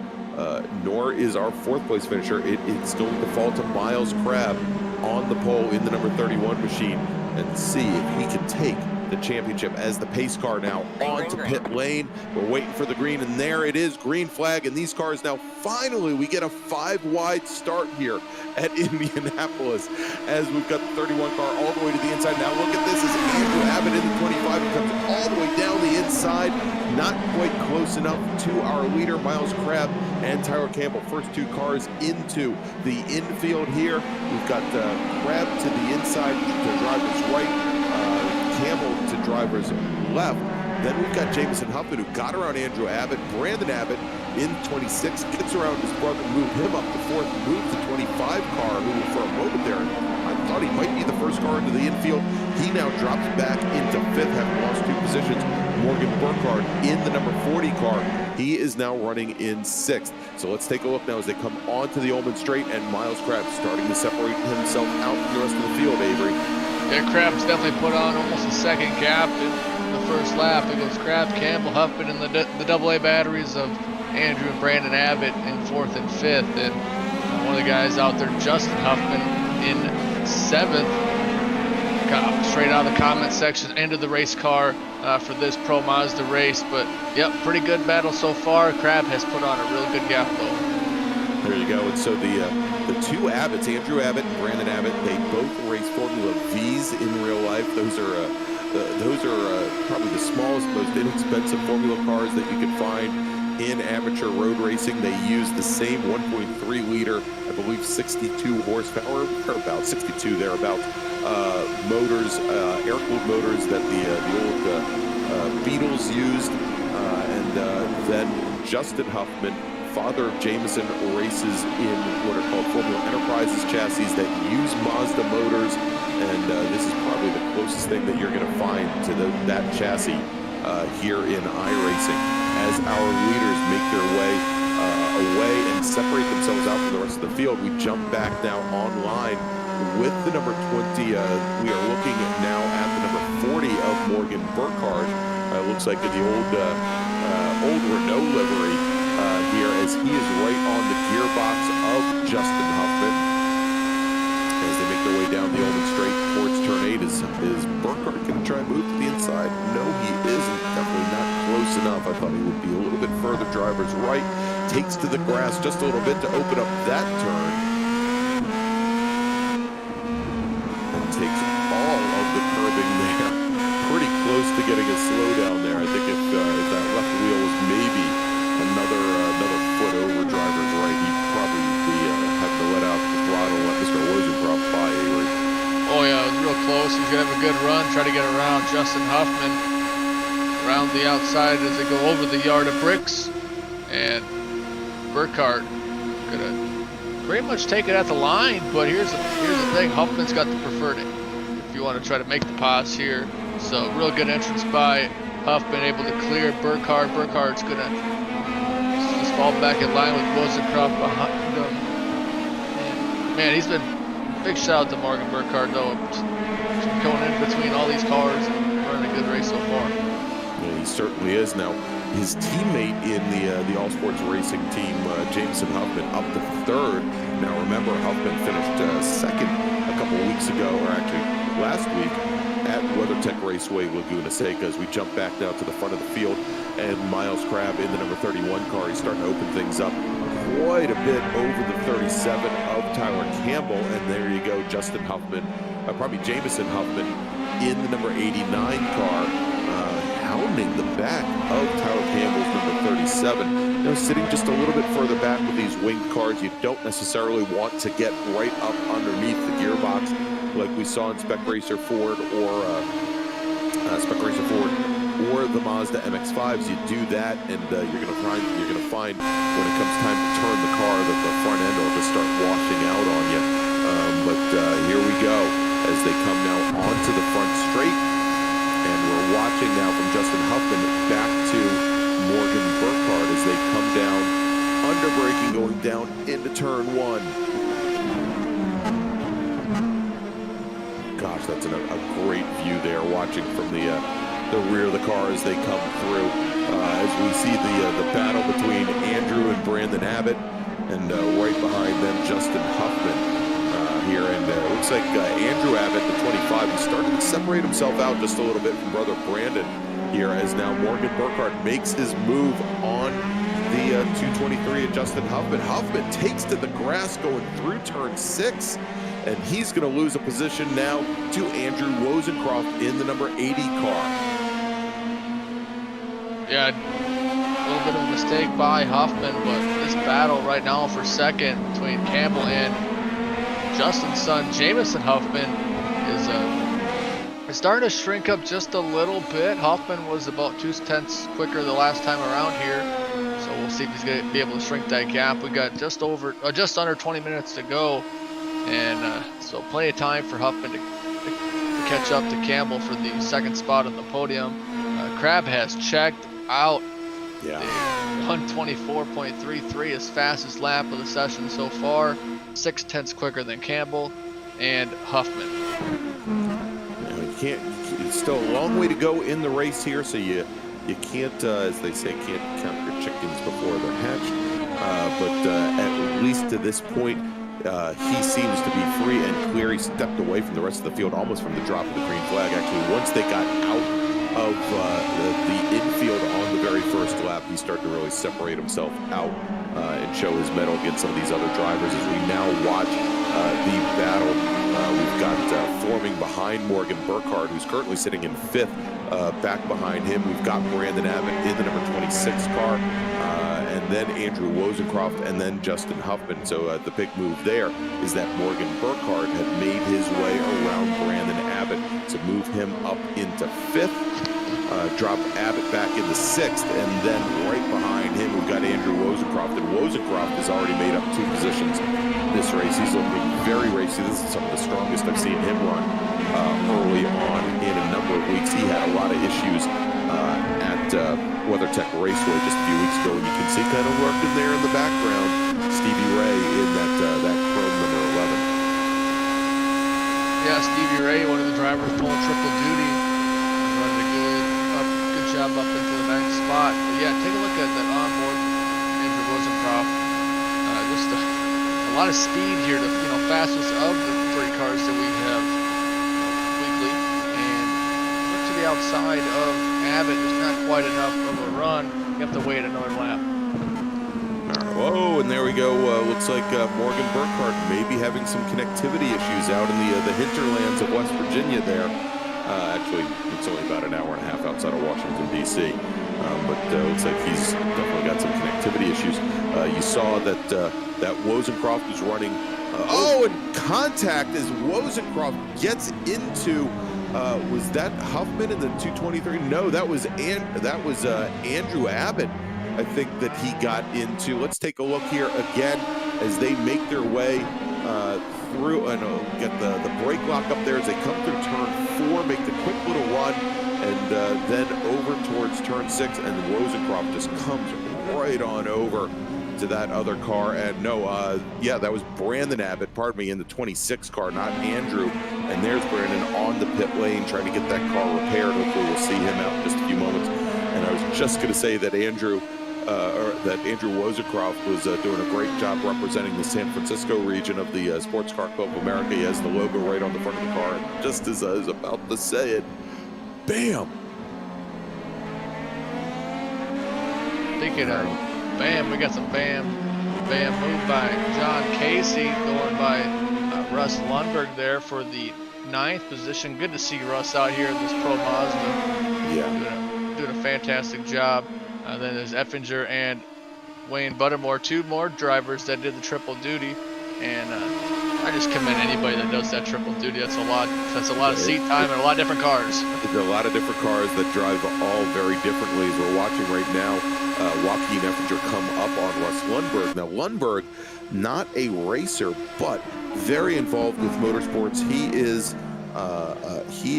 4th place finisher. It's going to fall to Miles Crabb on the pole in the number 31 machine, and see if he can take the championship as the pace car now onto pit lane. We're waiting for the green, and there it is, green flag. And these cars now, finally, we get a 5-wide start here at Indianapolis as we've got the 31 car all the way to the inside. Now look at this, as Andrew Abbott in the 25 comes all the way down the inside, not quite close enough to our leader, Miles Crabb and Tyler Campbell. First 2 cars into the infield here. We've got Crabb to the inside, to driver's right, Campbell to driver's left. Then we've got Jamison Huffman, who got around Andrew Abbott. Brandon Abbott in 26 gets around his brother, moved him up to 4th, moved the 25 car, who for a moment there, I thought he might be the first car into the infield. He now drops back into 5th, having lost 2 positions. Morgan Burkhardt in the number 40 car. He is now running in 6th. So let's take a look now as they come onto the Ullman Straight, and Miles Crabb starting to separate himself out from the rest of the field, Avery. Yeah, Crabb's definitely put on almost a second gap in the first lap. It goes Crabb, Campbell, Huffman, and the AA batteries of Andrew and Brandon Abbott in 4th and 5th. And one of the guys out there, Justin Huffman, in 7th. Got straight out of the comment section, entered the race car for this Pro Mazda race. But, yep, pretty good battle so far. Crabb has put on a real good gap, though. There you go. And so the 2 Abbotts, Andrew Abbott and Brandon Abbott, they both race Formula V's in real life. Those are probably the smallest, most inexpensive Formula cars that you can find in amateur road racing. They use the same 1.3 liter, I believe 62 horsepower, or about 62 thereabouts, motors, air-cooled motors that the old Beetles used. And then Justin Huffman, father of Jamison, races in what are called Formula Enterprises chassis that use Mazda motors, and this is probably the closest thing that you're going to find to that chassis here in iRacing. As our leaders make their way away and separate themselves out from the rest of the field, we jump back now online with the number 20. We are looking now at the number 40 of Morgan Burkhardt. Looks like in the old Renault livery here, as he is right on the gearbox of Justin Huffman. As they make their way down the Ullman Straight towards turn 8, is Burkhardt going to try and move to the inside? No, he isn't. Definitely not close enough. I thought he would be a little bit further driver's right. Takes to the grass just a little bit to open up that turn. And takes all of the curbing there. Pretty close to getting a slowdown there. I think if that left wheel was maybe another foot over driver's right, he'd probably be having to let out the throttle and let Mr. Wozencroft by. Oh yeah, it was real close. He's gonna have a good run, try to get around Justin Huffman around the outside as they go over the yard of bricks, and Burkhardt gonna pretty much take it at the line. But here's the thing: Huffman's got the preferred if you want to try to make the pass here. So real good entrance by Huffman, able to clear Burkhardt. Burkhardt's gonna just fall back in line with Wozencroft behind him. And, man, he's been. Big shout out to Morgan Burkhardt though, going in between all these cars and running a good race so far. Yeah, he certainly is. Now, his teammate in the All Sports Racing team, Jameson Huffman, up to third. Now, remember, Huffman finished second a couple weeks ago, or actually last week, at WeatherTech Raceway Laguna Seca. As we jump back now to the front of the field, and Miles Crabb in the number 31 car. He's starting to open things up quite a bit over the 37 of Tyler Campbell, and there you go, Justin Huffman, probably Jameson Huffman in the number 89 car, hounding the back of Tyler Campbell's number 37. You know, sitting just a little bit further back with these winged cars, you don't necessarily want to get right up underneath the gearbox like we saw in Spec Racer Ford or the Mazda MX-5s. You do that, and you're gonna find when it comes time to turn the car that the front end will just start washing out on you. But here we go as they come now onto the front straight, and we're watching now from Justin Huffman back to Morgan Burkhardt as they come down, under braking, going down into turn 1. Gosh, that's a great view there, watching from the rear of the car as they come through. As we see the battle between Andrew and Brandon Abbott, and right behind them, Justin Huffman here. And it looks like Andrew Abbott, the 25, he started to separate himself out just a little bit from brother Brandon here, as now Morgan Burkhardt makes his move on the 223 of Justin Huffman. Huffman takes to the grass going through turn 6. And he's going to lose a position now to Andrew Wozencroft in the number 80 car. Yeah, a little bit of a mistake by Huffman, but this battle right now for second between Campbell and Justin's son, Jameson Huffman, is starting to shrink up just a little bit. Huffman was about 2/10 quicker the last time around here, so we'll see if he's going to be able to shrink that gap. We got just under 20 minutes to go. And so plenty of time for Huffman to catch up to Campbell for the second spot on the podium. Crabb has checked out. Yeah. 124.33, his fastest lap of the session so far. 6/10 quicker than Campbell and Huffman. It's still a long way to go in the race here, so you can't, as they say, can't count your chickens before they're hatched. But at least to this point, he seems to be free and clear. He stepped away from the rest of the field almost from the drop of the green flag. Actually, once they got out of the infield on the very first lap, he started to really separate himself out and show his mettle against some of these other drivers. As we now watch the battle, we've got forming behind Morgan Burkhardt, who's currently sitting in 5th. Back behind him, we've got Brandon Abbott in the number 26 car. And then Andrew Wozencroft, and then Justin Huffman. So the big move there is that Morgan Burkhardt had made his way around Brandon Abbott to move him up into 5th, drop Abbott back into 6th, and then right behind him we've got Andrew Wozencroft, and Wozencroft has already made up 2 positions this race. He's looking very racy. This is some of the strongest I've seen him run early on in a number of weeks. He had a lot of issues at WeatherTech Raceway just a few weeks ago, and you can see kind of working there in the background Stevie Ray in that chrome number 11. Yeah, Stevie Ray, one of the drivers pulling triple duty, running a good job up into the 9th spot. But yeah, take a look at that onboard Andrew Wozencroft. Just a lot of speed here, the fastest of the 3 cars that we have weekly, and look to the outside of Abbott. There's not quite enough of a run, you have to wait another lap. All right. Whoa, and there we go. Looks like Morgan Burkhardt may be having some connectivity issues out in the hinterlands of West Virginia there. Actually, it's only about an hour and a half outside of Washington, D.C. But looks like he's definitely got some connectivity issues. You saw that that Wozencroft was running. And contact as Wozencroft gets into. Was that Huffman in the 223? No, that was Andrew Abbott. I think that he got into. Let's take a look here again as they make their way through and get the brake lock up there as they come through turn 4, make the quick little run, and then over towards turn 6, and Wozencroft just comes right on over to that other car. And yeah, that was Brandon Abbott, pardon me, in the 26 car, not Andrew. And there's Brandon on the pit lane trying to get that car repaired. Hopefully we'll see him out in just a few moments. And I was just going to say that Andrew Wozencroft was doing a great job representing the San Francisco region of the Sports Car Club of America. He has the logo right on the front of the car. And just as I was about to say it, bam! Thinking of bam, we got some bam move by John Casey, going by Russ Lundberg there for the 9th position. Good to see Russ out here in this Pro Mazda. Yeah. Doing a fantastic job. Then there's Effinger and Wayne Buttermore, 2 more drivers that did the triple duty. And I just commend anybody that does that triple duty. That's a lot of seat time and a lot of different cars. There's a lot of different cars that drive all very differently. As we're watching right now, Joaquin Effinger come up on Russ Lundberg. Now Lundberg, not a racer, but very involved with motorsports. He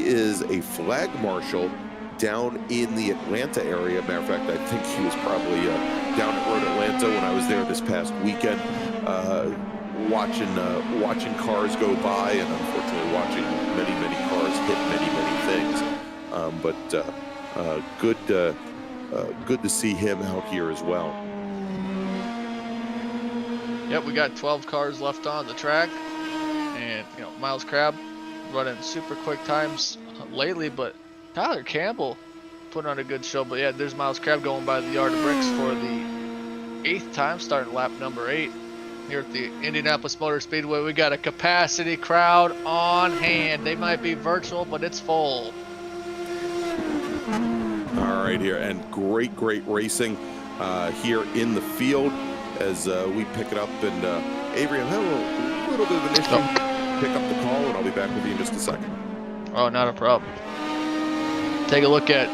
is a flag marshal down in the Atlanta area. Matter of fact, I think he was probably down at Road Atlanta when I was there this past weekend, watching cars go by, and unfortunately watching many cars hit many things. Good to see him out here as well. Yep, we got 12 cars left on the track, and Miles Crabb running super quick times lately, but Tyler Campbell put on a good show. But yeah, there's Miles Crabb going by the Yard of Bricks for the 8th time, starting lap number 8 here at the Indianapolis Motor Speedway. We got a capacity crowd on hand. They might be virtual, but it's full. All right, here, and great racing here in the field as we pick it up. And Avery, I'm having a little bit of an issue. Pick up the call, and I'll be back with you in just a second. Oh, not a problem. Take a look at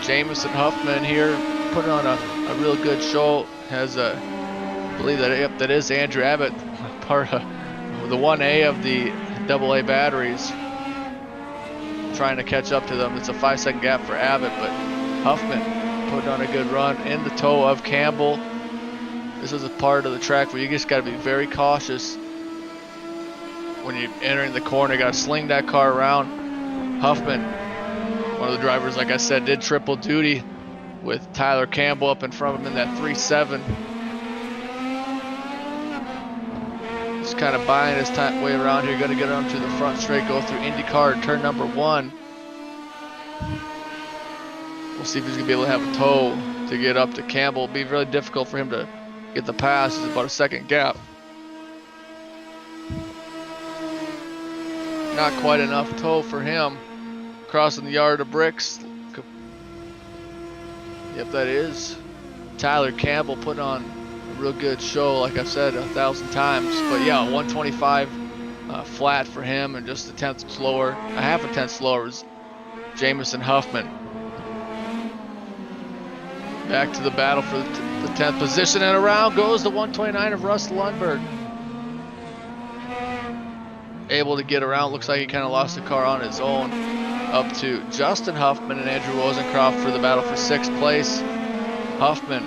Jamison Huffman here, putting on a real good show. Has I believe that is Andrew Abbott, part of the 1A of the AA batteries, trying to catch up to them. It's a 5-second gap for Abbott, but Huffman putting on a good run in the tow of Campbell. This is a part of the track where you just got to be very cautious when you're entering the corner. You got to sling that car around. Huffman, one of the drivers, like I said, did triple duty with Tyler Campbell up in front of him in that 3.7. Just kind of buying his way around here. Going to get onto the front straight, go through IndyCar, turn number 1. We'll see if he's going to be able to have a tow to get up to Campbell. It'll be really difficult for him to get the pass. It's about a second gap. Not quite enough tow for him. Crossing the Yard of Bricks. Yep, that is Tyler Campbell putting on a real good show, like I said 1,000 times. But yeah, 125 flat for him, and just a tenth slower, a half a tenth slower is Jamison Huffman. Back to the battle for the 10th position, and around goes the 129 of Russ Lundberg. Able to get around. Looks like he kind of lost the car on his own. Up to Justin Huffman and Andrew Wozencroft for the battle for 6th place. Huffman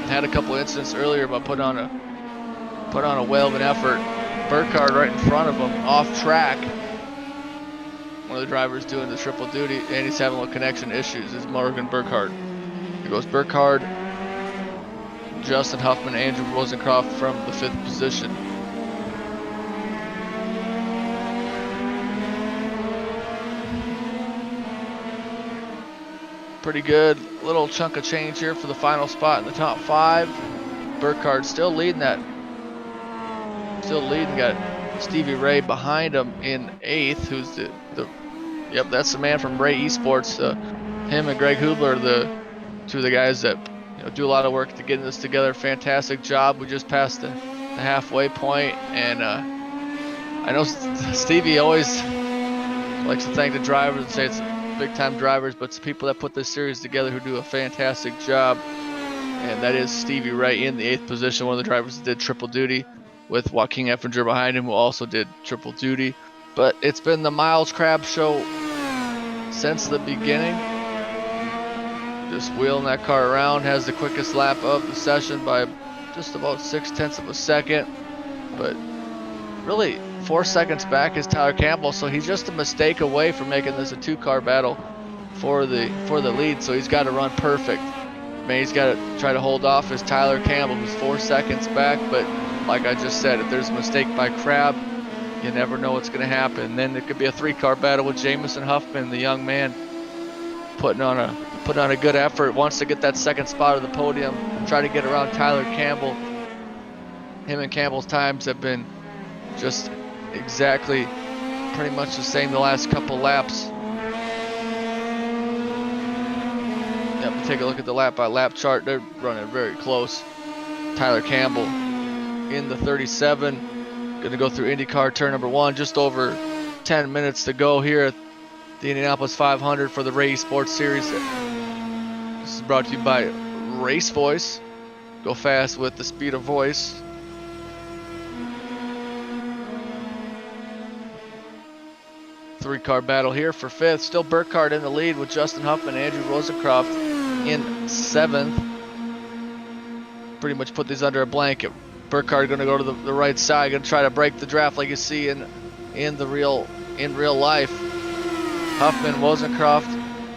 had a couple incidents earlier, but put on a whale of an effort. Burkhardt right in front of him, off track. One of the drivers doing the triple duty, and he's having a little connection issues. Is Morgan Burkhardt. Here goes Burkhardt, Justin Huffman, Andrew Wozencroft from the 5th position. pretty good little chunk of change here for the final spot in the top 5. Burkhardt still leading that. Got Stevie Ray behind him in 8th, who's yep, that's the man from Ray eSports. Him and Greg Hubler are the 2 of the guys that do a lot of work to get this together. Fantastic job. We just passed the halfway point, and I know Stevie always likes to thank the drivers and say it's big-time drivers, but it's the people that put this series together who do a fantastic job, and that is Stevie Ray in the 8th position, one of the drivers that did triple duty, with Joaquin Effinger behind him, who also did triple duty. But it's been the Miles Crab show since the beginning. Just wheeling that car around, has the quickest lap of the session by just about 0.6 of a second. But really, 4 seconds back is Tyler Campbell, so he's just a mistake away from making this a 2-car battle for the lead. So he's got to run perfect. Man, he's got to try to hold off as Tyler Campbell, who's 4 seconds back. But like I just said, if there's a mistake by Crab, you never know what's going to happen. Then it could be a 3-car battle with Jamison Huffman, the young man, putting on a good effort, wants to get that 2nd spot of the podium, try to get around Tyler Campbell. Him and Campbell's times have been just exactly pretty much the same the last couple laps. Yep, take a look at the lap by lap chart. They're running very close. Tyler Campbell in the 37, gonna go through IndyCar turn number 1, just over 10 minutes to go here at the Indianapolis 500 for the Ray eSports series. This is brought to you by RaceVoice. Go fast with the speed of voice. Three-car battle here for 5th. Still Burkhardt in the lead with Justin Huffman and Andrew Rosencroft in 7th. Pretty much put these under a blanket. Burkhardt going to go to the right side, going to try to break the draft like you see in real life. Huffman, Rosencroft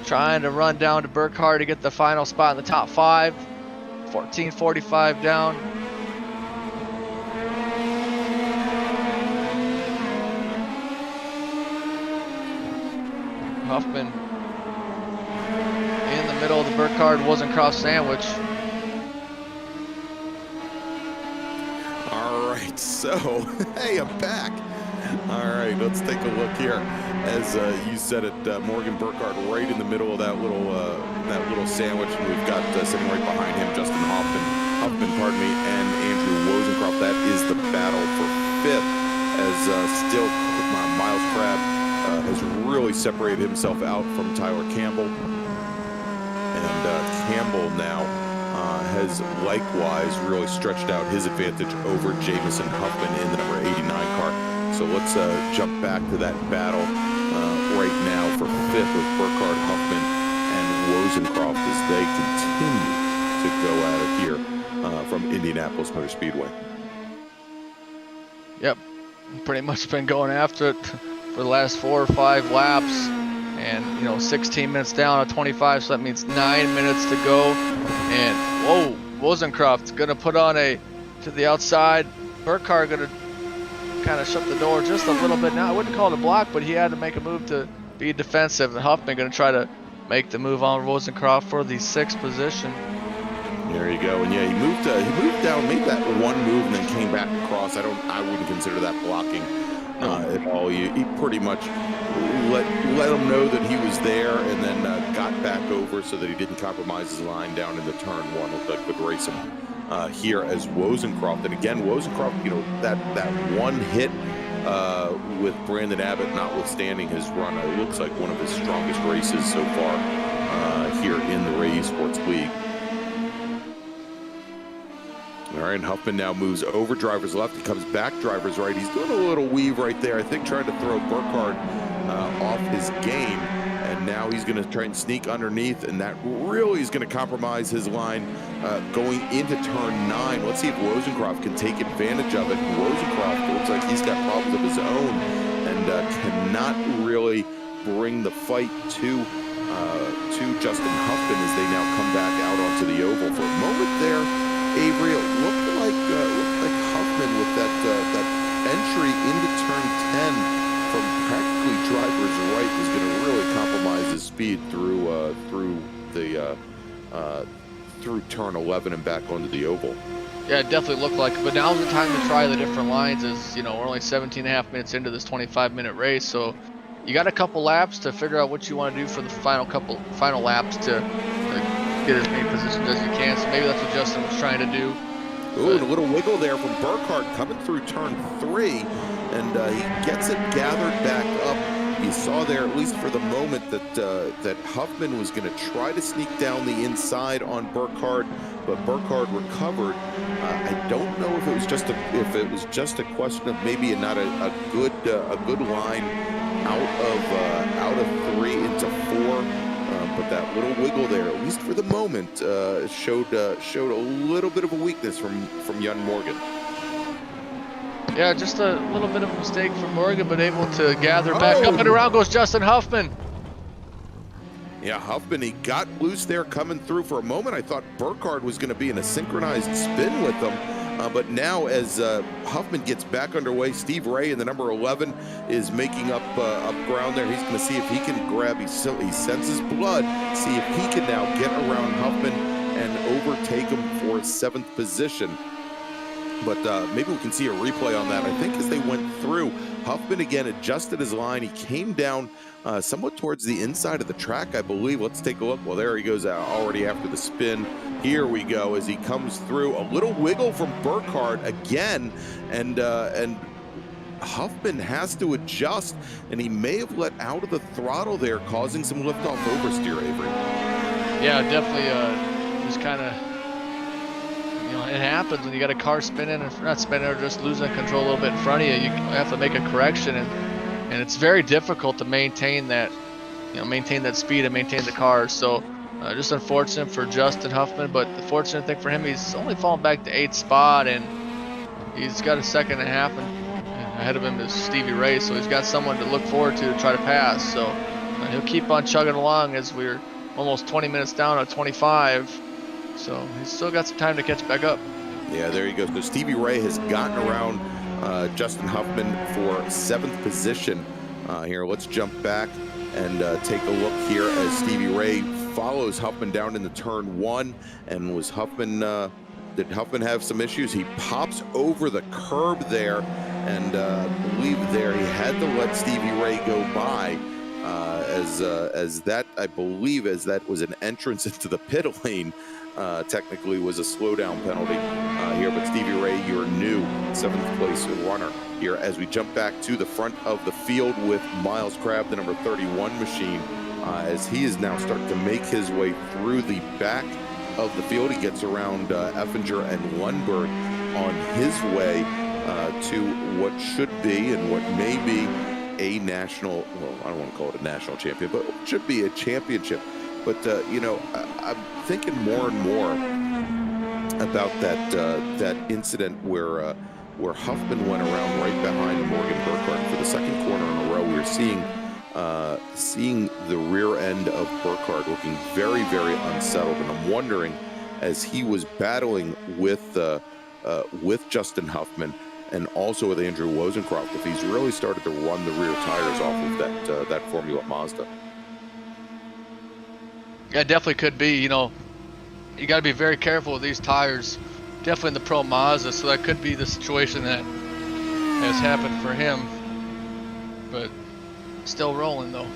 trying to run down to Burkhardt to get the final spot in the top 5. 14:45 down. Huffman in the middle of the Burkhardt-Rosencroft sandwich. All right, so hey, I'm back. All right, let's take a look here. As you said it, Morgan Burkhardt right in the middle of that little sandwich, and we've got sitting right behind him Justin Huffman, and Andrew Rosencroft. That is the battle for 5th, as still Miles Crab has really separated himself out from Tyler Campbell, and Campbell now has likewise really stretched out his advantage over Jamison Huffman in the number 89 car. So let's jump back to that battle right now for 5th with Burkhardt, Huffman, and Rosencroft as they continue to go at it here from Indianapolis Motor Speedway. Yep, pretty much been going after it for the last 4 or 5 laps, and 16 minutes down on 25, so that means 9 minutes to go. And whoa, Rosencroft's gonna put on to the outside. Burkhardt gonna kind of shut the door just a little bit now. I wouldn't call it a block, but he had to make a move to be defensive. And Huffman gonna try to make the move on Rosencroft for the 6th position. There you go. And yeah, he moved down, made that one move, and then came back across. I wouldn't consider that blocking at all. He pretty much let him know that he was there, and then got back over so that he didn't compromise his line down into turn 1. Looked like good racing here as Rosencroft. And again, Rosencroft, that one hit with Brandon Abbott notwithstanding his run, it looks like one of his strongest races so far here in the Ray eSports League. All right, Huffman now moves over driver's left. He comes back driver's right. He's doing a little weave right there, I think trying to throw Burkhardt off his game. And now he's going to try and sneak underneath, and that really is going to compromise his line going into turn 9. Let's see if Rosencroft can take advantage of it. Rosencroft looks like he's got problems of his own and cannot really bring the fight to Justin Huffman as they now come back out onto the oval. For a moment there, Avery, it looked like Huffman with that entry into turn 10 from practically driver's right was going to really compromise his speed through the through turn 11 and back onto the oval. Yeah, it definitely looked like it, but now's the time to try the different lines. As you know, we're only 17.5 minutes into this 25-minute race, so you got a couple laps to figure out what you want to do for the final laps to get as many positions as you can. So maybe that's what Justin was trying to do. Ooh, and a little wiggle there from Burkhardt coming through turn 3, and he gets it gathered back up. You saw there, at least for the moment, that Huffman was going to try to sneak down the inside on Burkhardt, but Burkhardt recovered. I don't know if it was just a question of maybe not a good line out of 3 into 4. But that little wiggle there, at least for the moment, showed a little bit of a weakness from young Morgan. Yeah, just a little bit of a mistake from Morgan, but able to gather back up, and around goes Justin Huffman. Yeah, Huffman, he got loose there coming through. For a moment, I thought Burkhardt was going to be in a synchronized spin with them. But now as Huffman gets back underway, Steve Ray in the number 11 is making up ground there. He's going to see if he can grab, he senses blood, see if he can now get around Huffman and overtake him for 7th position. But maybe we can see a replay on that. I think as they went through, Huffman again adjusted his line. He came down somewhat towards the inside of the track, I believe. Let's take a look. Well, there he goes already after the spin. Here we go as he comes through. A little wiggle from Burkhardt again, and Huffman has to adjust, and he may have let out of the throttle there, causing some liftoff oversteer, Avery. Yeah, definitely just kind of, you know, it happens when you got a car spinning, or not spinning, or just losing control a little bit in front of you. You have to make a correction, and it's very difficult to maintain that, maintain that speed and maintain the car. So just unfortunate for Justin Huffman, but the fortunate thing for him, he's only fallen back to 8th spot, and he's got a 2.5 seconds ahead of him is Stevie Ray, so he's got someone to look forward to try to pass. So he'll keep on chugging along as we're almost 20 minutes down at 25. So he's still got some time to catch back up. Yeah, there you go. So Stevie Ray has gotten around Justin Huffman for 7th position. Here, let's jump back and take a look here as Stevie Ray follows Huffman down into turn 1. And was Huffman, did Huffman have some issues? He pops over the curb there, and I believe there he had to let Stevie Ray go by. As that, I believe, as that was an entrance into the pit lane, technically was a slowdown penalty here. But Stevie Ray, your new 7th place runner here, as we jump back to the front of the field with Miles Crabb, the number 31 machine, as he is now starting to make his way through the back of the field. He gets around Effinger and Lundberg on his way to what should be and what may be a national, well, I don't want to call it a national champion, but it should be a championship. But, I'm thinking more and more about that incident where Huffman went around right behind Morgan Burkhardt for the 2nd corner in a row. We were seeing the rear end of Burkhardt looking very, very unsettled. And I'm wondering, as he was battling with Justin Huffman and also with Andrew Wozencroft, if he's really started to run the rear tires off of that Formula Mazda. Yeah, definitely could be. You got to be very careful with these tires. Definitely in the Pro Mazda, so that could be the situation that has happened for him. But still rolling though.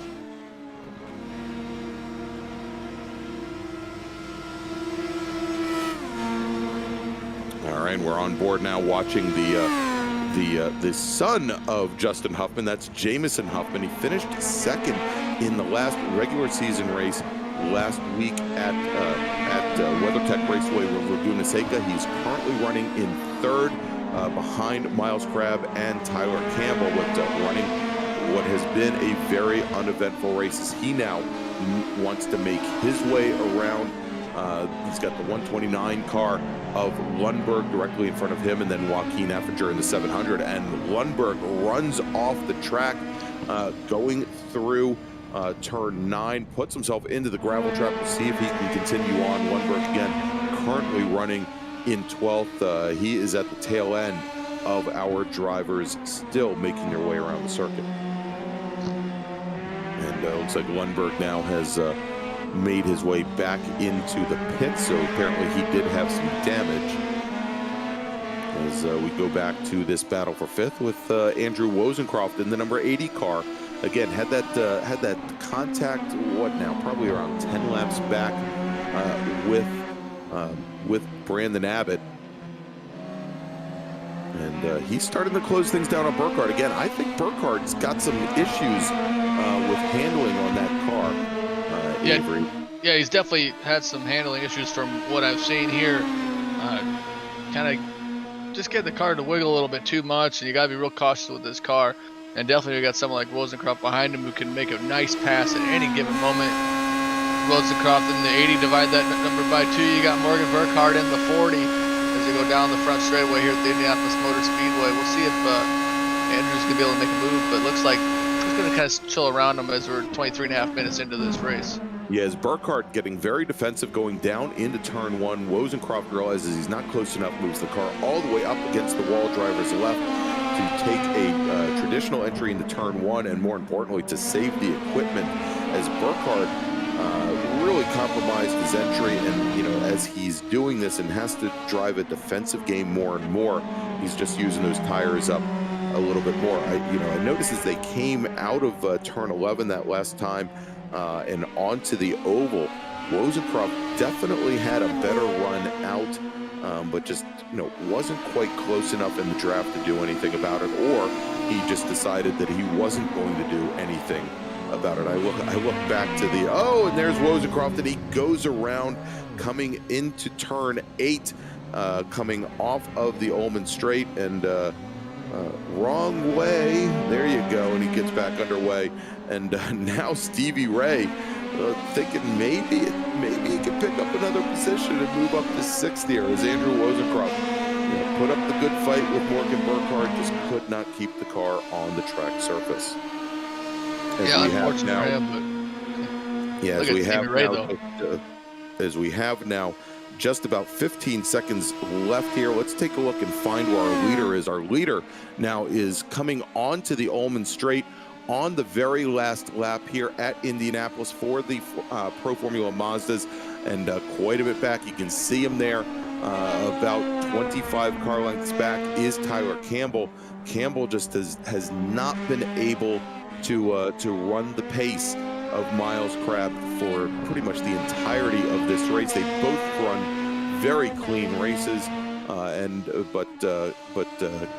All right, we're on board now, watching the son of Justin Huffman. That's Jamison Huffman. He finished 2nd in the last regular season race last week at WeatherTech Raceway with Laguna Seca. He's currently running in 3rd behind Miles Crabb and Tyler Campbell, running what has been a very uneventful race as he now wants to make his way around. He's got the 129 car of Lundberg directly in front of him, and then Joaquin Effinger in the 700. And Lundberg runs off the track, going through turn 9, puts himself into the gravel trap to see if he can continue on. Lundberg again currently running in 12th. He is at the tail end of our drivers, still making their way around the circuit. And looks like Lundberg now has made his way back into the pit, so apparently he did have some damage. As we go back to this battle for 5th with Andrew Wozencroft in the number 80 car. Again, had that contact, what now, probably around 10 laps back with Brandon Abbott. And he's starting to close things down on Burkhardt. Again, I think Burkhardt's got some issues with handling on that car, Avery. Yeah, he's definitely had some handling issues from what I've seen here. Kind of just get the car to wiggle a little bit too much, and you got to be real cautious with this car. And definitely you got someone like Wozencroft behind him who can make a nice pass at any given moment. Wozencroft in the 80, divide that number by 2. You got Morgan Burkhardt in the 40 as they go down the front straightaway here at the Indianapolis Motor Speedway. We'll see if Andrew's going to be able to make a move, but it looks like he's going to kind of chill around him as we're 23.5 minutes into this race. Yeah, as Burkhardt getting very defensive going down into turn 1. Wozencroft realizes he's not close enough, moves the car all the way up against the wall, driver's left, to take a traditional entry into turn 1, and more importantly, to save the equipment, as Burkhardt really compromised his entry. And, you know, as he's doing this and has to drive a defensive game more and more, he's just using those tires up a little bit more. I noticed as they came out of turn 11 that last time and onto the oval, Wozencroft definitely had a better run out, but just, you know, wasn't quite close enough in the draft to do anything about it, or he just decided that he wasn't going to do anything about it. I look back to the, and there's Wozencroft, and he goes around coming into turn 8, coming off of the Ullman Straight, and wrong way. There you go, and he gets back underway. And now Stevie Ray thinking maybe he can pick up another position and move up to 6th here, as Andrew Wozencroft put up the good fight with Morgan Burkhardt, just could not keep the car on the track surface. As we have now just about 15 seconds left here, let's take a look and find where our leader is. Our leader now is coming onto the Ullman Straight on the very last lap here at Indianapolis for the Pro Formula Mazdas, and quite a bit back. You can see him there, about 25 car lengths back is Tyler Campbell. Campbell just has not been able to run the pace of Miles Crabb for pretty much the entirety of this race. They both run very clean races, but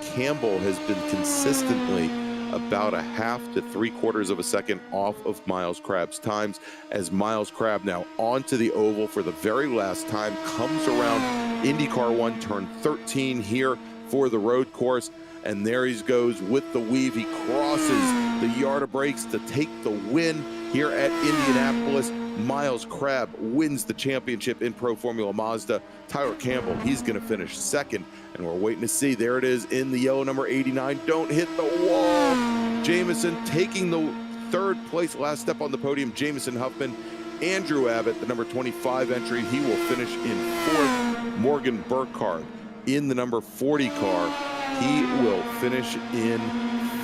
Campbell has been consistently about a half to 3/4 of a second off of Miles Crabb's times, as Miles Crabb now onto the oval for the very last time, comes around IndyCar 1 turn 13 here for the road course, and there he goes with the weave. He crosses the yard of brakes to take the win here at Indianapolis. Miles Crabb wins the championship in Pro Formula Mazda. Tyler Campbell, he's going to finish 2nd, and we're waiting to see. There it is in the yellow number 89. Don't hit the wall. Jamison taking the 3rd place, last step on the podium. Jamison Huffman. Andrew Abbott, the number 25 entry, he will finish in 4th. Morgan Burkhardt in the number 40 car, he will finish in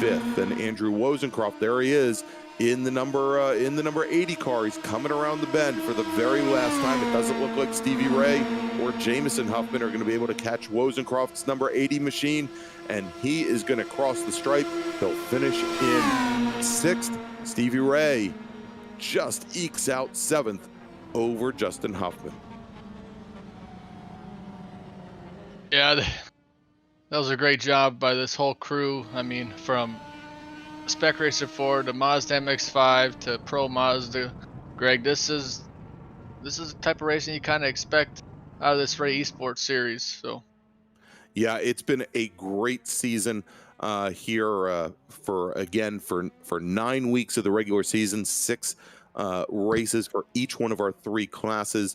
5th. And Andrew Wozencroft, there he is in the number 80 car. He's coming around the bend for the very last time. It doesn't look like Stevie Ray or Jamison Huffman are going to be able to catch Wozencroft's number 80 machine, and he is going to cross the stripe. He'll finish in 6th. Stevie Ray just ekes out 7th over Justin Huffman. Yeah, that was a great job by this whole crew. I mean, from Spec Racer 4 to Mazda MX-5 to Pro Mazda. Greg, this is the type of racing you kind of expect out of this Ray eSports series. So yeah, it's been a great season here for 9 weeks of the regular season, 6 races for each one of our 3 classes.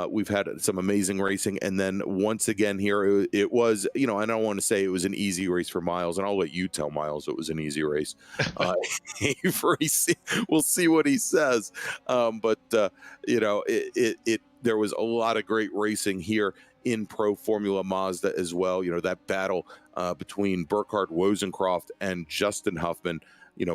We've had some amazing racing, and then once again here it was, I don't want to say it was an easy race for Miles, and I'll let you tell Miles it was an easy race. We'll see what he says, but there was a lot of great racing here in Pro Formula Mazda as well. That battle between Burkhardt, Wozencroft, and Justin Huffman,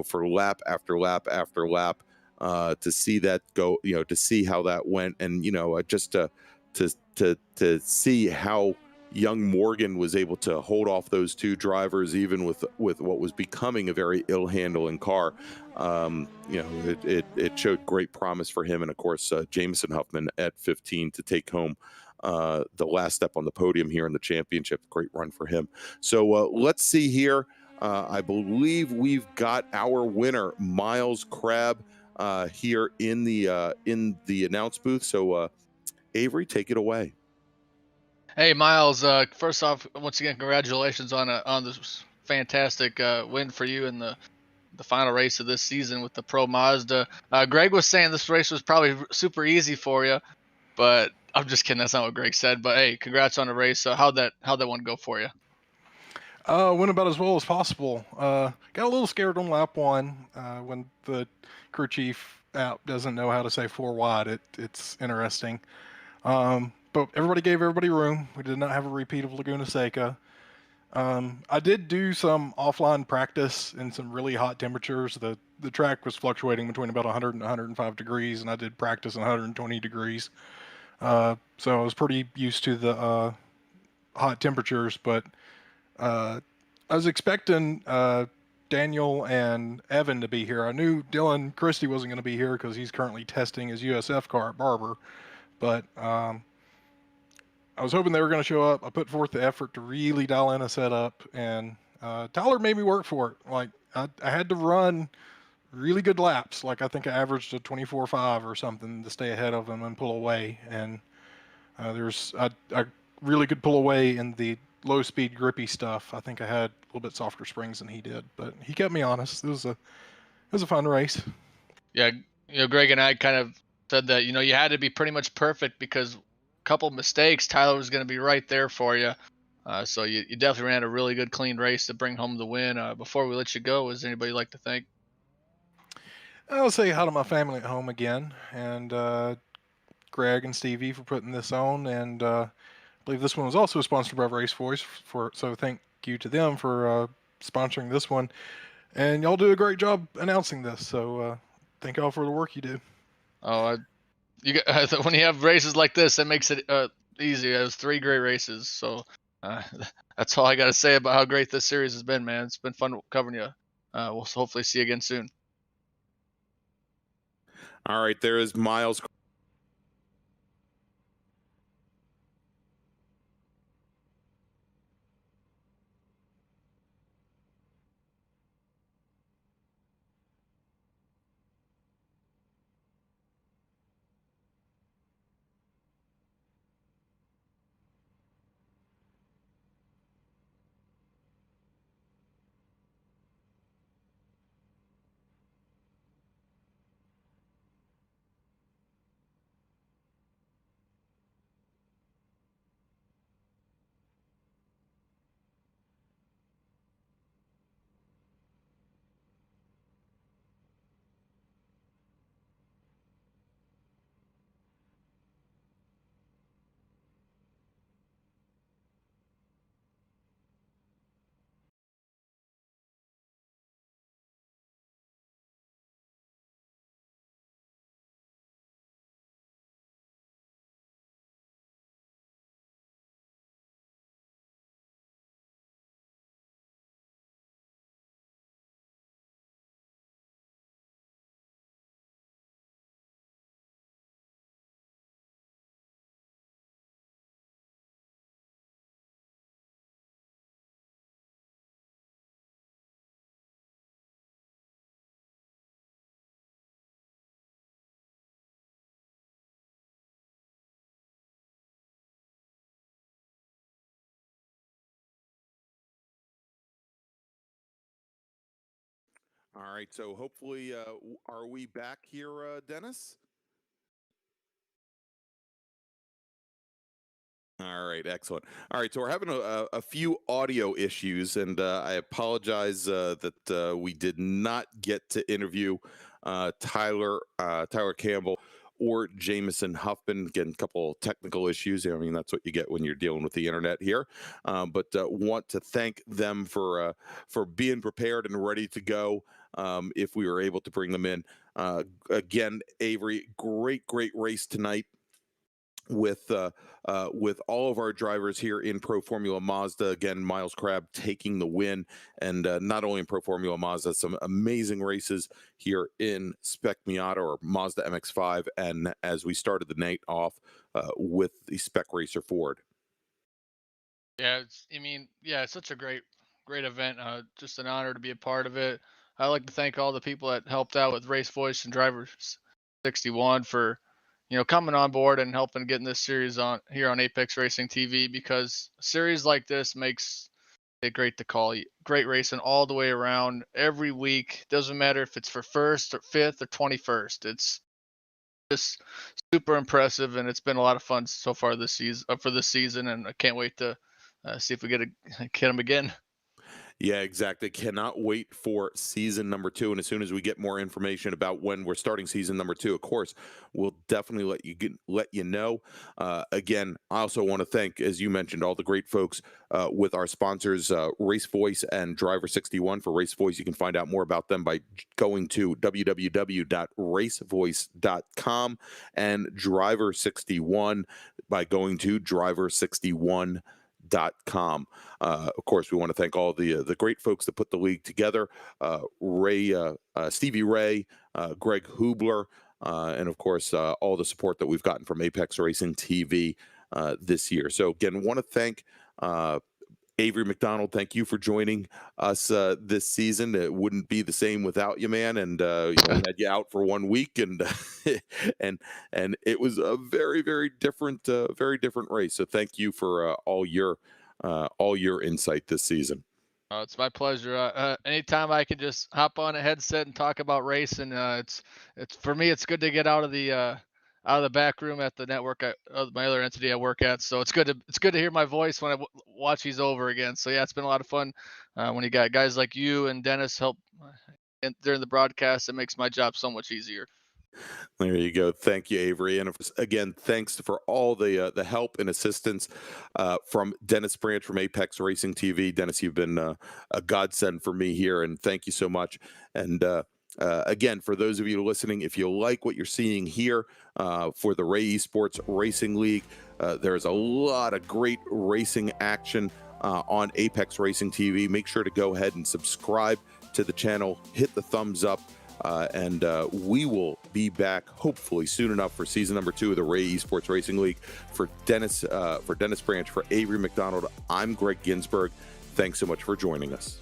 for lap after lap after lap. to see that go, to see how that went, and just to see how young Morgan was able to hold off those two drivers, even with what was becoming a very ill-handling car. It showed great promise for him, and of course Jameson Huffman at 15 to take home the last step on the podium here in the championship. Great run for him. So let's see here. I believe we've got our winner, Miles Crabb, here in the announce booth. So Avery, take it away. Hey Miles, first off, once again, congratulations on this fantastic win for you in the final race of this season with the Pro Mazda. Greg was saying this race was probably super easy for you, but I'm just kidding. That's not what Greg said. But hey, congrats on the race. How'd that one go for you? Went about as well as possible. Got a little scared on lap 1 when the crew chief app doesn't know how to say 4 wide. It's interesting. But everybody gave everybody room. We did not have a repeat of Laguna Seca. I did do some offline practice in some really hot temperatures. The track was fluctuating between about 100 and 105 degrees, and I did practice in 120 degrees. So I was pretty used to the hot temperatures, but I was expecting Daniel and Evan to be here. I knew Dylan Christie wasn't going to be here because he's currently testing his USF car at Barber, but I was hoping they were going to show up. I put forth the effort to really dial in a setup, and Tyler made me work for it. Like I had to run really good laps. Like I think I averaged a 24.5 or something to stay ahead of him and pull away. And I really could pull away in the low speed grippy stuff. I think I had a little bit softer springs than he did, but he kept me honest. It was a fun race. Yeah, Greg and I kind of said that you had to be pretty much perfect because couple mistakes, Tyler was going to be right there for you. So you definitely ran a really good, clean race to bring home the win. Before we let you go, is anybody like to thank? I'll say hi to my family at home again, and Greg and Stevie for putting this on. And I believe this one was also sponsored by RaceVoice, so thank you to them for sponsoring this one. And y'all do a great job announcing this, so thank y'all for the work you do. Oh, when you have races like this, that makes it easy. It was 3 great races, so that's all I got to say about how great this series has been, man. It's been fun covering you. We'll hopefully see you again soon. All right, there is Miles. All right, so hopefully, are we back here, Dennis? All right, excellent. All right, so we're having a few audio issues, and I apologize that we did not get to interview Tyler Campbell or Jameson Huffman. Again, a couple technical issues. I mean, that's what you get when you're dealing with the internet here. But want to thank them for being prepared and ready to go. if we were able to bring them in. Again, Avery, great race tonight with all of our drivers here in Pro Formula Mazda. Again, Miles Crabb taking the win, and not only in Pro Formula Mazda, some amazing races here in Spec Miata or Mazda MX-5, and as we started the night off with the Spec Racer Ford. Yeah, it's such a great event. Just an honor to be a part of it. I'd like to thank all the people that helped out with RaceVoice and Driver61 for, coming on board and helping getting this series on here on Apex Racing TV, because a series like this makes it great to call. Great racing all the way around every week. Doesn't matter if it's for 1st or 5th or 21st. It's just super impressive, and it's been a lot of fun so far this season, and I can't wait to see if we get them again. Yeah, exactly. Cannot wait for season number 2. And as soon as we get more information about when we're starting season number 2, of course, we'll definitely let you know. Again, I also want to thank, as you mentioned, all the great folks with our sponsors, RaceVoice and Driver61. For RaceVoice, you can find out more about them by going to www.racevoice.com, and Driver61 by going to Driver61.com. Of course, we want to thank all the great folks that put the league together, Stevie Ray, Greg Hubler, and of course all the support that we've gotten from Apex Racing TV this year. So again, want to thank Avery McDonald. Thank you for joining us this season. It wouldn't be the same without you, man. And we had you out for 1 week, and and it was a very different race. So thank you for all your insight this season. It's my pleasure. Anytime I can just hop on a headset and talk about racing, it's for me. It's good to get out of the back room at the network, my other entity I work at. So it's good to hear my voice when I watch these over again. So yeah, it's been a lot of fun when you got guys like you and Dennis help during the broadcast. It makes my job so much easier. There you go. Thank you, Avery. And again, thanks for all the help and assistance from Dennis Branch from Apex Racing TV. Dennis, you've been a godsend for me here, and thank you so much. And again, for those of you listening, if you like what you're seeing here for the Ray Esports Racing League, there's a lot of great racing action on Apex Racing TV. Make sure to go ahead and subscribe to the channel, hit the thumbs up, and we will be back hopefully soon enough for season number 2 of the Ray Esports Racing League. For Dennis Branch, for Avery McDonald, I'm Greg Ginsburg. Thanks so much for joining us.